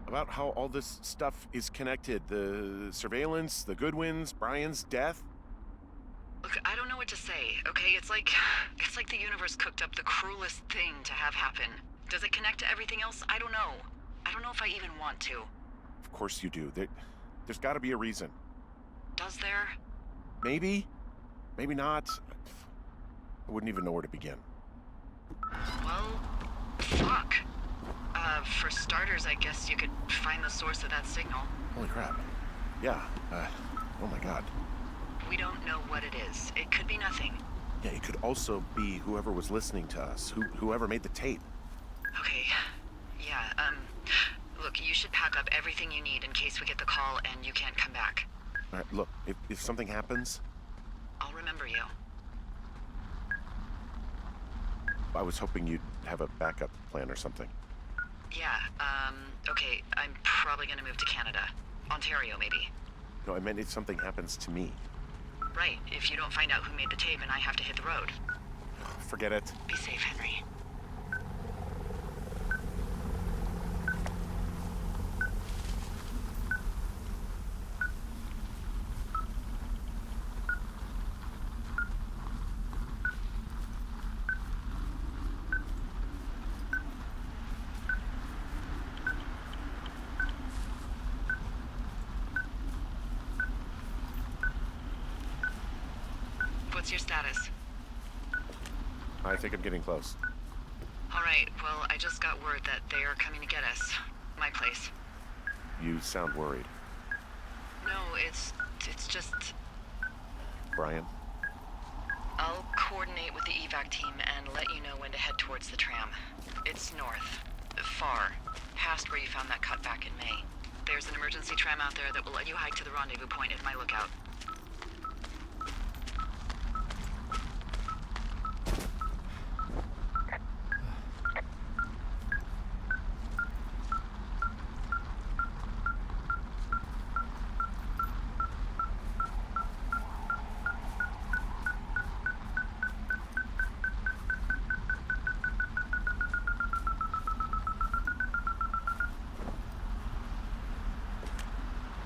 About how all this stuff is connected. The surveillance, the Goodwins, Brian's death. Look, I don't know what to say, okay? It's like the universe cooked up the cruelest thing to have happen. Does it connect to everything else? I don't know. I don't know if I even want to. Of course you do. There's got to be a reason. Does there? Maybe. Maybe not. I wouldn't even know where to begin. Well, fuck. For starters, I guess you could find the source of that signal. Holy crap. Yeah, oh my god. We don't know what it is. It could be nothing. Yeah, it could also be whoever was listening to us, whoever made the tape. Okay. Yeah, look, you should pack up everything you need in case we get the call and you can't come back. All right, look, if something happens... I'll remember you. I was hoping you'd have a backup plan or something. Yeah, okay, I'm probably gonna move to Canada. Ontario, maybe. No, I meant if something happens to me. Right, if you don't find out who made the tape and I have to hit the road. Forget it. Be safe, Henry. What's your status? I think I'm getting close. All right, well, I just got word that they are coming to get us. My place. You sound worried. No, it's just... Brian? I'll coordinate with the evac team and let you know when to head towards the tram. It's north. Far. Past where you found that cut back in May. There's an emergency tram out there that will let you hike to the rendezvous point at my lookout.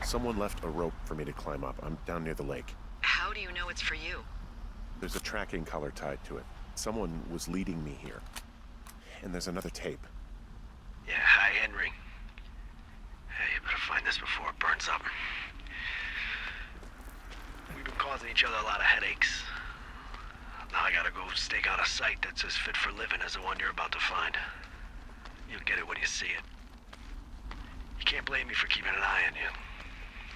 Someone left a rope for me to climb up. I'm down near the lake. How do you know it's for you? There's a tracking collar tied to it. Someone was leading me here. And there's another tape. Yeah, hi, Henry. Hey, you better find this before it burns up. We've been causing each other a lot of headaches. Now I gotta go stake out a site that's as fit for living as the one you're about to find. You'll get it when you see it. You can't blame me for keeping an eye on you.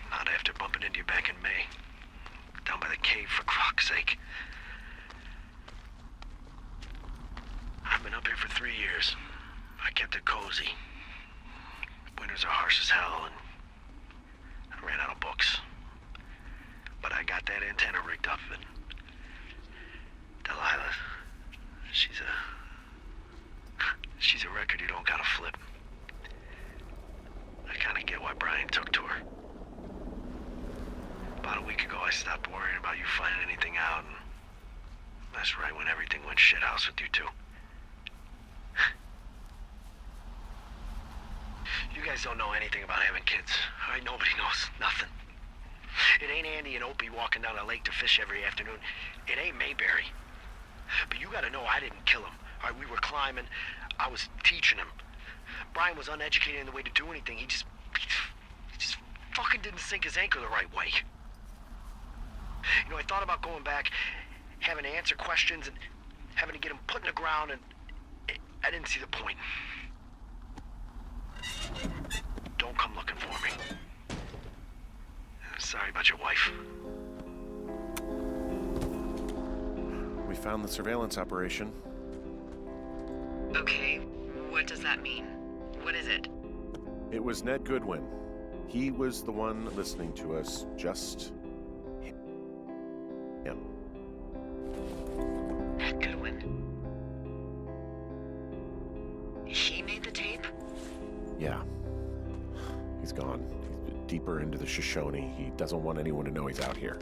Not after bumping into you back in May. Down by the cave, for croc's sake. I've been up here for 3 years. I kept it cozy. Winters are harsh as hell, and I ran out of books. But I got that antenna rigged up, and Delilah, she's a record you don't gotta flip. I kinda get why Brian took to her. About a week ago, I stopped worrying about you finding anything out, and that's right when everything went shithouse with you two. You guys don't know anything about having kids. All right, nobody knows nothing. It ain't Andy and Opie walking down a lake to fish every afternoon. It ain't Mayberry. But you gotta know I didn't kill him. All right, we were climbing. I was teaching him. Brian was uneducated in the way to do anything. He just fucking didn't sink his anchor the right way. You know, I thought about going back, having to answer questions, and having to get him put in the ground, and I didn't see the point. Don't come looking for me. Sorry about your wife. We found the surveillance operation. Okay, what does that mean? What is it? It was Ned Goodwin. He was the one listening to us, just him. Ned Goodwin. He made the tape? Yeah. He's gone. He's deeper into the Shoshone. He doesn't want anyone to know he's out here.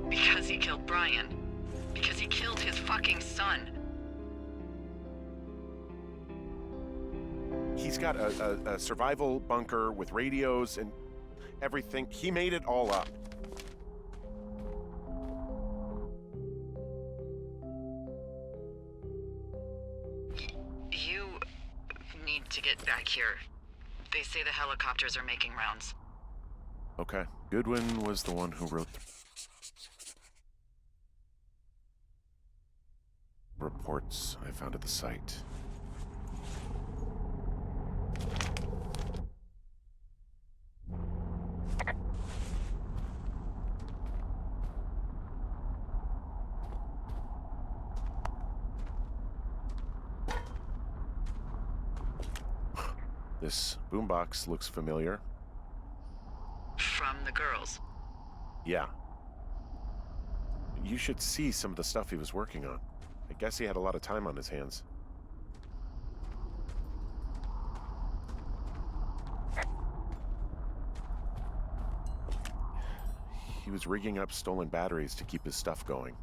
Because he killed Brian. Because he killed his fucking son. He's got a survival bunker with radios and everything. He made it all up. You need to get back here. They say the helicopters are making rounds. Okay. Goodwin was the one who wrote the reports I found at the site. This boombox looks familiar. From the girls. Yeah. You should see some of the stuff he was working on. I guess he had a lot of time on his hands. He was rigging up stolen batteries to keep his stuff going.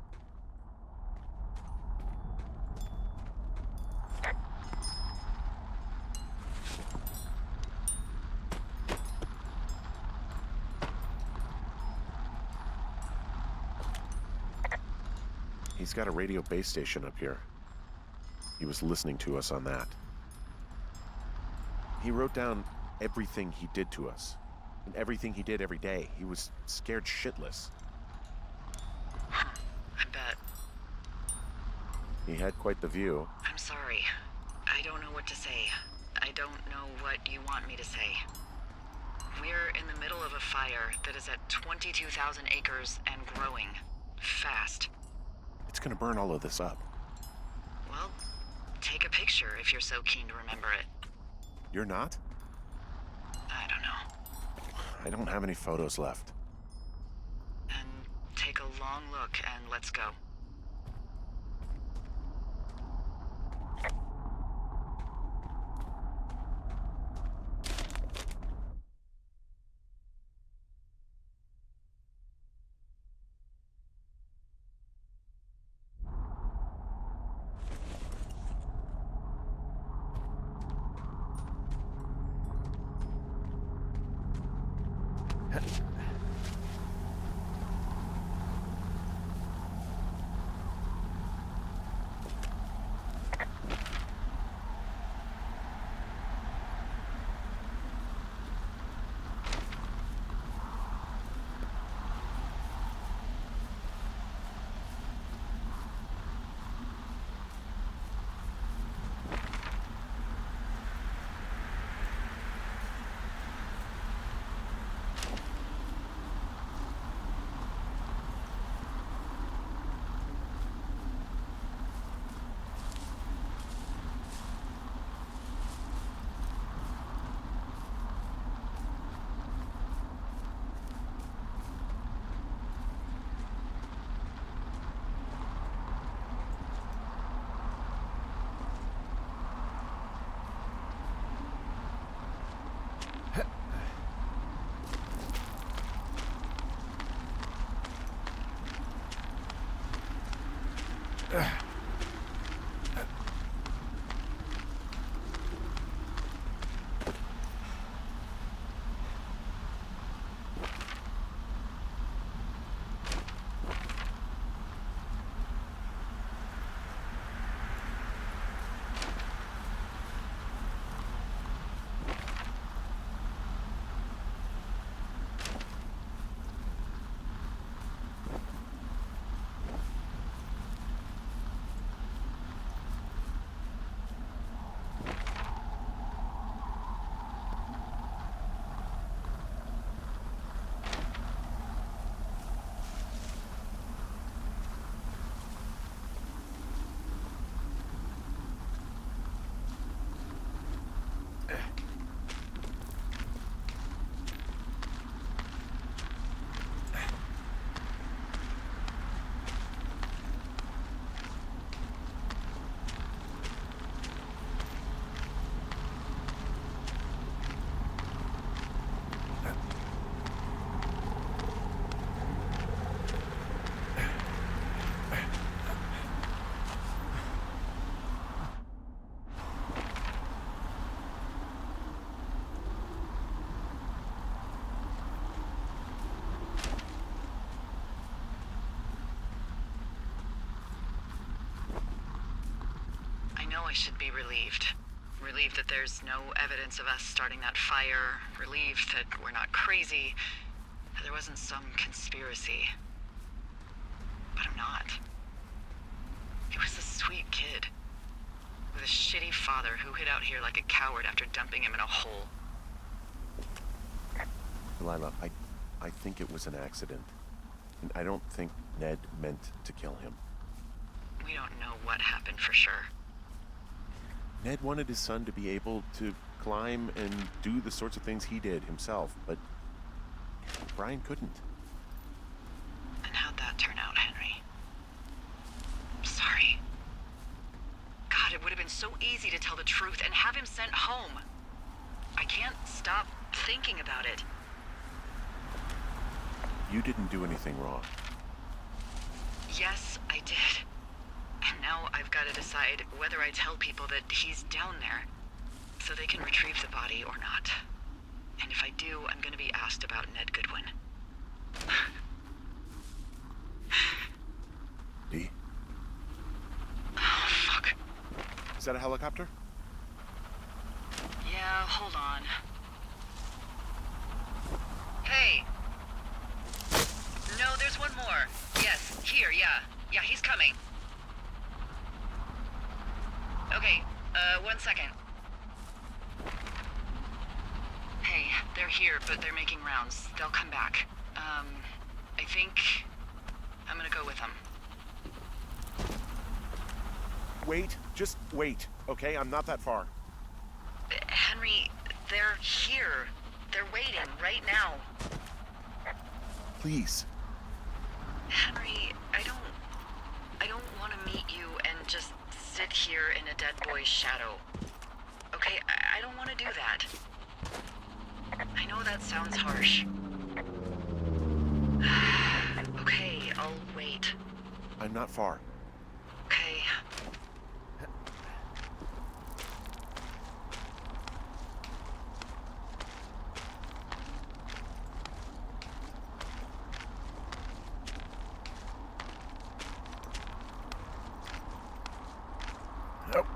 He's got a radio base station up here. He was listening to us on that. He wrote down everything he did to us, and everything he did every day. He was scared shitless. I bet. He had quite the view. I'm sorry. I don't know what to say. I don't know what you want me to say. We're in the middle of a fire that is at 22,000 acres and growing. Fast. It's gonna burn all of this up. Well, take a picture if you're so keen to remember it. You're not? I don't know. I don't have any photos left. And take a long look and let's go. I know I should be relieved. Relieved that there's no evidence of us starting that fire. Relieved that we're not crazy. That there wasn't some conspiracy. But I'm not. He was a sweet kid. With a shitty father who hid out here like a coward after dumping him in a hole. Delilah, I think it was an accident. And I don't think Ned meant to kill him. We don't know what happened for sure. Ned wanted his son to be able to climb and do the sorts of things he did himself, but Brian couldn't. And how'd that turn out, Henry? I'm sorry. God, it would have been so easy to tell the truth and have him sent home. I can't stop thinking about it. You didn't do anything wrong. Yes, I did. And now I've got to decide whether I tell people that he's down there so they can retrieve the body or not. And if I do, I'm going to be asked about Ned Goodwin. Dee? Oh, fuck. Is that a helicopter? Yeah, hold on. Hey. No, there's one more. Yes, here, yeah. Yeah, he's coming. Okay, 1 second. Hey, they're here, but they're making rounds. They'll come back. I think I'm gonna go with them. Wait, just wait, okay? I'm not that far. Henry, they're here. They're waiting right now. Please. Henry, I don't want to meet you and just sit here in a dead boy's shadow. Okay, I don't want to do that. I know that sounds harsh. Okay, I'll wait. I'm not far. Okay. Nope.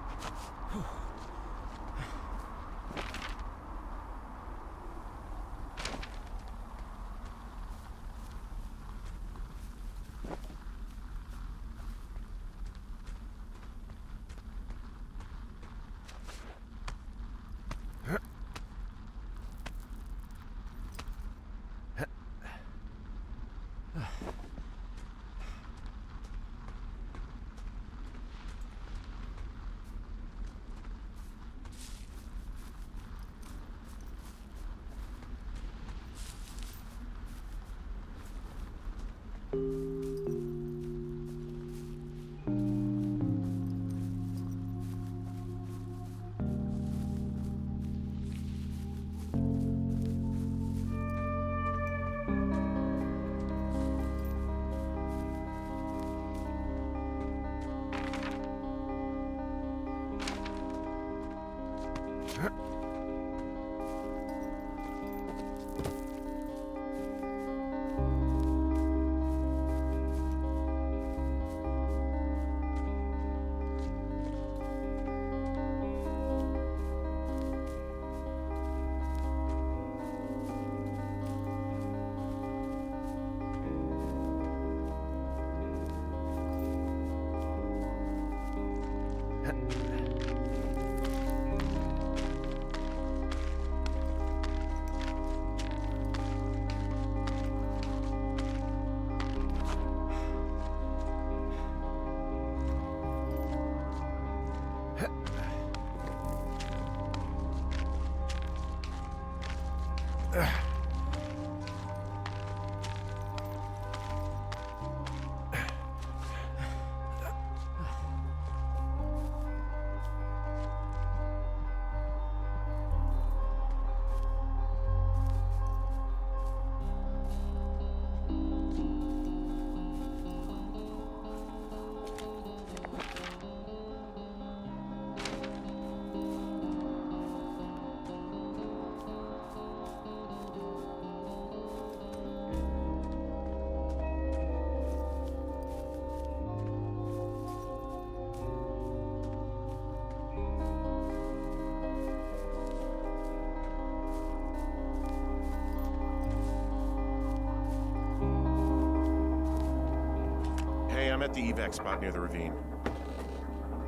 I'm at the evac spot near the ravine.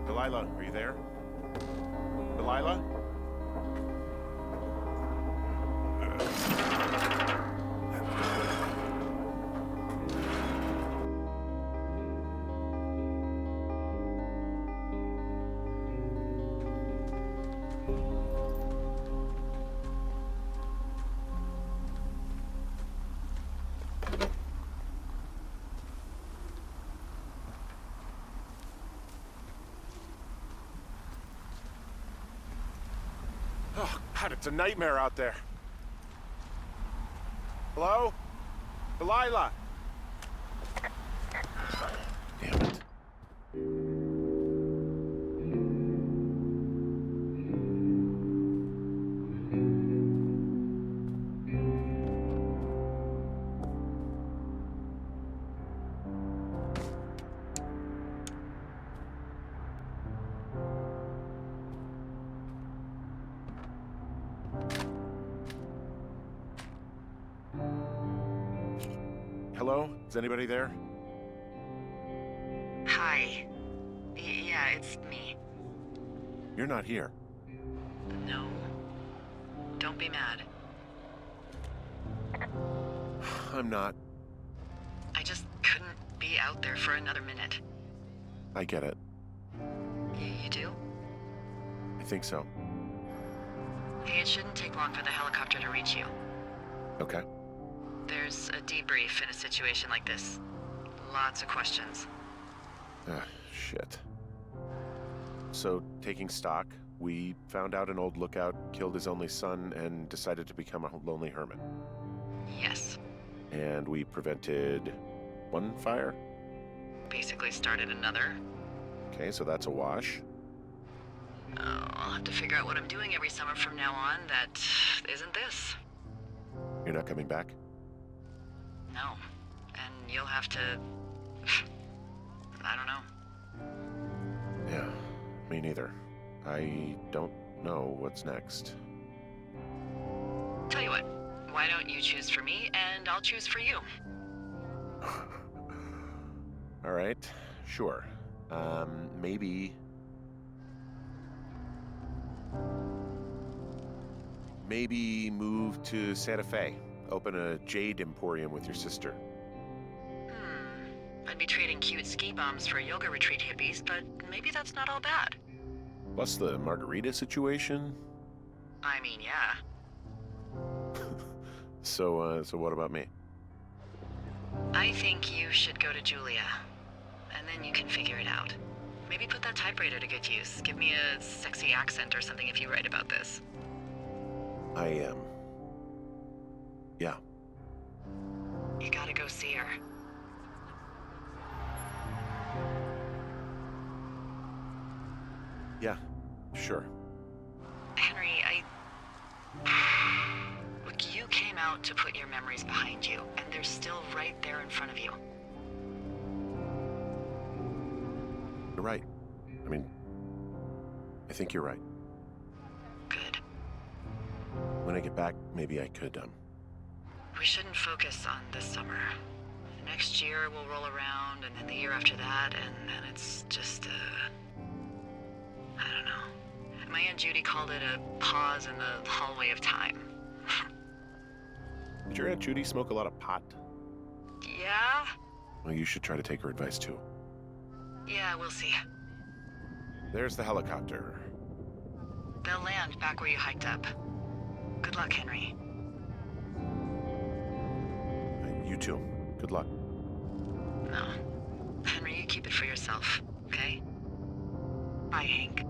Delilah, are you there? Delilah? Oh, God, it's a nightmare out there. Hello? Delilah? Damn it. Hello? Is anybody there? Hi. Yeah, it's me. You're not here. No. Don't be mad. I'm not. I just couldn't be out there for another minute. I get it. You do? I think so. Hey, it shouldn't take long for the helicopter to reach you. Okay. There's a debrief in a situation like this. Lots of questions. Ah, shit. So, taking stock, we found out an old lookout killed his only son and decided to become a lonely hermit. Yes. And we prevented one fire? Basically started another. Okay, so that's a wash. Oh, I'll have to figure out what I'm doing every summer from now on that isn't this. You're not coming back? No. And you'll have to... I don't know. Yeah, me neither. I don't know what's next. Tell you what, why don't you choose for me and I'll choose for you? All right, sure. Maybe move to Santa Fe. Open a jade emporium with your sister. I'd be trading cute ski bums for yoga retreat hippies, but maybe that's not all bad. Plus the margarita situation. I mean, yeah. So what about me? I think you should go to Julia, and then you can figure it out. Maybe put that typewriter to good use. Give me a sexy accent or something if you write about this. I am. Yeah. You gotta go see her. Yeah, sure. Henry, Look, you came out to put your memories behind you, and they're still right there in front of you. You're right. I mean, I think you're right. Good. When I get back, maybe I could, We shouldn't focus on this summer. Next year will roll around, and then the year after that, and then it's just, I don't know. My Aunt Judy called it a pause in the hallway of time. Did your Aunt Judy smoke a lot of pot? Yeah? Well, you should try to take her advice, too. Yeah, we'll see. There's the helicopter. They'll land back where you hiked up. Good luck, Henry. You too. Good luck. No. Henry, you keep it for yourself, okay? Bye, Hank.